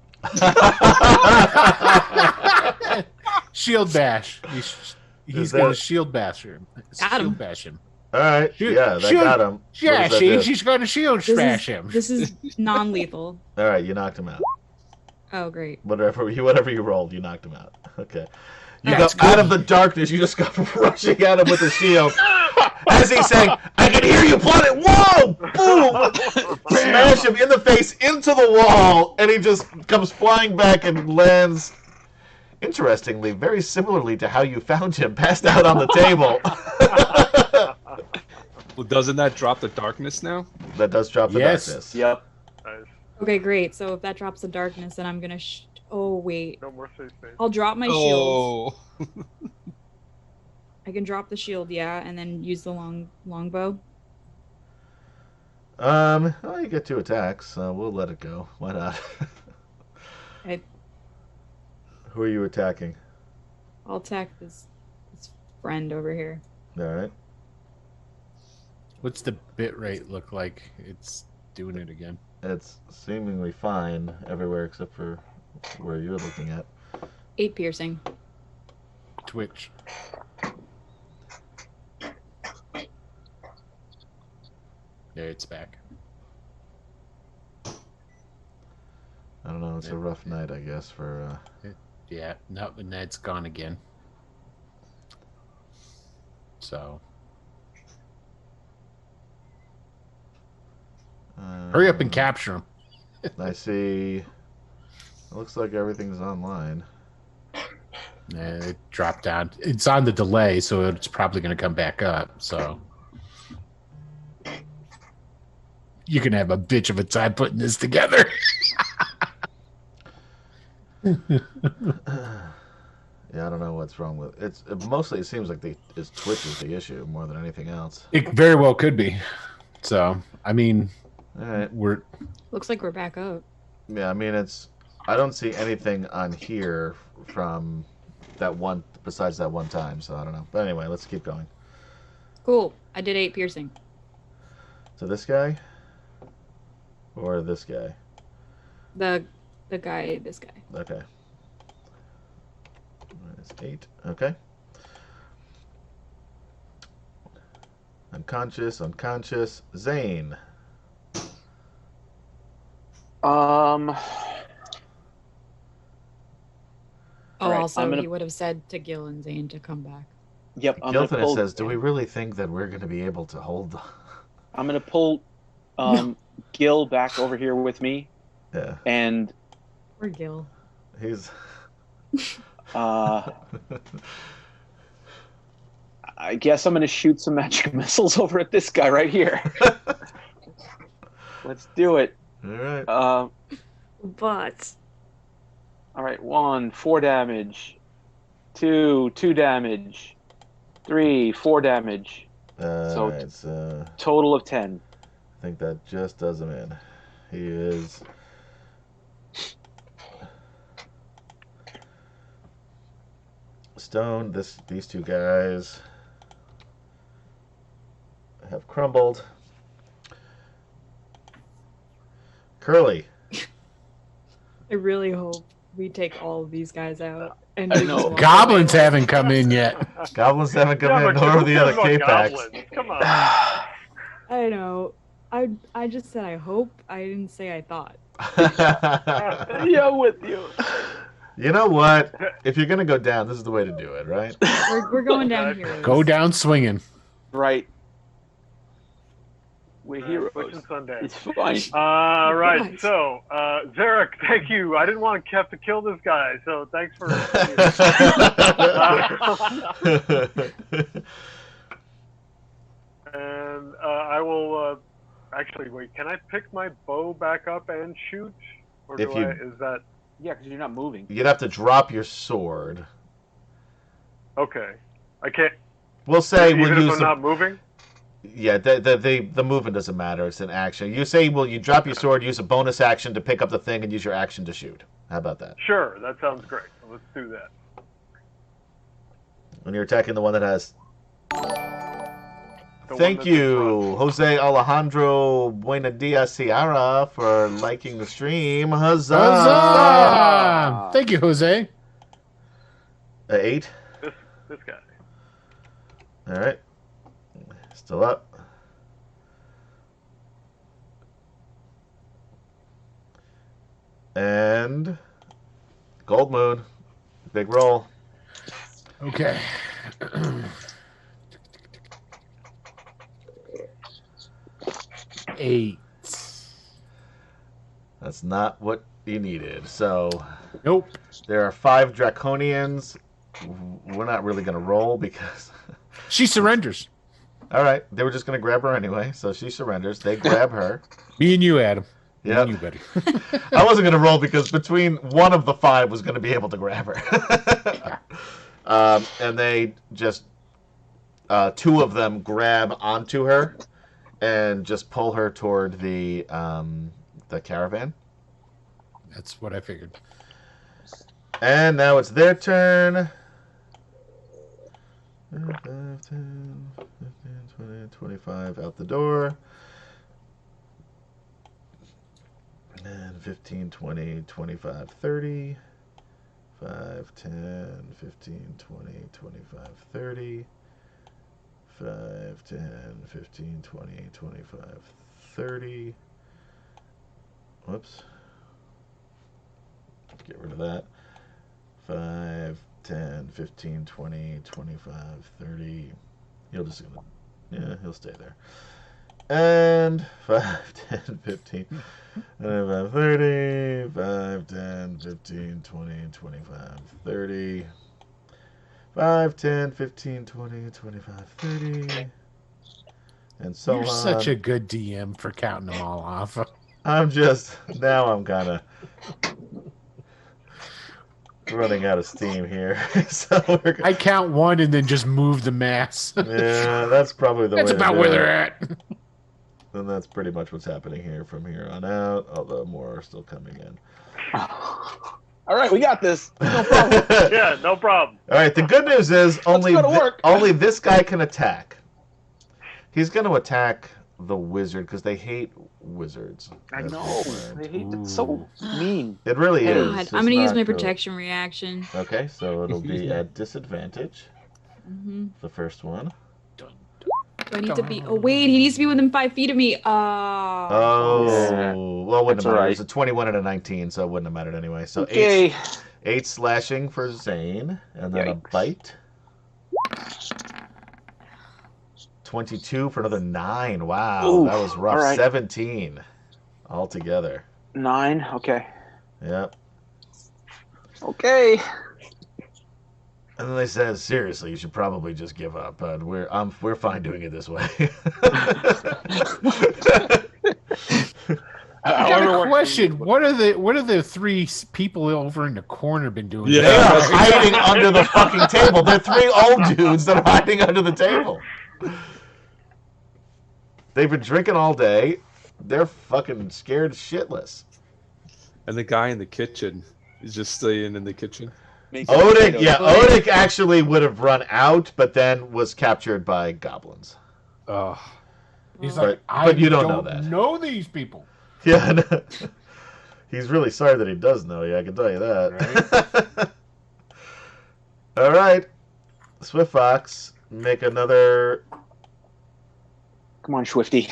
Shield bash. He's that- going to shield bash him. Got him. Shield bash him. All right. Shoot, Yeah, that shoot. got him. What Yeah, does that see, do? she's going to shield smash him. This is non-lethal. All right, you knocked him out. Oh, great. Whatever you rolled, you knocked him out. Okay. You Yeah, go it's good. out of the darkness. You just come rushing at him with a shield. As he's saying, "I can hear you plotting." Whoa! Boom! Smash him in the face into the wall, and he just comes flying back and lands. Interestingly, very similarly to how you found him, passed out on the table. Well, doesn't that drop the darkness now? That does drop the Yes. darkness. Yep. Nice. Okay, great. So if that drops the darkness, then I'm gonna. Oh wait, No more safe space. I'll drop my shield. Oh, I can drop the shield, yeah, and then use the longbow. Well, you get 2 attacks, so we'll let it go. Why not? Okay. Who are you attacking? I'll attack this friend over here. All right. What's the bit rate look like? It's doing it again. It's seemingly fine everywhere except for where you're looking at. 8 piercing. Twitch. There, it's back. I don't know. It's a rough night, I guess, for. Yeah, no, and that's gone again. So. Hurry up and capture him. I see. It looks like everything's online. It dropped down. It's on the delay, so it's probably going to come back up. So you can have a bitch of a time putting this together. Yeah, I don't know what's wrong with it. Mostly, it seems like it's Twitch is the issue more than anything else. It very well could be. So, I mean, all right, looks like we're back up. Yeah, I mean I don't see anything on here from that one besides that one time, so I don't know. But anyway, let's keep going. Cool. I did 8 piercing. So this guy, or this guy? The guy. This guy. Okay. Minus 8. Okay. Unconscious. Zane. Right. Also, he would have said to Gil and Zane to come back. Yep. Gilton says, "Do we really think that we're going to be able to hold?" I'm going to pull Gil back over here with me. Yeah. And. Poor Gil. He's. I guess I'm going to shoot some magic missiles over at this guy right here. Let's do it. All right. But. All right. 1, 4 damage. 2 damage. 3, 4 damage. So it's total of 10. I think that just does him in. He is. Stone. These two guys have crumbled. Curly. I really hope we take all of these guys out. And goblins haven't come in yet. Goblins haven't come in, nor the other K-Packs. Come on. I know. I just said I hope. I didn't say I thought. Yeah, with you. You know what? If you're gonna go down, this is the way to do it, right? We're going down here. Go down swinging. Right. We're heroes. It's fine. Right. So, Zarek, thank you. I didn't want to have to kill this guy, so thanks for. And I will actually wait. Can I pick my bow back up and shoot, or is that? Yeah, because you're not moving. You'd have to drop your sword. Okay, I can't. We'll say even we'll if use. I'm not moving. Yeah, the movement doesn't matter. It's an action. You say, well, you drop your sword, use a bonus action to pick up the thing, and use your action to shoot. How about that? Sure, that sounds great. Let's do that. When you're attacking the one that has. Thank you, Jose Alejandro Buenadias Sierra, for liking the stream. Huzzah! Huzzah! Thank you, Jose. 8. This guy. All right. Still up. And Gold Moon. Big roll. Okay. 8. That's not what you needed. So nope. There are 5 draconians. We're not really going to roll because she surrenders. All right, they were just going to grab her anyway, so she surrenders. They grab her. Me and you, Adam. Yeah, you better. I wasn't going to roll because between one of the 5 was going to be able to grab her. And they just 2 of them grab onto her and just pull her toward the caravan. That's what I figured. And now it's their turn. 5, 10, 15, 20, 25 out the door. And 15, 20, 25, 30. 5, 10, 15, 20, 25, 30. 5, 10, 15, 20, 25, 30. Whoops. Get rid of that. 5, 10, 15, 20, 25, 30. He'll just gonna, yeah, he'll stay there. And 5, 10, 15, 25, 30, 5, 10, 15, 20, 25, 30. 5, 10, 15, 20, 25, 30. And so You're on. such a good DM for counting them all off. I'm kind of running out of steam here. So I count one and then just move the mass. Yeah, that's probably the That's way to about do where it. they're at. And that's pretty much what's happening here from here on out, although more are still coming in. All right, we got this. No problem. Yeah, no problem. All right, the good news is only go to work. only this guy can attack. He's going to attack the wizard because they hate wizards. I That's know. what I learned. They hate it. So mean. It really is. God, It's I'm gonna use not my good. protection reaction. Okay, so it'll be at disadvantage. Mm-hmm. The first one. Do I need to be? Oh wait, he needs to be within 5 feet of me. Oh, Yeah. well, it wouldn't That's have mattered. all It was a 21 and a 19, so it wouldn't have mattered anyway. So Okay. 8 slashing for Zane, and then a Yikes. bite. 22 for another 9. Wow, Ooh, that was rough. all right. 17 altogether. 9. Okay. Yep. Okay. And then they said, seriously, you should probably just give up. But we're fine doing it this way. I got a question. What are the 3 people over in the corner been doing? Yeah. They are hiding under the fucking table. They're 3 old dudes that are hiding under the table. They've been drinking all day. They're fucking scared shitless. And the guy in the kitchen is just staying in the kitchen. Odik actually would have run out, but then was captured by goblins. Oh, He's But- like, I but you don't know that. know these people. Yeah, no. He's really sorry that he does know you, I can tell you that. All right. Swift Fox, make another... Come on, Swifty.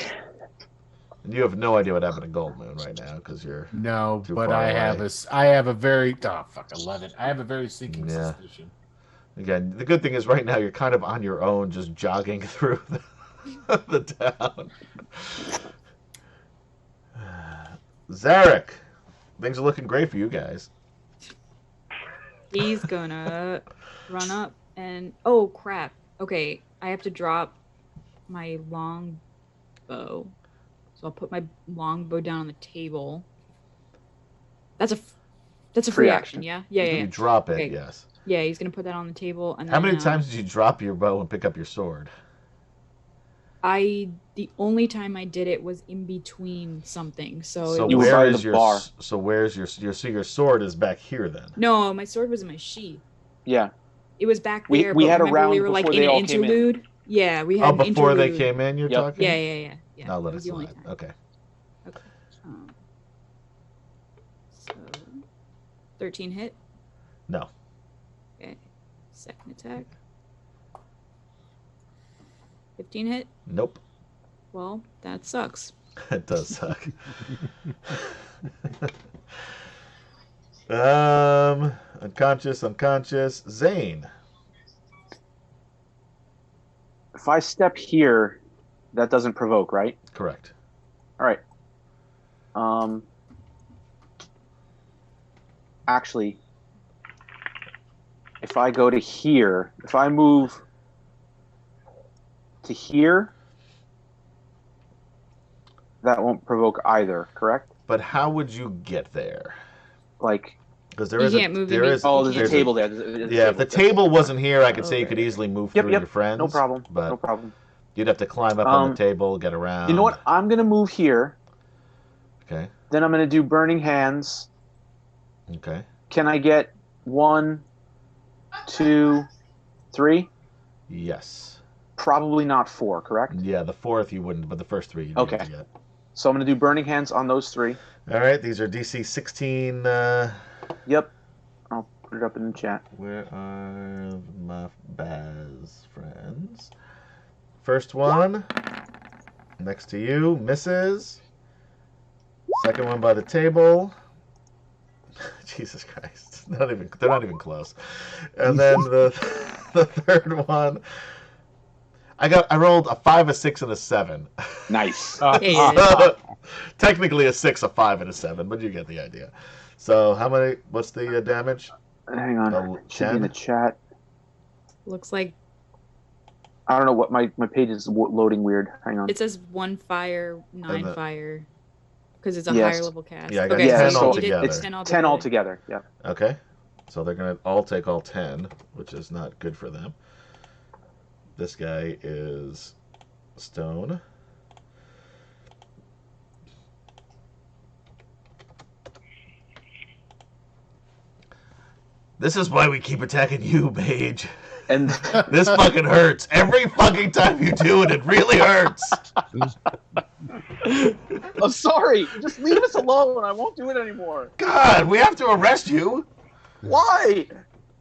You have no idea what happened to Gold Moon right now, because you're... No, Too but far I away. have a very fuck 11. I have a very sinking Yeah. suspicion. Again, the good thing is right now you're kind of on your own, just jogging through the town. Zarek, things are looking great for you guys. He's gonna run up and oh crap. Okay, I have to drop my long bow. So I'll put my long bow down on the table. That's a free action, yeah? Yeah. You drop it, Okay. yes. Yeah, he's gonna put that on the table and How then, many times did you drop your bow and pick up your sword? the only time I did it was in between something. So, So it You were was, where by is the your bar. so where's your sword is back here then? no, my sword was in my sheath. Yeah. It was back We- there. we but had a remember we round were like before in they an all came in. interlude. Yeah, we had Oh, an before they interlude. came in, you're Yep. talking? Yeah. I'll That let was it the only slide. time. Okay. So 13 hit. No. Okay. Second attack. 15 hit. Nope. Well, that sucks. It does suck. Unconscious. Zane. If I step here, that doesn't provoke, right? Correct. All right. Actually, if I go to here, if I move to here, that won't provoke either, correct? But how would you get there? Like, Because there You is can't move there the is oh, there's a there's table there. There's a Yeah, if the table wasn't here, I could say you could Okay. easily move Yep, through yep. your friends. No problem. But No problem. you'd have to climb up on the Um, table, get around. You know what? I'm gonna move here. Okay. Then I'm gonna do Burning Hands. Okay. Can I get 1, 2, 3? Yes. Probably not 4, correct? Yeah, the fourth you wouldn't, but the first 3 you Okay. need to get. So I'm gonna do Burning Hands on those 3. All right, these are DC 16. Yep. I'll put it up in the chat. Where are my Baz friends? First one next to you misses. Second one by the table. Jesus Christ. They're not even close. And then the third one. I rolled a 5, a 6, and a 7. Nice. Technically a 6, a 5, and a 7, but you get the idea. So how many? What's the damage? Hang on. Should be in the 10? chat. Looks like I don't know what my page is loading weird. Hang on. it says 1 fire, 9 fire, because it's a Yes. higher level cast. Yeah, I got okay, 10 so you did altogether. It's 10 10 altogether. Yeah. Okay. So they're going to all take all 10, which is not good for them. This guy is stone. This is why we keep attacking you, mage. And this fucking hurts. Every fucking time you do it, it really hurts. I'm sorry. Just leave us alone. I won't do it anymore. God, we have to arrest you. Why?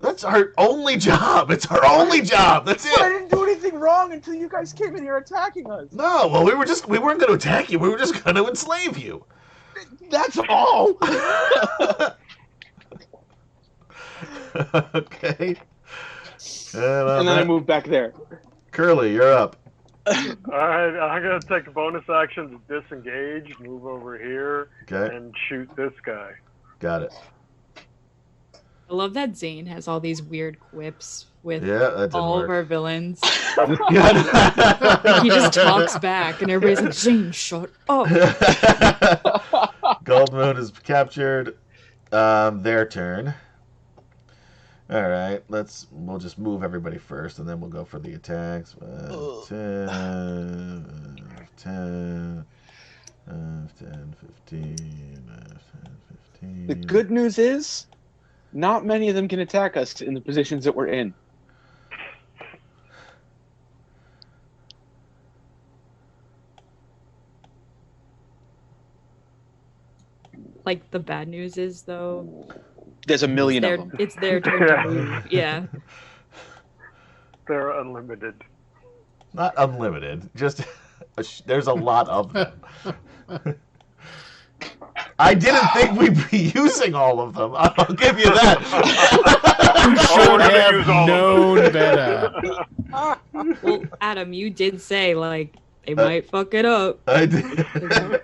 That's our only job. It's our only job. That's it. But I didn't do anything wrong until you guys came in here attacking us. No, well, we weren't going to attack you. We were just going to enslave you. That's all. Okay. And then I moved back there. Curly, you're up. Alright, I'm gonna take a bonus action to disengage, move over here, Okay. and shoot this guy. Got it. I love that Zane has all these weird quips with Yeah, that didn't all work. of our villains. Yeah. He just talks back, and everybody's like, Zane, shut up. Goldmoon is captured. Their turn. All right, we'll just move everybody first, and then we'll go for the attacks. 10, 10, 10, 15, 10, 15. The good news is, not many of them can attack us in the positions that we're in. Like, the bad news is, though, There's a million of them. it's their turn to move. Yeah. They're unlimited. Not unlimited, just there's a lot of them. I didn't think we'd be using all of them. I'll give you that. You should have known better. Well, Adam, you did say, like, they might fuck it up. I did. I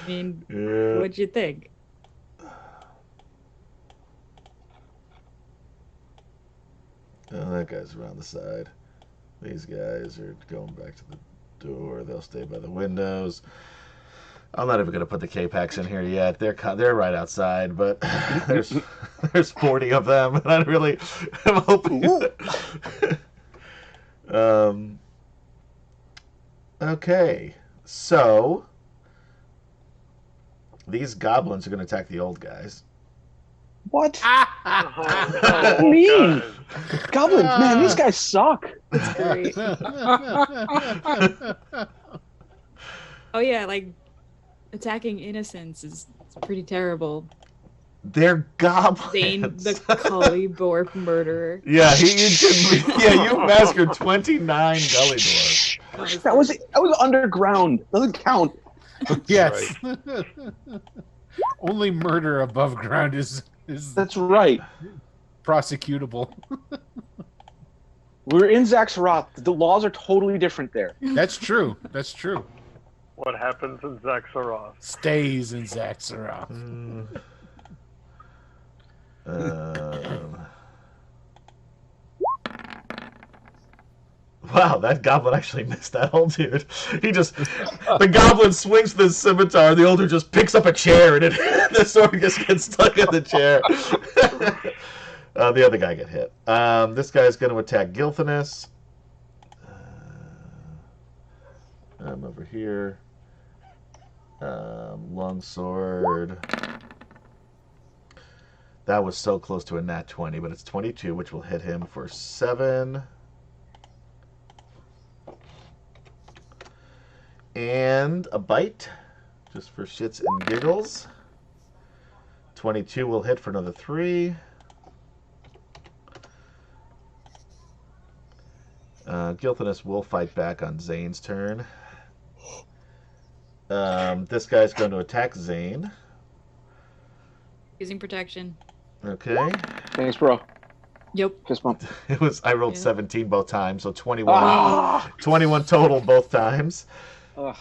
mean, Yeah. what'd you think? Oh, that guy's around the side. These guys are going back to the door. They'll stay by the windows. I'm not even going to put the K-Packs in here yet. They're right outside, but there's 40 of them, and I really am hoping. Okay, so these goblins are going to attack the old guys. What? Oh, mean? God. Goblins, man, these guys suck. That's great. Oh, yeah, like, attacking innocents is pretty terrible. They're goblins. Zane, the Cully Bork murderer. Yeah, you massacred 29 gully dwarves. That was underground. Doesn't count. Yes. Only murder above ground is That's right. prosecutable. We're in Zaxxaroth. The laws are totally different there. That's true. That's true. What happens in Zaxxaroth? Stays in Zaxxaroth. Wow, that goblin actually missed that old dude. The goblin swings the scimitar, the old dude just picks up a chair, and the sword just gets stuck in the chair. The other guy get hit. This guy's going to attack Gilthanus. I'm over here. Longsword. That was so close to a nat 20, but it's 22, which will hit him for 7. And a bite, just for shits and giggles. 22 will hit for another 3. Gilthanus will fight back on Zane's turn. This guy's going to attack Zane. Using protection. Okay. Thanks, bro. Yep. Fist bump. I rolled Yeah. 17 both times, so 21. Ah! 21 total both times Ugh.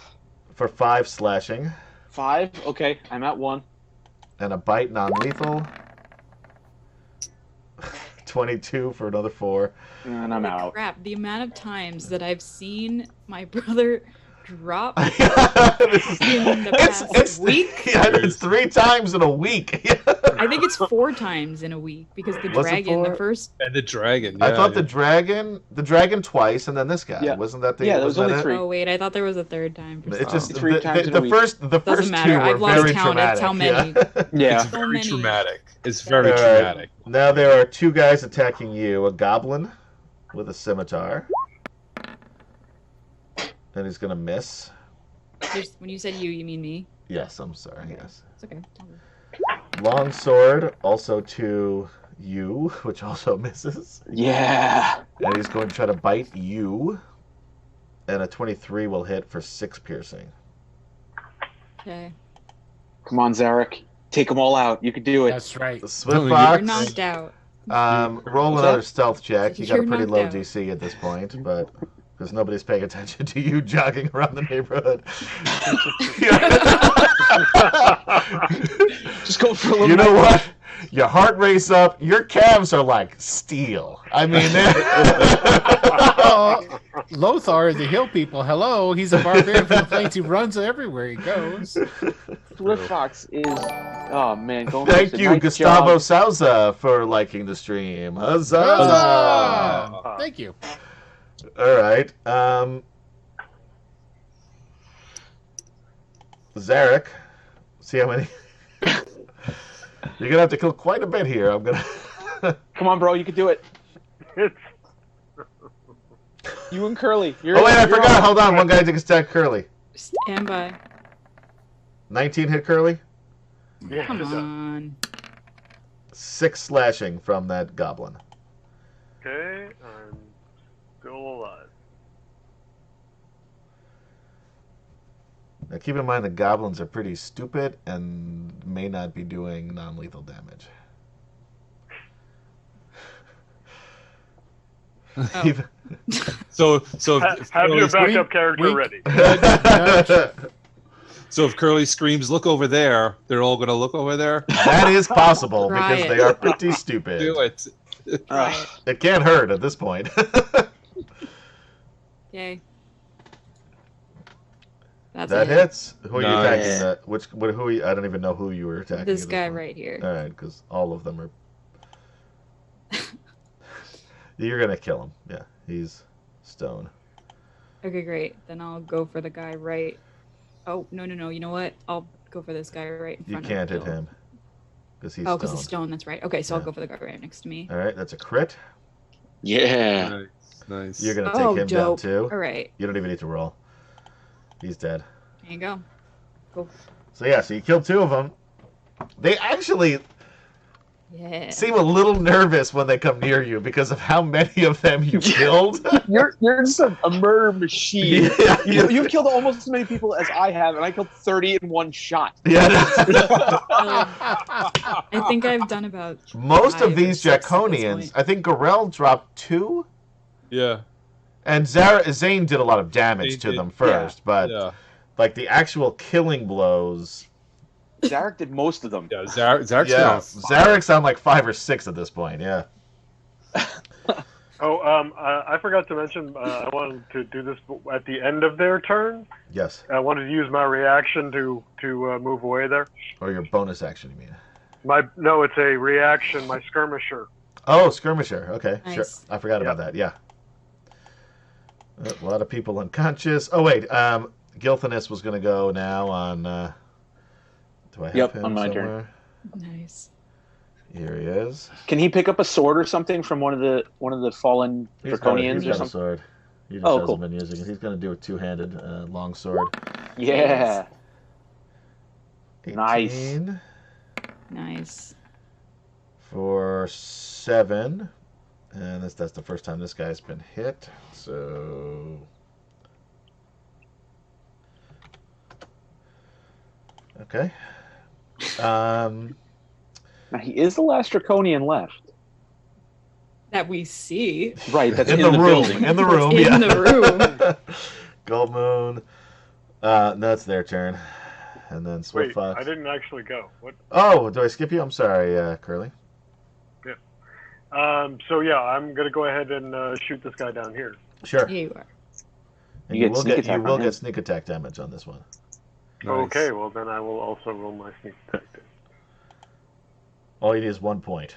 for 5 slashing. 5? Okay, I'm at 1. And a bite non-lethal. 22 for another 4. And I'm Holy out. crap, the amount of times that I've seen my brother drop in the past week. Yeah, it's 3 times in a week. I think it's 4 times in a week because the Was it dragon, the 4? first. And the dragon. I yeah, thought yeah. the dragon twice, and then this guy. Yeah. Wasn't that the? Yeah, there was wasn't only that 3. Oh wait, I thought there was a third time. For It's some just reason. 3 times in a the week. first Doesn't 2 matter. were I've lost very count. traumatic. It's how many. Yeah. It's So very many. traumatic. It's very All right. traumatic. Now there are 2 guys attacking you. A goblin with a scimitar, and he's gonna miss. When you said you mean me? Yes, I'm sorry. Yes. It's okay. Long sword also to you, which also misses. Yeah. And he's going to try to bite you. And a 23 will hit for 6 piercing. Okay. Come on, Zarek. Take them all out. You can do it. That's right. The Swift You're You're Fox, knocked out. roll What's another that? stealth check. You got a You're pretty knocked low out. DC at this point, but because nobody's paying attention to you jogging around the neighborhood. Just go for a little You know night what? Your heart race up. Your calves are like steel. I mean, Oh, Lothar is the hill people. Hello, he's a barbarian from the plains. He runs everywhere he goes. Swift Fox is. Oh man, going thank for a you, night Gustavo jog. Souza, for liking the stream. Huzzah! Huzzah! Thank you. All right. Zarek, see how many. You're gonna have to kill quite a bit here. I'm gonna. Come on, bro. You can do it. It's You and Curly. You're Oh wait, I you're forgot. on. Hold on. One guy to attack Curly. Stand by. 19 hit Curly. yeah, Come it does. on. 6 slashing from that goblin. Okay, I'm still alive. Now keep in mind the goblins are pretty stupid and may not be doing non-lethal damage. Oh. Even- So Have your Curly's- backup character wink. ready. So if Curly screams, "Look over there," they're all gonna look over there. That is possible Try because it. they are pretty stupid. Do it. Ugh. It can't hurt at this point. Okay. That's That it. hits. Who are you Nice. attacking? Who are you? I don't even know who you were attacking. This at guy point. right here. All right, because all of them are. You're gonna kill him. Yeah, he's stone. Okay, great. Then I'll go for the guy right. Oh, no. You know what? I'll go for this guy right in You front can't of hit him because he's Oh, because the stoned. stone, that's right. Okay, so I'll Yeah. go for the guy right next to me. All right, that's a crit. Yeah. Nice. Nice. You're gonna Oh, take him dope. down too. All right. You don't even need to roll. He's dead. There you go. Go. So yeah, so you killed 2 of them. They actually Yeah. seem a little nervous when they come near you because of how many of them you killed. You're just a murder machine. Yeah, You've killed almost as many people as I have, and I killed 30 in one shot. yeah. I think I've done about Most 5 of or these 6 at this Draconians, point. I think Gorell dropped 2, Yeah. and Zane did a lot of damage He to did, them first, but Yeah. like the actual killing blows. Zarek did most of them. Yeah. Zarek's Yeah, on fire. Zarek's on like 5 or 6 at this point. Yeah. Oh, I forgot to mention, I wanted to do this at the end of their turn. Yes. I wanted to use my reaction to move away there. Or your bonus action, you mean? No, it's a reaction. My skirmisher. Oh, skirmisher. Okay, sure. Nice. I forgot about that. Yeah. A lot of people unconscious. Oh wait, Gilthanus was going to go now on. Do I have Yep, him on my turn. somewhere? Nice. Here he is. Can he pick up a sword or something from one of the fallen He's Draconians got or a something? sword. He just Oh, hasn't cool. been using it. He's going to do a 2-handed long sword. Yeah. 18 Nice. Nice. for 7, and that's the first time this guy's been hit. So Okay. Now he is the last draconian left. That we see. Right, that's in in the the room. building. In the room. In yeah. the room. Gold Moon. That's their turn. And then Swift Wait, Fox. I didn't actually go. What? Oh, do I skip you? I'm sorry, Curly. So yeah, I'm gonna go ahead and shoot this guy down here. Sure. Here you are. And You you get will sneak get attack on him. get sneak attack damage on this one. Nice. Okay, well then I will also roll my sneak attack. All you need is 1 point.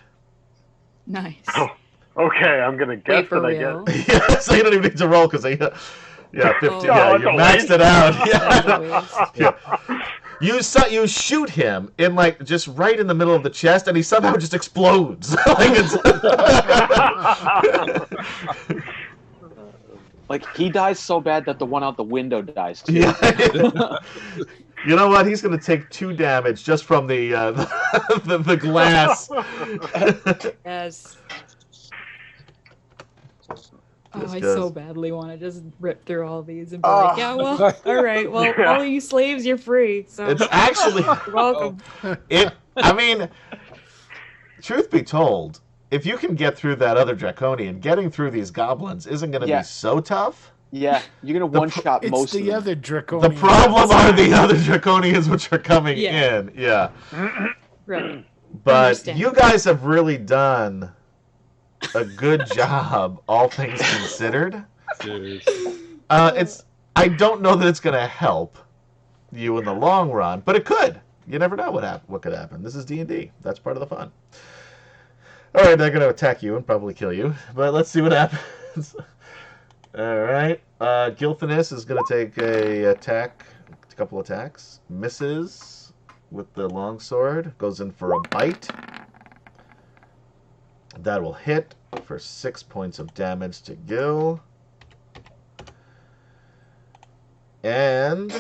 Nice. Oh, okay, I'm gonna guess Wait, for that real? I get. Yeah, so you don't even need to roll because they. Yeah, 15. Oh. Yeah, Oh, you that's a maxed it out. That was a Yeah. waste. Yeah. You shoot him in like just right in the middle of the chest, and he somehow just explodes. Like it's. Like he dies so bad that the one out the window dies too. Yeah. You know what? He's going to take 2 damage just from the the glass. Yes. Oh, This I goes- so badly want to just rip through all these and be like, yeah, well, all right, well, Yeah. all of you slaves, you're free. So It's actually you're welcome. it. I mean, truth be told, if you can get through that other draconian, getting through these goblins isn't going to Yeah. be so tough. Yeah, you're gonna one shot It's most the of them. other draconian. The problem are the other draconians which are coming Yeah. in. Yeah. Right. But Understand. you guys have really done a good job, all things considered. Cheers. I don't know that it's going to help you in the long run, but it could. You never know what could happen. This is D&D. That's part of the fun. All right, they're going to attack you and probably kill you, but let's see what happens. All right, Gilthanis is going to take a couple attacks. Misses with the longsword. Goes in for a bite. That will hit for 6 points of damage to Gil. And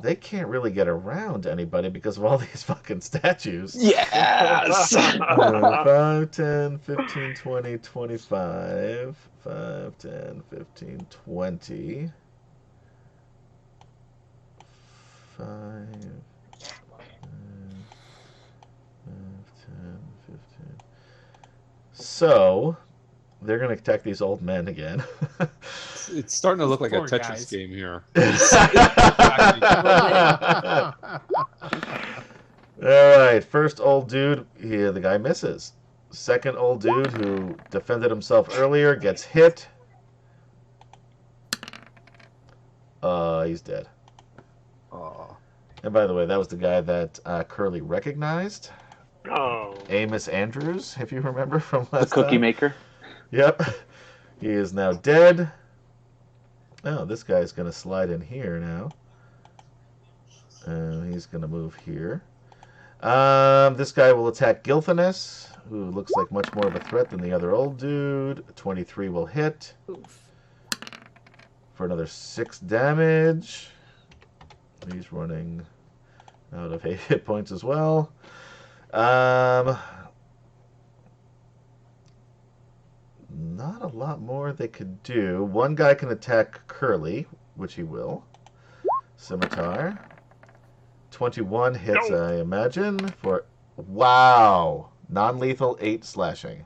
they can't really get around anybody because of all these fucking statues. Yes. 5, 10, 15, 20, 25. 5, 10, 15, 20. 5, 10, 15. So, they're going to attack these old men again. It's starting to look like a Poor Tetris guys. game here. All right, first old dude, the guy misses. Second old dude who defended himself earlier gets hit. He's dead. Aw. And by the way, that was the guy that Curly recognized. Oh. Amos Andrews, if you remember from The last cookie time. maker. Yep. He is now dead. Oh, this guy's going to slide in here now. And he's going to move here. This guy will attack Gilthanis, who looks like much more of a threat than the other old dude. 23 will hit Oof. for another 6 damage. He's running out of 8 hit points as well. Not a lot more they could do. One guy can attack Curly, which he will. Scimitar. 21 hits, No. I imagine, for... Wow! Non-lethal 8 slashing.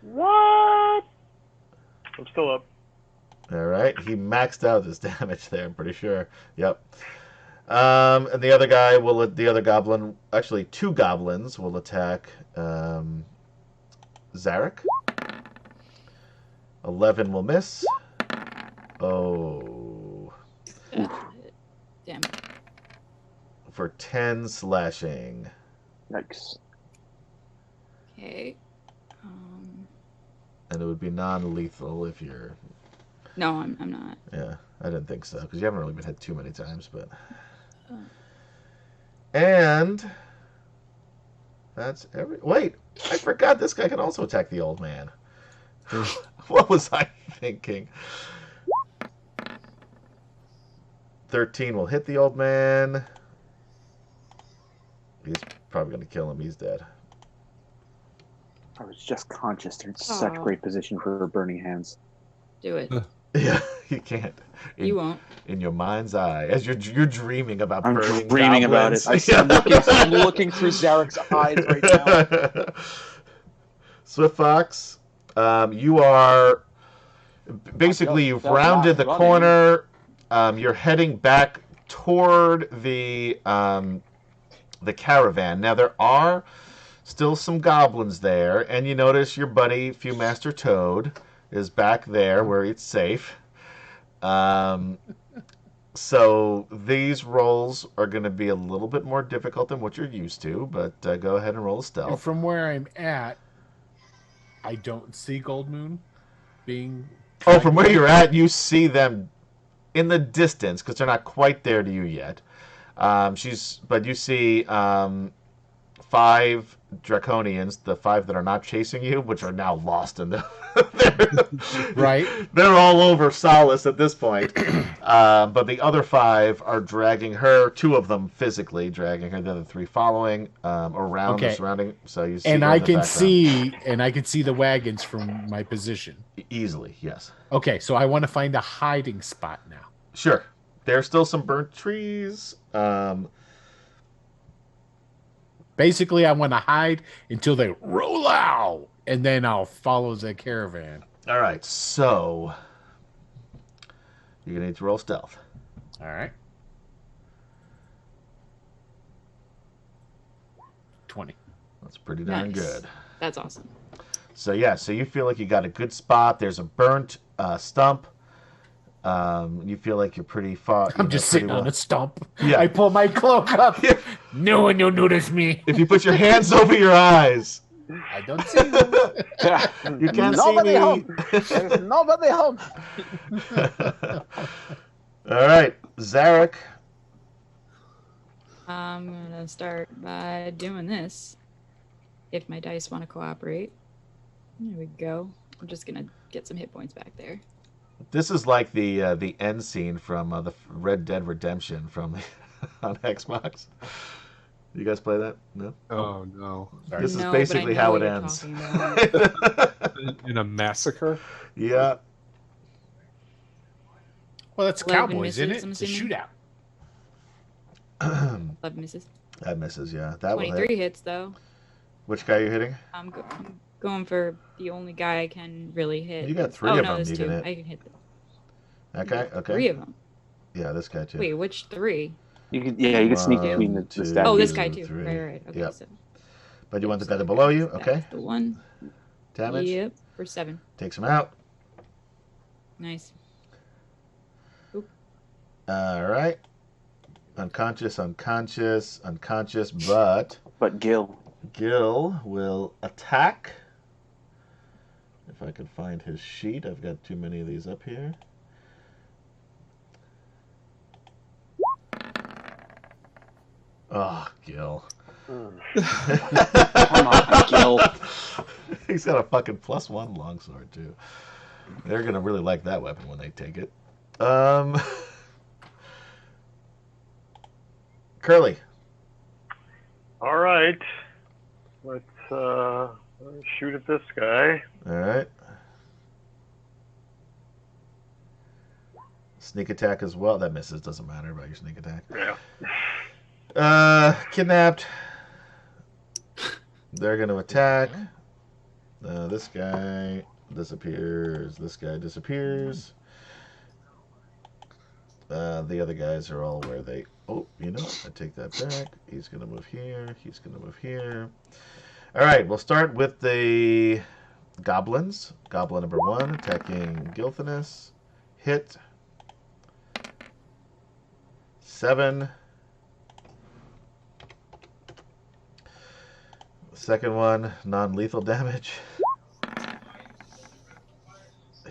What? I'm still up. Alright, he maxed out his damage there, I'm pretty sure. Yep. And the other guy will... The other goblin... Actually, 2 goblins will attack Zarek. 11 will miss. Oh. Damn it. For 10 slashing. Yikes. Okay. And it would be non-lethal if you're... No, I'm not. Yeah, I didn't think so, because you haven't really been hit too many times, but... And... That's every... Wait! I forgot this guy can also attack the old man. What was I thinking? 13 will hit the old man. He's probably going to kill him. He's dead. I was just conscious. They're in such Aw. great position for burning hands. Do it. Yeah, you can't. You won't. In your mind's eye, as you're dreaming about I'm burning dreaming about goblins. it. I'm looking through Zarek's eyes right now. Swift Fox, you are basically you've Not rounded the running. corner. You're heading back toward the caravan. Now there are still some goblins there, and you notice your buddy Viewmaster Toad is back there where it's safe. So these rolls are going to be a little bit more difficult than what you're used to, but go ahead and roll a And stealth. from where I'm at, I don't see Gold Moon being. Oh, from where you're at, you see them in the distance because they're not quite there to you yet. But you see 5 Draconians, the 5 that are not chasing you, which are now lost in the. Right. They're all over Solace at this point. But the other 5 are dragging her. 2 of them physically dragging her. The other 3 following around the surrounding. So you see. And her I in the can background. see the wagons from my position. Easily, yes. Okay, so I want to find a hiding spot now. Sure. There's still some burnt trees. Basically, I want to hide until they roll out, and then I'll follow the caravan. All right, so you're going to need to roll stealth. All right. 20. That's pretty darn Nice. good. That's awesome. So, yeah, so you feel like you got a good spot. There's a burnt stump. You feel like you're pretty far. I'm just sitting on a stump. Yeah. I pull my cloak up. No one will notice me. If you put your hands over your eyes. I don't see them. You can't Nobody see me. home. There's nobody home. All right, Zarek. I'm going to start by doing this. If my dice want to cooperate. There we go. I'm just going to get some hit points back there. This is like the end scene from the Red Dead Redemption from on Xbox. You guys play that? No? Oh, no. Sorry. This is No, basically but I know how what it you're ends. talking about. In a massacre? Yeah. Well, that's 11 cowboys, isn't misses, it? I'm It's a assuming. shootout. 11 misses. That misses, yeah. That will 23 hit. hits, though. Which guy are you hitting? I'm going for the only guy I can really hit. You got 3 oh, of no, them there's you 2. can hit. I can hit them. That guy? Okay. 3 of them. Yeah, this guy too. Wait, which 3? You can sneak between the 1, 2, statues. Oh, this guy too. 3. Right. Okay, Yep. so But you want the guy below you? Okay. that's the one. Damage. Yep, for 7. Takes him out. Nice. All right. Unconscious, but Gil will attack. If I could find his sheet. I've got too many of these up here. Oh, Gil. Come on, Gil. He's got a fucking +1 longsword, too. They're going to really like that weapon when they take it. Curly. All right. Let's shoot at this guy. All right. Sneak attack as well. That misses. Doesn't matter about your sneak attack. Yeah. Kidnapped. They're going to attack. This guy disappears. This guy disappears. The other guys are all where they... Oh, you know, I take that back. He's going to move here. He's going to move here. All right, we'll start with the goblins. Goblin number 1 attacking Gilthanus. Hit. 7. Second one, non-lethal damage.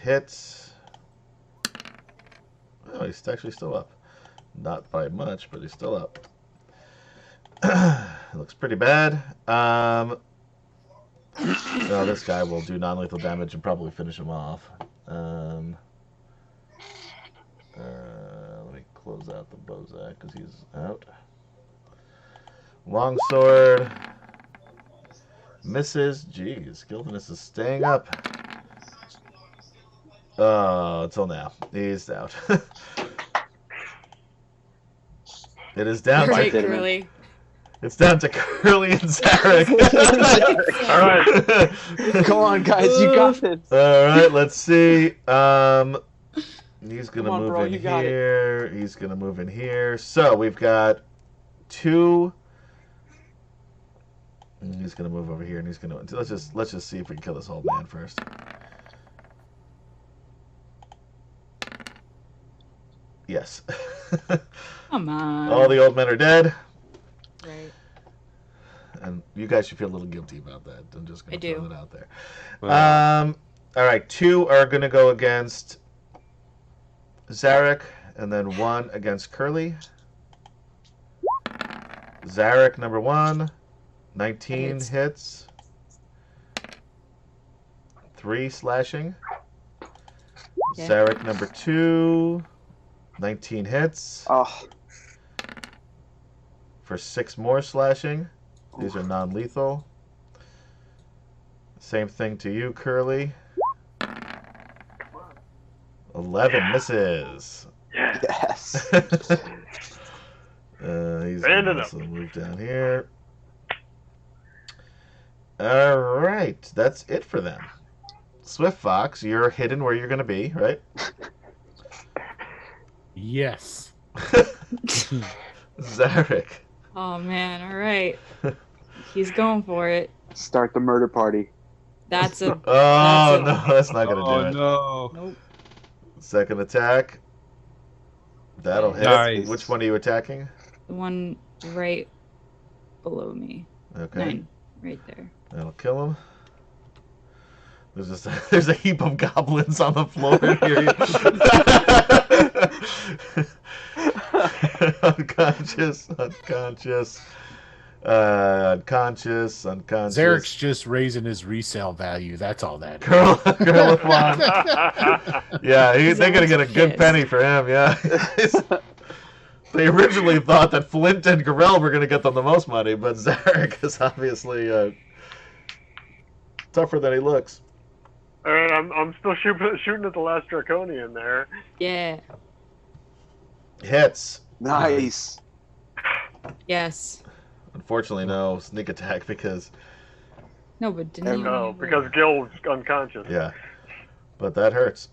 Hits. Oh, he's actually still up. Not by much, but he's still up. Looks pretty bad. No, this guy will do non-lethal damage and probably finish him off. Let me close out the Bozak because he's out. Longsword. Misses. Jeez, Gilthanus is staying up. Until now. He's out. It is down All right, to Curly. It's down to Curly and Zarek. All right. Come on, guys, you got this. All right, let's see. He's gonna Come on, move bro, in you got it. here. He's gonna move in here. So we've got 2. And he's gonna move over here, and he's gonna let's just see if we can kill this old man first. Yes. Come on. All the old men are dead. Right. And you guys should feel a little guilty about that. I'm just going to throw it out there. Wow. All right, 2 are going to go against Zarek, and then 1 against Curly. Zarek, number 1, 19 hits. 3 slashing. Yeah. Zarek, number 2, 19 hits. Oh, For 6 more slashing. These are non-lethal. Same thing to you, Curly. 11 misses. yes. He's Stand gonna it up. also move down here. All right, that's it for them. Swift Fox, you're hidden where you're going to be, right? Yes. Zarek. Oh man, all right. He's going for it. Start the murder party. That's a Oh, That's no, that's not going to Oh do it. no! nope. Second attack. That'll hit. Nice. Which one are you attacking? The one right below me. Okay. 9, right there. That'll kill him. There's a heap of goblins on the floor here. Unconscious. Zarek's just raising his resale value. That's all that. Girl of one. Yeah, they're gonna get a good pissed. penny for him. Yeah. They originally thought that Flint and Gorell were gonna get them the most money, but Zarek is obviously tougher than he looks. All right, I'm still shooting at the last Draconian there. Yeah. Hits. Nice. Yes. Unfortunately, no sneak attack because No, but didn't you? No, only because Gil's unconscious. yeah, but that hurts.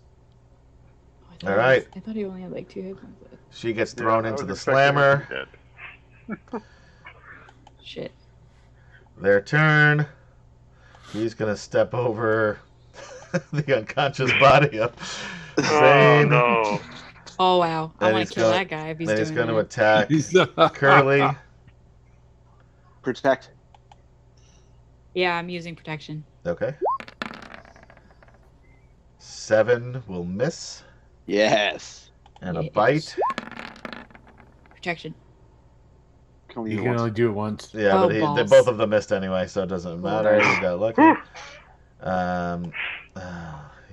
I thought All he right. I thought he only had like 2 hit points left. She gets Yeah, thrown I into the was expecting him slammer. to be dead. Shit. Their turn. He's gonna step over the unconscious body of Oh Zane. no! Oh wow. I And want he's to kill gonna- that guy if he's Then doing he's gonna that. attack He's Curly. Protect. Yeah, I'm using protection. Okay. 7 will miss, Yes. and a Yes. bite. Protection. Can we You do can one? only do it once. Yeah, Oh, but balls. both of them missed anyway, so it doesn't matter. You got lucky.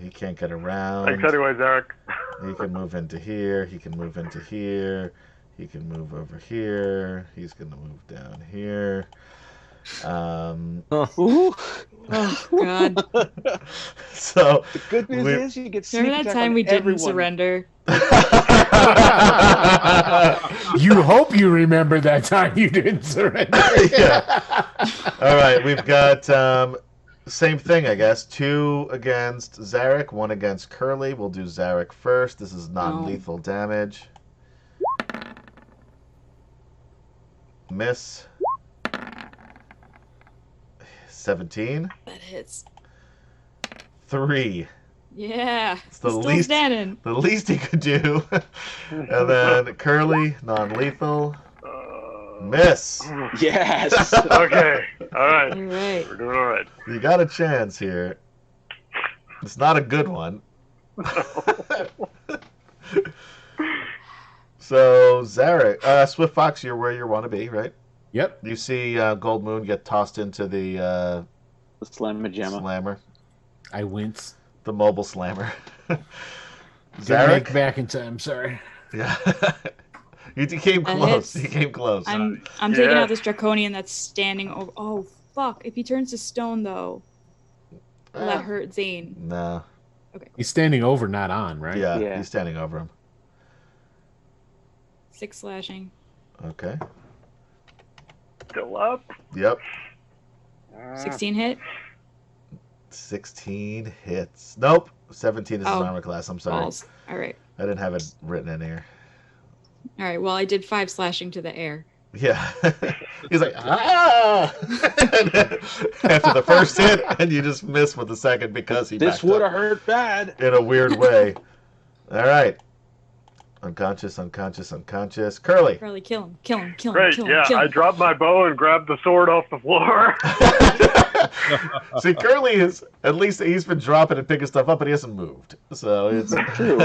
He can't get around. Thanks anyway, Zarek. He can move into here. He can move into here. He can move over here. He's gonna move down here. Ooh. Oh god. So The good news We- is you get sneak Remember that attack time on we didn't everyone. surrender? You hope you remember that time you didn't surrender. Yeah. All right, we've got same thing, I guess. 2 against Zarek, 1 against Curly. We'll do Zarek first. This is non-lethal damage. Miss. 17. That hits. 3. Yeah. It's the He's still least- standing. The least he could do. And then Curly, non-lethal. Miss. Yes. Okay, all right, All right. we're doing all right. You got a chance here. It's not a good one. So, Zarek, Swift Fox, you're where you want to be, right? Yep. You see Gold Moon get tossed into the The slammer jammer. slammer, I wince. the mobile slammer. Didn't make Zarek? back in time. Sorry. Yeah. You came That close. hits. You came close. I'm taking Yeah. out this draconian that's standing over. Oh fuck! If he turns to stone though, will that hurt Zane? No. Okay. He's standing over, not on, right? Yeah, Yeah. he's standing over him. 6 slashing. Okay. Still up. Yep. 16 hit. 16 hits. Nope. 17 is his Oh, armor class. I'm sorry. Balls. All right. I didn't have it written in here. All right. Well, I did 5 slashing to the air. Yeah. He's like, ah! After the first hit, and you just miss with the second because he This backed would up have hurt bad. in a weird way. All right. Unconscious, unconscious, unconscious. Curly. Curly, kill him. Kill him. Kill him. Great. Kill him. Yeah, kill him. I dropped my bow and grabbed the sword off the floor. See, Curly is, at least he's been dropping and picking stuff up, but he hasn't moved. So it's True.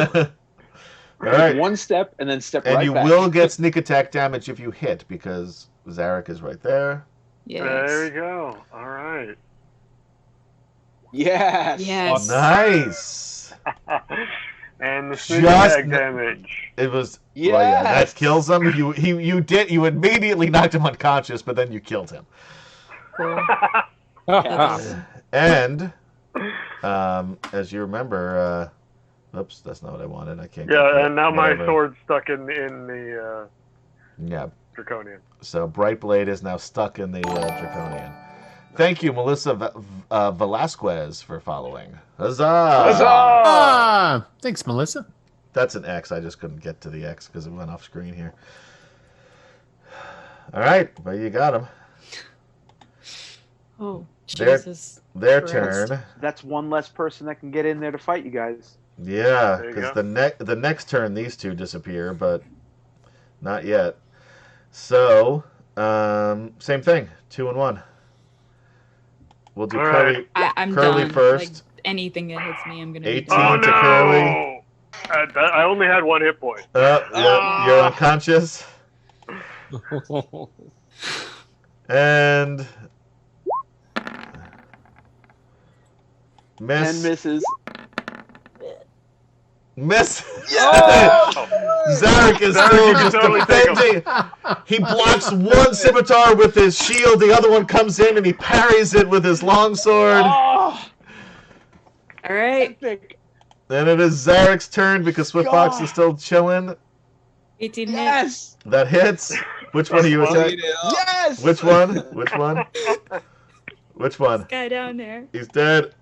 All right. One step and then step And right you back. will get sneak attack damage if you hit, because Zarek is right there. Yes. There we go. All right. Yes. Yes. Nice. And the sneak Just attack damage. It was well, yeah, that Yes. kills him. You immediately knocked him unconscious, but then you killed him. Cool. That's And as you remember, oops, that's not what I wanted. I can't. Yeah, and now my whatever. sword's stuck in the Yeah. draconian. So Brightblade is now stuck in the draconian. Thank you, Melissa Velasquez, for following. Huzzah! Ah, thanks, Melissa. That's an X. I just couldn't get to the X because it went off screen here. All right, well, you got him. Oh, Their- Jesus. Their Christ. turn. That's one less person that can get in there to fight you guys. Yeah, There you because go. the next turn these two disappear, but not yet. So same thing, 2 and 1. We'll do All Curly. right. I'm Curly done. first. Like, anything that hits me, I'm going to 18 be done. Oh to Curly. no! I only had 1 hit point. You're unconscious. And miss. And misses. Miss. Oh! Zarek is Zarek, still you can just totally take him. defending. He blocks one scimitar with his shield. The other one comes in and he parries it with his longsword. Oh, All right. epic. Then it is Zarek's turn because Swiftfox God. is still chilling. 18 hit. Yes. That hits. Which one are you attacking? Yes. Which one? Which one? Which one? Guy down there. He's dead.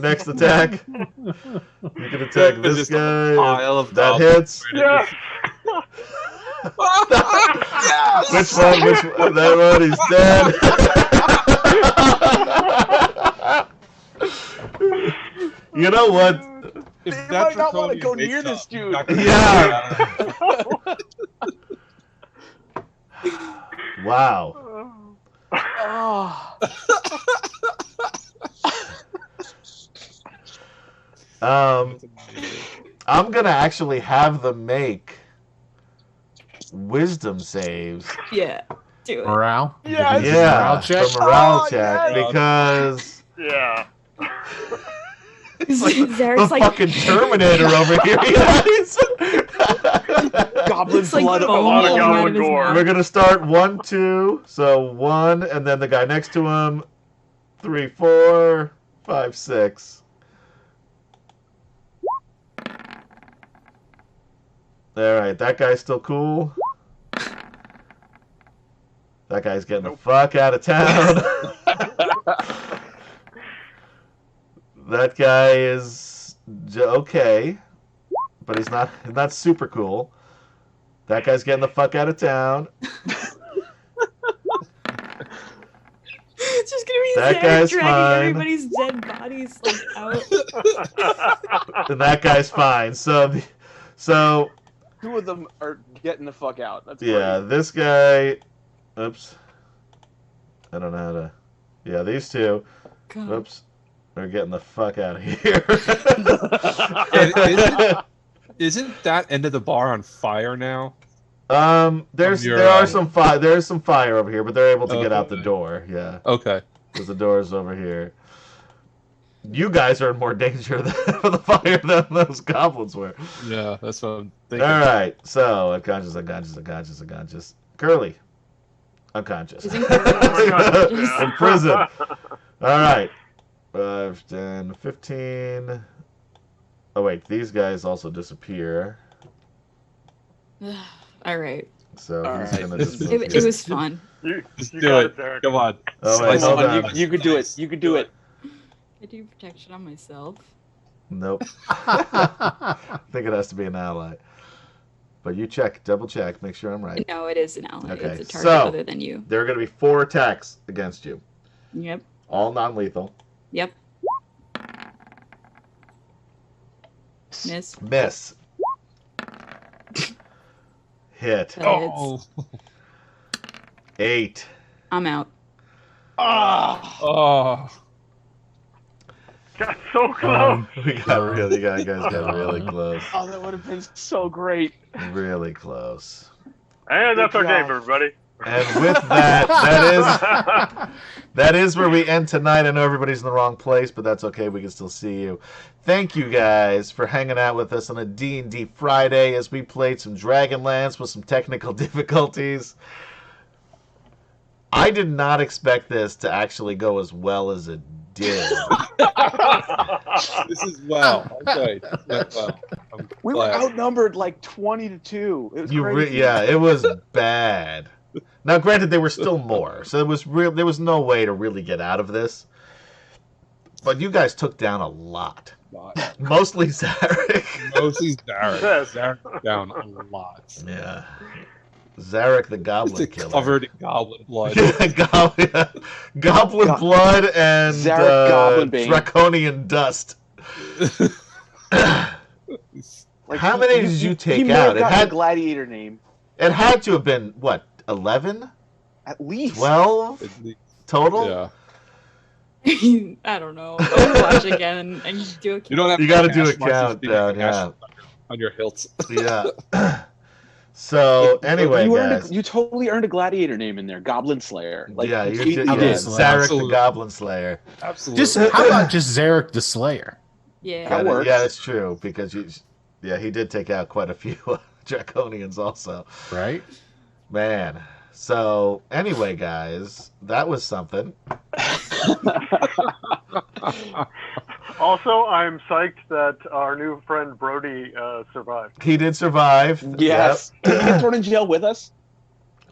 Next attack. You can attack this Just a guy. pile of That goblins. hits. Yes! Which one? Which one? That one. He's dead. You know what? If They that might not wanna draconian go wakes near this up, dude. you're not gonna Yeah. Wow. Oh. I'm gonna actually have them make wisdom saves. Yeah. Do it. Morale. Yes. Give it a Yeah, morale check. for morale Oh, check yes. because Yeah. Zarek's the like, fucking Terminator over here. Goblin it's like blood. A lot of foaming out goblin of his gore. mouth. We're gonna start 1, 2. So 1, and then the guy next to him. 3, 4, 5, 6. All right, that guy's still cool. That guy's getting the fuck out of town. That guy is okay, but he's not super cool. That guy's getting the fuck out of town. It's just gonna be That Zarek guy's dragging fine. everybody's dead bodies like out. And that guy's fine. So 2 of them are getting the fuck out. That's yeah, great. this guy. Oops. I don't know how to. Yeah, these two. God. Oops. They're getting the fuck out of here. Isn't that end of the bar on fire now? There's From your, there are some fire. There's some fire over here, but they're able to get out the Okay. door. Yeah, Okay. because the door is over here. You guys are in more danger for the fire than those goblins were. Yeah, that's what I'm thinking. All right, so unconscious. Curly, unconscious. Isn't Curly In prison. All right. 5, 10, 15. Oh wait, these guys also disappear. All right. So All he's right, gonna this is- disappear. It was fun. Just You do got it. Derek. Come on. Oh wait, Slice hold it. on. on, you could do it. You could do it. I do protection on myself. Nope. I think it has to be an ally. But you check, double check, make sure I'm right. No, it is an ally. Okay, It's a target so- other than you. There are going to be 4 attacks against you, Yep. all non-lethal. Yep. Miss. Miss. Hit. That hits. Oh. 8. I'm out. Oh. Got so close. We got really, you guys got really close. Oh, that would have been so great. Really close. And that's our Good game, job. everybody. And with that, that is where we end tonight. I know everybody's in the wrong place, but that's okay. We can still see you. Thank you guys for hanging out with us on a D&D Friday as we played some Dragonlance with some technical difficulties. I did not expect this to actually go as well as it did. This is well. Okay. Well, I'm We were glad. outnumbered like 20-2. It was crazy. Yeah, it was bad. Now, granted, they were still more, so it was there was no way to really get out of this. But you guys took down a lot. Mostly Zarek. Mostly Zarek. Yes. Zarek down a lot. Yeah. Zarek the Goblin Killer. Covered in goblin blood. Goblin blood and Zarek Goblin Bane. draconian dust. Like, How many did you take he may out? have It gotten had- a gladiator name. It had to have been, what, 11? At least. 12 total? Yeah. I don't know. Overwatch again and you do a You don't have You gotta do a hash marks, just be countdown, hash yeah. on your hilts. Yeah. So, anyway, guys. You totally earned a gladiator name in there, Goblin Slayer. Like, Yeah, you you did. did. Yeah, Goblin Slayer. Zarek the Absolutely. Goblin Slayer. Absolutely. Just how about just Zarek the Slayer? Yeah. That works. Yeah, that's true, because he did take out quite a few Draconians also. Right? Man. So, anyway, guys, that was something. Also, I'm psyched that our new friend Brody survived. He did survive. Yes. Yep. Can he get thrown in jail with us?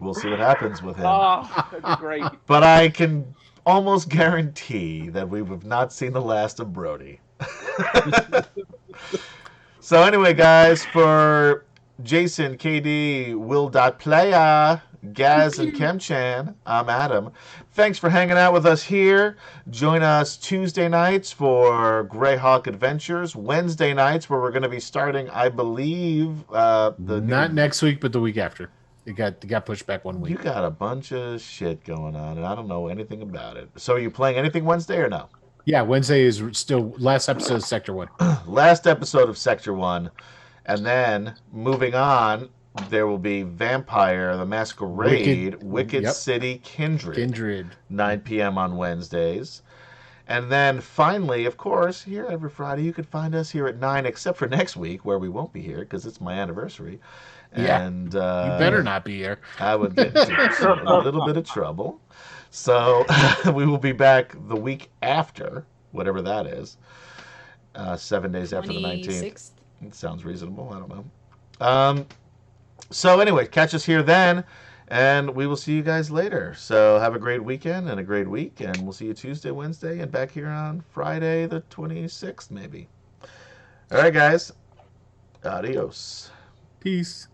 We'll see what happens with him. Oh, that'd be great. But I can almost guarantee that we have not seen the last of Brody. So anyway, guys, for Jason, KD, Will.Playa, Gaz, and Kemchan, I'm Adam. Thanks for hanging out with us here. Join us Tuesday nights for Greyhawk Adventures. Wednesday nights where we're going to be starting, I believe, Not next week, but the week after. It got pushed back 1 You week. got a bunch of shit going on, and I don't know anything about it. So are you playing anything Wednesday or no? Yeah, Wednesday is still last episode of Sector 1. Last episode of Sector 1. And then, moving on, there will be Vampire the Masquerade, Wicked yep. City Kindred. 9 p.m. on Wednesdays. And then, finally, of course, here every Friday, you can find us here at 9, except for next week, where we won't be here, because it's my anniversary. Yeah. And You better not be here. I would get into a little bit of trouble. So we will be back the week after, whatever that is, 7 days after the 19th. 26th. It sounds reasonable. I don't know. So anyway, catch us here then, and we will see you guys later. So have a great weekend and a great week, and we'll see you Tuesday, Wednesday, and back here on Friday the 26th, maybe. All right, guys. Adios. Peace.